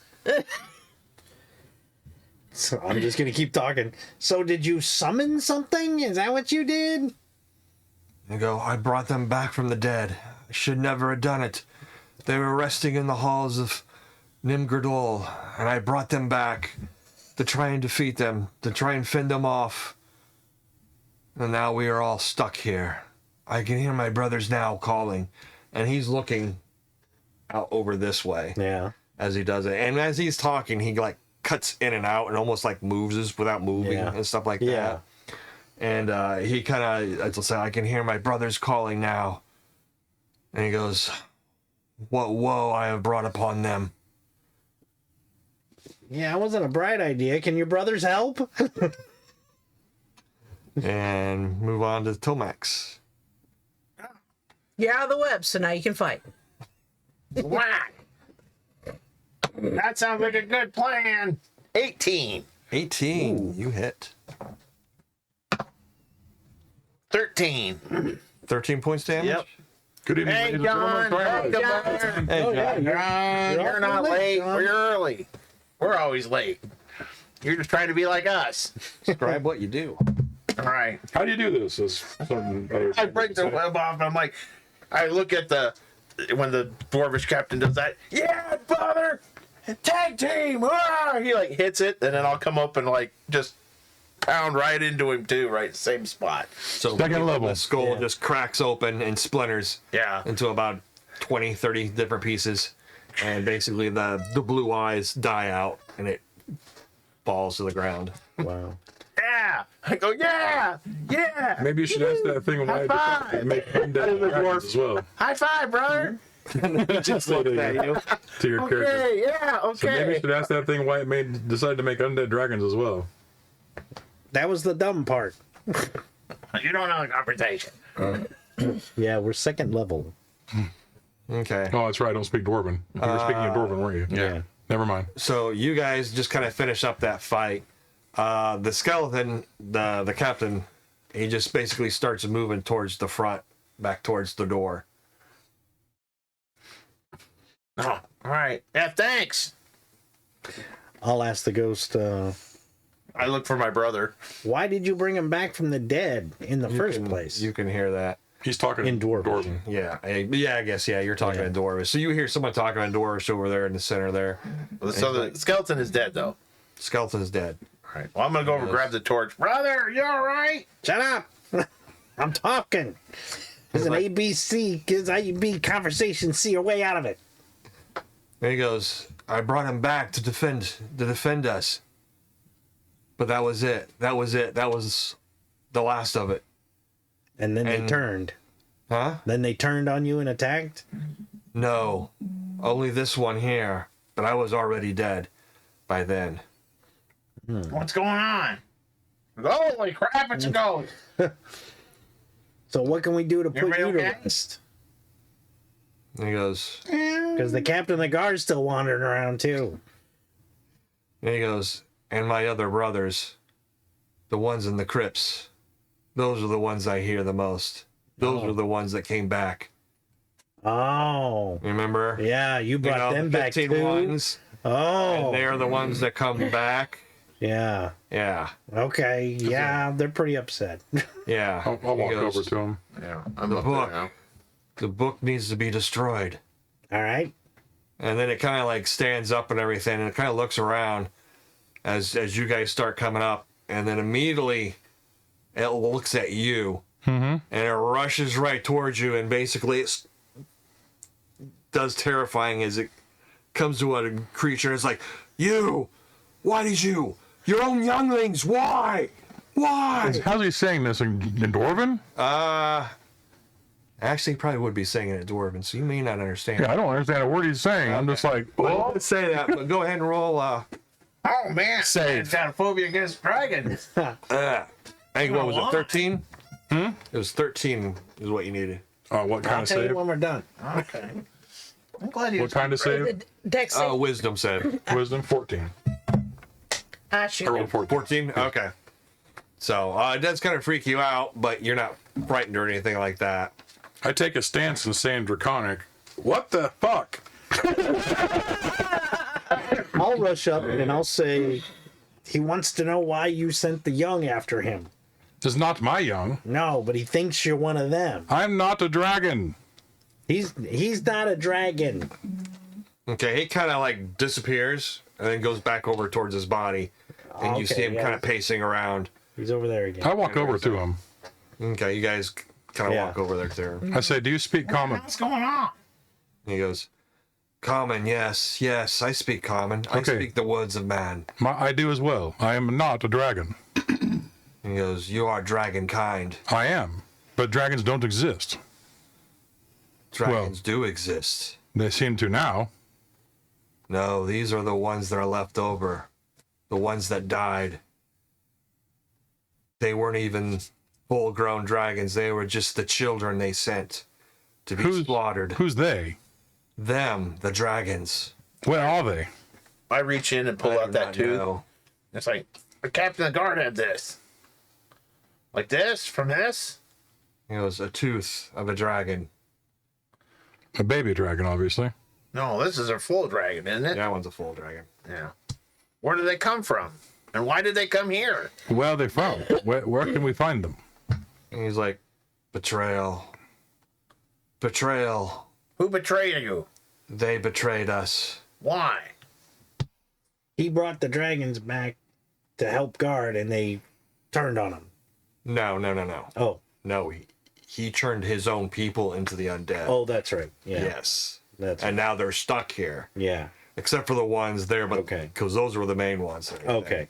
So I'm just gonna keep talking. So did you summon something? Is that what you did? You go, I brought them back from the dead. I should never have done it. They were resting in the halls of Nimgardol, and I brought them back to try and defeat them, to try and fend them off. And now we are all stuck here. I can hear my brothers now calling, and he's looking out over this way Yeah. as he does it. And as he's talking, he like cuts in and out and almost like moves without moving Yeah. and stuff like Yeah. that. And he kind of say, I can hear my brothers calling now. And he goes, what woe I have brought upon them. Yeah, it wasn't a bright idea. Can your brothers help? And move on to Tomax. You're out of the web, so now you can fight. Whack. That sounds like a good plan. 18. 18. You hit. 13. 13 points damage? Yep. Good evening, Hey, ladies and John. gentlemen. Hey, John. Hey, John. John, you're not late. We're early. We're always late. You're just trying to be like us. Describe what you do. All right. How do you do this? As some other I break the web off. I'm like, I look at when the dwarvish captain does that. Yeah, father. Tag team. Ah! He like hits it, and then I'll come up and like just pound right into him too, right? Same spot. So Second level. the skull just cracks open and splinters Yeah. into about 20, 30 different pieces. And basically the blue eyes die out and it falls to the ground. Wow. Yeah. I go, yeah. Yeah. Maybe you should ask that thing why High five. to make undead dragons as well. High five, brother. Just looked at you. To your character. Okay. Yeah. So maybe you Okay. should ask that thing why it decided to make undead dragons as well. That was the dumb part. You don't know the conversation. Yeah, we're second level. Okay. Oh, that's right. I don't speak Dwarven. You were speaking of Dwarven, weren't you? Yeah. Never mind. So you guys just kind of finish up that fight. The skeleton, the captain, he just basically starts moving towards the front, back towards the door. Oh, all right. Yeah, thanks. I'll ask the ghost, I look for my brother. why did you bring him back from the dead in the first place? You can hear that. He's talking In Dwarven. Yeah, I guess, yeah, you're talking Yeah. in Dwarvish. So you hear someone talking in Dwarvish over there in the center there. So the skeleton is dead, though. Skeleton's dead. All right. Well, I'm gonna go over and grab the torch. Brother, you all right? Shut up! I'm talking. It's an ABC, kids IUB conversation, see your way out of it. And he goes, I brought him back to defend us. But that was it. That was the last of it. And then they And- turned. Huh? Then they turned on you and attacked? No. Only this one here. But I was already dead by then. What's going on? Holy crap, it's a ghost. So what can we do to put Everybody you okay? to rest? And he goes, Because the captain of the guard's still wandering around too. and my other brothers, the ones in the crypts, those are the ones I hear the most. Those are the ones that came back. Oh. Remember? Yeah, you brought them the back 15 too. ones. Oh. And they're the ones that come back. Yeah. Yeah. Okay. Yeah, they're pretty upset. Yeah. I'll He walk goes, over to him. Yeah, I'm The up book. there now. The book needs to be destroyed. All right. And then it kind of like stands up and everything, and it kind of looks around as you guys start coming up, and then immediately it looks at you, and it rushes right towards you, and basically it does terrifying as it comes to a creature. It's like, you, why did you? Your own younglings, why? Why? How's he saying this in Dwarven? Actually, he probably would be saying it in Dwarven, so you may not understand. Yeah, I don't understand a word he's saying. I'm just like, Well, let's say that, but go ahead and roll. Oh man, Save. it's got a phobia against dragons. I think what was it? What? 13. It was 13 is what you needed. what kind I'll of tell you save? when we're done. Okay. I'm glad you. What kind of save? Dex. Wisdom save. Wisdom 14. I shoot. rolled 14. 14? Okay. So it does kind of freak you out, but you're not frightened or anything like that. I take a stance and say in Draconic, what the fuck? I'll rush up and I'll say, he wants to know why you sent the young after him. This is not my young. No, but he thinks you're one of them. I'm not a dragon. He's not a dragon. Okay, he kind of like disappears and then goes back over towards his body, and you see him kind of pacing around. He's over there again. I walk over to him. Okay, you guys kind of walk over there to him. I say, do you speak common? What's going on? He goes, common, yes, I speak common. I Okay. speak the words of man. I do as well. I am not a dragon. He goes, you are dragon kind. I am. But dragons don't exist. Dragons do exist. They seem to now. No, these are the ones that are left over. The ones that died. They weren't even full-grown dragons. They were just the children they sent to be slaughtered. Who's they? Them, the dragons. Where are they? I reach in and pull I out do that not tooth. know. It's like the captain of the guard had this. Like this from this. He goes, a tooth of a dragon. A baby dragon, obviously. No, this is a full dragon, isn't it? That one's a full dragon. Yeah. Where did they come from? And why did they come here? Where are they from? Where can we find them? And he's like, betrayal. Betrayal. Who betrayed you? They betrayed us. Why? He brought the dragons back to help guard, and they turned on him. No. Oh, No, he turned his own people into the undead. oh, that's right. Yeah, Yes. that's And now they're stuck here. yeah. Except for the ones there, but Okay. because those were the main ones. and everything. Okay.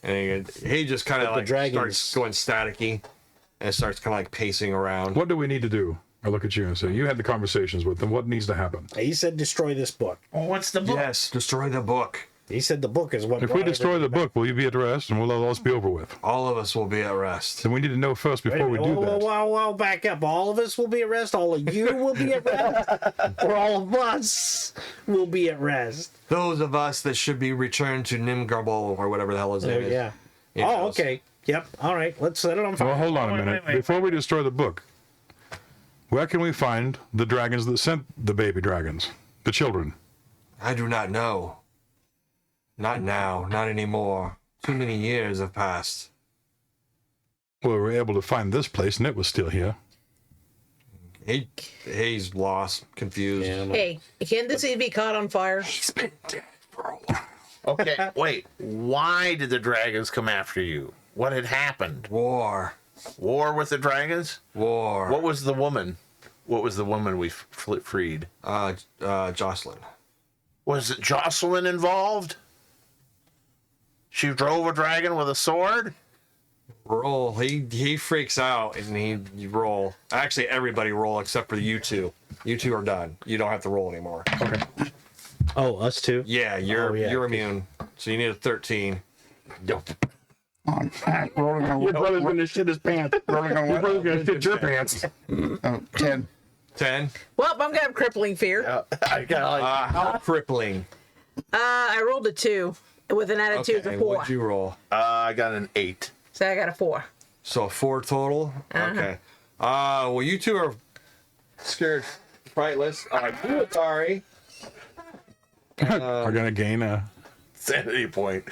And he just kind of But the like dragons- starts going staticky and starts kind of like pacing around. What do we need to do? I look at you and say, you had the conversations with them. What needs to happen? He said destroy this book. Well, what's the book? Yes, destroy the book. He said the book is what. If we brought destroy the everything book, will you be at rest and will all this be over with? All of us will be at rest. Then we need to know first back. before we do that. Whoa, back up. All of us will be at rest. All of you will be at rest. Or all of us will be at rest. Those of us that should be returned to Nimgarbol or whatever the hell his name is. Yeah. He Oh, knows. okay. Yep. All right. Let's set it on Well, fire. hold on a minute. wait. Before we destroy the book, where can we find the dragons that sent the baby dragons? The children? I do not know. Not now, not anymore. Too many years have passed. Well, we were able to find this place and it was still here. He's lost, confused. Yeah, Hey, can this be caught on fire? He's been dead for a while. Okay, wait. Why did the dragons come after you? What had happened? War. War with the dragons? War. What was the woman? What was the woman we freed? Jocelyn. Was it Jocelyn involved? She drove a dragon with a sword? Roll. He freaks out and you roll. Actually, everybody roll except for you two. You two are done. You don't have to roll anymore. Okay. Oh, us too? Yeah, you're Oh, yeah. immune. So you need a 13. Nope. Rolling on Your brother's gonna shit his pants. rolling on Your what? brother's gonna shit your pants. Oh, 10. 10. Well, I'm gonna have crippling fear. I got like How crippling. I rolled a 2 with an attitude Okay, of 4. what'd you roll? I got an 8. So I got a 4. So 4 total? Okay. Well, you two are scared frightless. You, Atari. Are gonna gain a. Sanity point.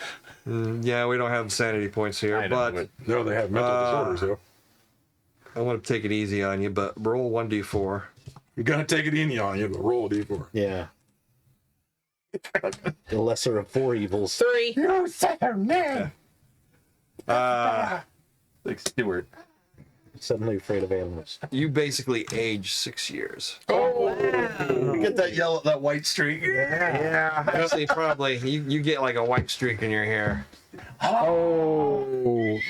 Yeah, we don't have sanity points here, I know, but No, they have mental disorders, though. I want to take it easy on you, but roll 1d4. You're gonna take it in on you, but roll a d4. Yeah. The lesser of 4 evils. 3. You sucker man! Like Stewart. Suddenly afraid of animals. You basically age 6 years. You get that white streak. Yeah, actually, probably. You get like a white streak in your hair. Oh,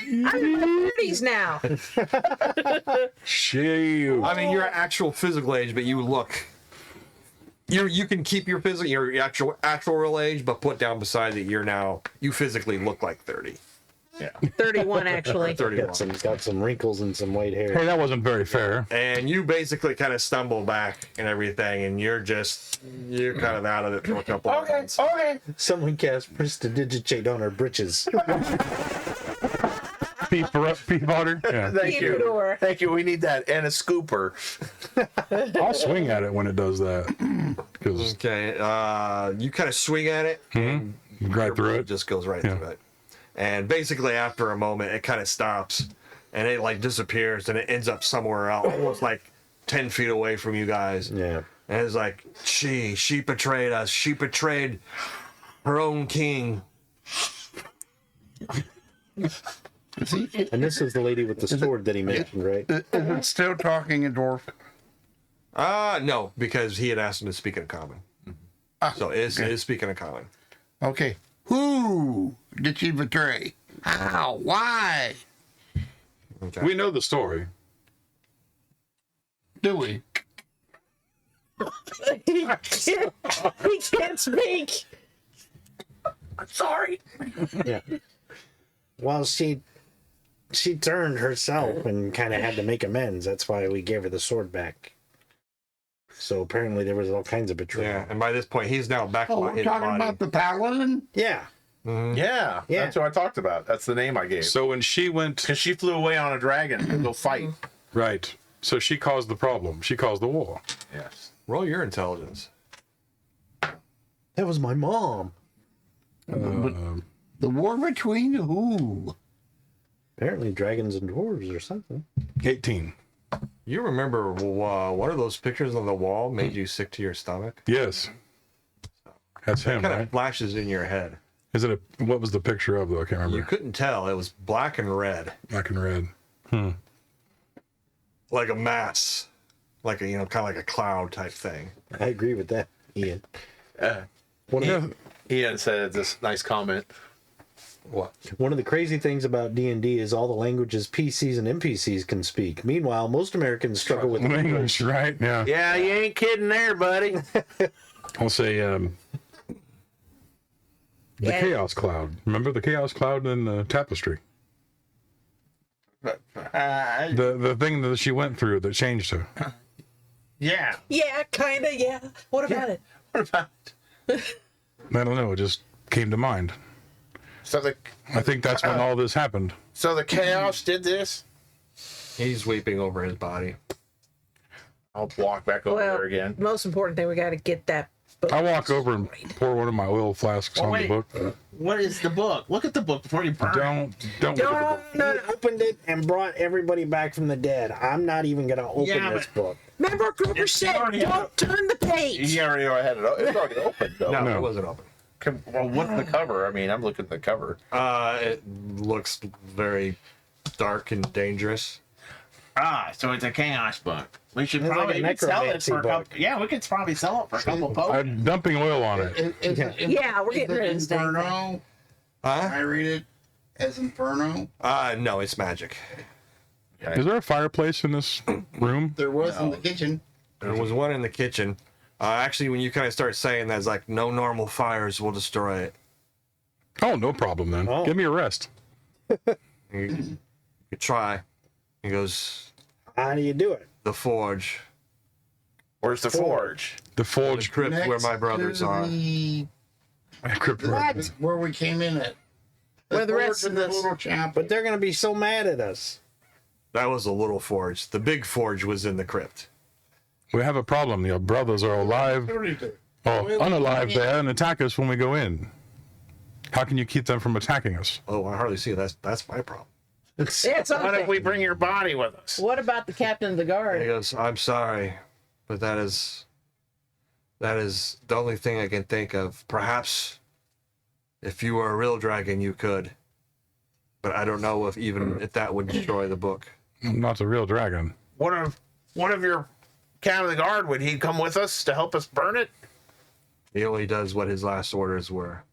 I'm in my 30s now. shoot. I mean, you're actual physical age, but you look. You can keep your actual real age, but put down beside that you physically look like 30. Yeah. 31 actually. 31. Got some wrinkles and some white hair. Hey, that wasn't very fair. And you basically kind of stumble back and everything, and you're kind of out of it for a couple of months. Okay. Someone cast prestidigitate on her britches. Beef water. Yeah. Thank you. Theodore. Thank you. We need that and a scooper. I'll swing at it when it does that. Because Okay, you kind of swing at it, and right through it it. just goes right Yeah. through it. And basically, after a moment, it kind of stops, and it like disappears, and it ends up somewhere else, almost like 10 feet away from you guys. Yeah. And it's like, she betrayed us. She betrayed her own king. And this is the lady with the sword that he mentioned, right? Is it still talking in dwarf? No, because he had asked him to speak in common. So it is speaking in common. Okay. Who did she betray? How? Why? Okay. We know the story. Do we? He can't speak. I'm sorry. Yeah. Well, she turned herself and kind of had to make amends. That's why we gave her the sword back. So apparently there was all kinds of betrayal. Yeah, and by this point, he's now back Oh, on we're his talking body. about the paladin? Yeah. Yeah. Yeah. That's what I talked about. That's the name I gave. So when she went Because she flew away on a dragon to go fight. right, so she caused the problem. She caused the war. Yes. Roll your intelligence. That was my mom. The war between who? Apparently dragons and dwarves or something. 18. You remember one of those pictures on the wall made you sick to your stomach? Yes. That's him, Kind of right? flashes in your head. Is it what was the picture of though? I can't You remember. couldn't tell. It was black and red, Black and red. like a mass, like a kind of like a cloud type thing. I agree with that, Ian. One of, Ian said this nice comment. What? one of the crazy things about D&D is all the languages PCs and NPCs can speak. Meanwhile, most Americans struggle with English, right? Yeah. Yeah, you ain't kidding there, buddy. I'll say the Yeah. Chaos Cloud. Remember the Chaos Cloud in the tapestry? The thing that she went through that changed her. Yeah. Yeah, kind of, yeah. What about it? What about I don't know. It just came to mind. so the I think that's when all this happened. chaos did this? He's weeping over his body. I'll walk back over Well, there again. most important thing, we got to get that book. I walk over and pour one of my oil flasks on wait. the book. What is the book? Look at the book before you burn it. Don't look at the book. He opened it and brought everybody back from the dead. I'm not even going to open Yeah, this book. Remember, Cooper said, already don't turn the page. You already had it. It's already open though. No, No. it wasn't open. Well, what's the cover? I mean, I'm looking at the cover. It looks very dark and dangerous. Ah, so it's a chaos book. We should It's like probably a we could sell it necromancy for a couple. book. Yeah, we could probably sell it for a couple posts. I'm dumping oil on it. Yeah, we're getting rid of this thing. Inferno. I read it as Inferno. No, it's magic. Is there a fireplace in this room? There was in the kitchen. There was one in the kitchen. Actually, when you kind of start saying that, it's like no normal fires will destroy it. Oh, no problem then. Oh. Give me a rest. You try. He goes, How do you do it? the forge. Where's the forge? The The forge. crypt where my brothers to are. the- Crypt room. Where we came in at. Where the rest of the this- little chapel. But they're gonna be so mad at us. That was a little forge. The big forge was in the crypt. We have a problem. Your brothers are alive or unalive there and attack us when we go in. How can you keep them from attacking us? Oh, I hardly see it. That's my problem. It's, It's What okay. if we bring your body with us? What about the captain of the He guard? goes, I'm sorry, but that is the only thing I can think of. Perhaps if you were a real dragon, you could. But I don't know if that would destroy the book. I'm not the real dragon. What if one of your captain of the guard, would he come with us to help us burn it? He only does what his last orders were.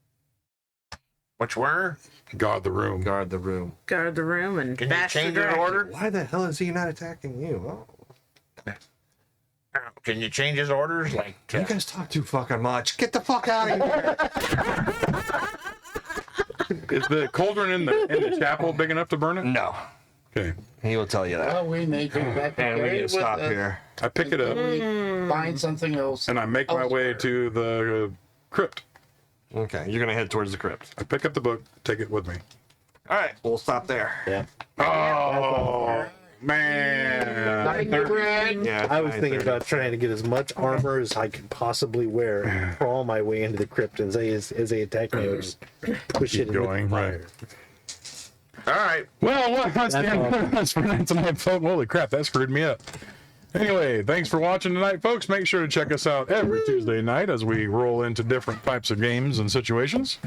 Which were? Guard the room. Guard the room. Guard the room and Can you bash the change your dragon. order? Why the hell is he not attacking you? Oh. Can you change his orders? Like, You guys talk too fucking much. Get the fuck out of here. Is the cauldron in the chapel big enough to burn it? No. Okay. He will tell you that. Well, we may come back to And we carry need it to with stop us here. I pick it up until we find something else. and I make my way to the crypt. Okay, you're gonna head towards the crypt. I pick up the book, take it with me. All right, we'll stop there. yeah. Oh, man. Yeah, I was thinking 9:30. about trying to get as much armor as I could possibly wear and crawl my way into the crypt, and as they attack me, I would just push it into going, the right. fire. all right. Well, what that's the end all. of us for tonight, folks. Holy crap, that screwed me up. Anyway, thanks for watching tonight, folks. Make sure to check us out every Tuesday night as we roll into different types of games and situations.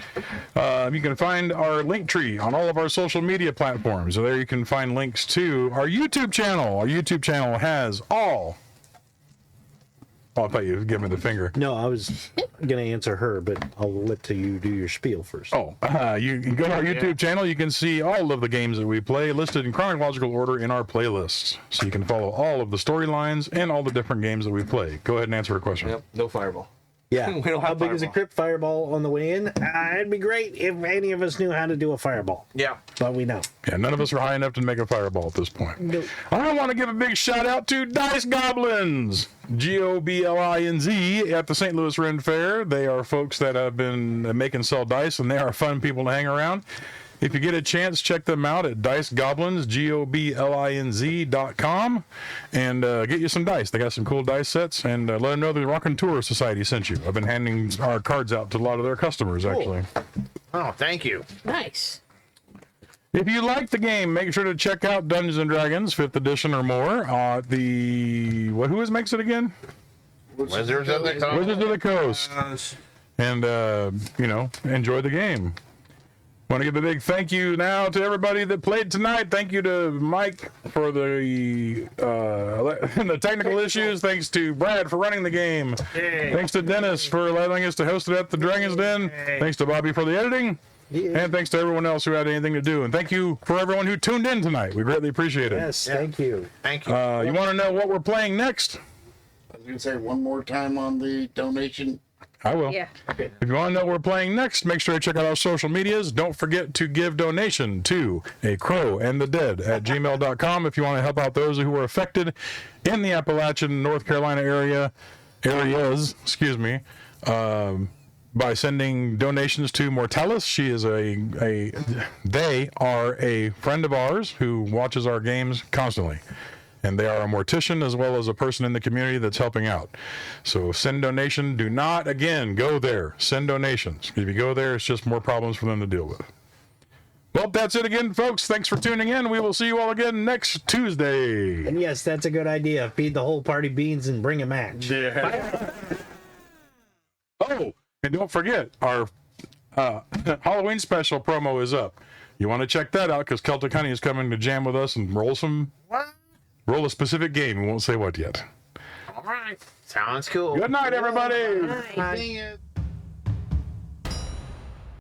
You can find our link tree on all of our social media platforms. So there you can find links to our YouTube channel. Our YouTube channel has all. Oh, I thought you would give me the finger. No, I was gonna answer her, but I'll let you do your spiel first. Oh, you can go to our YouTube channel. You can see all of the games that we play listed in chronological order in our playlists. So you can follow all of the storylines and all the different games that we play. Go ahead and answer a question. Yep, no fireball. Yeah. We don't How have big is a fireball. crypt fireball on the way in? It'd be great if any of us knew how to do a fireball, Yeah. but we don't. Yeah, none of us are high enough to make a fireball at this point. Nope. I want to give a big shout out to Dice Goblins, GOBLINZ, at the St. Louis Ren Fair. They are folks that have been making sell dice, and they are fun people to hang around. If you get a chance, check them out at Dice Goblins, GOBLINZ.com, and get you some dice. They got some cool dice sets, and let them know the Raconteur Society sent you. I've been handing our cards out to a lot of their customers, actually. Oh, thank you. Nice. If you like the game, make sure to check out Dungeons and Dragons 5th edition or more. Who makes it again? Wizards of the Coast. Wizards of the Coast. And enjoy the game. Want to give a big thank you now to everybody that played tonight. Thank you to Mike for the technical issues. Thanks to Brad for running the game. Thanks to Dennis for allowing us to host it at the Dragon's Den. Thanks to Bobby for the editing. And thanks to everyone else who had anything to do. And thank you for everyone who tuned in tonight. We greatly appreciate it. Yes, thank you. Thank you. You want to know what we're playing next? I was going to say one more time on the donation. I will. Yeah. If you want to know what we're playing next, make sure to check out our social medias. Don't forget to give donation to acrowandthedead at gmail.com if you want to help out those who were affected in the Appalachian, North Carolina areas, by sending donations to Mortalis. She is they are a friend of ours who watches our games constantly. And they are a mortician as well as a person in the community that's helping out. So send donation. Do not, again, go there. Send donations. If you go there, it's just more problems for them to deal with. Well, that's it again, folks. Thanks for tuning in. We will see you all again next Tuesday. And yes, that's a good idea. Feed the whole party beans and bring a match. Oh, and don't forget, our Halloween special promo is up. You want to check that out because Celtic Honey is coming to jam with us and roll a specific game. We won't say what yet. All right. Sounds cool. Good night, everybody. Dang it.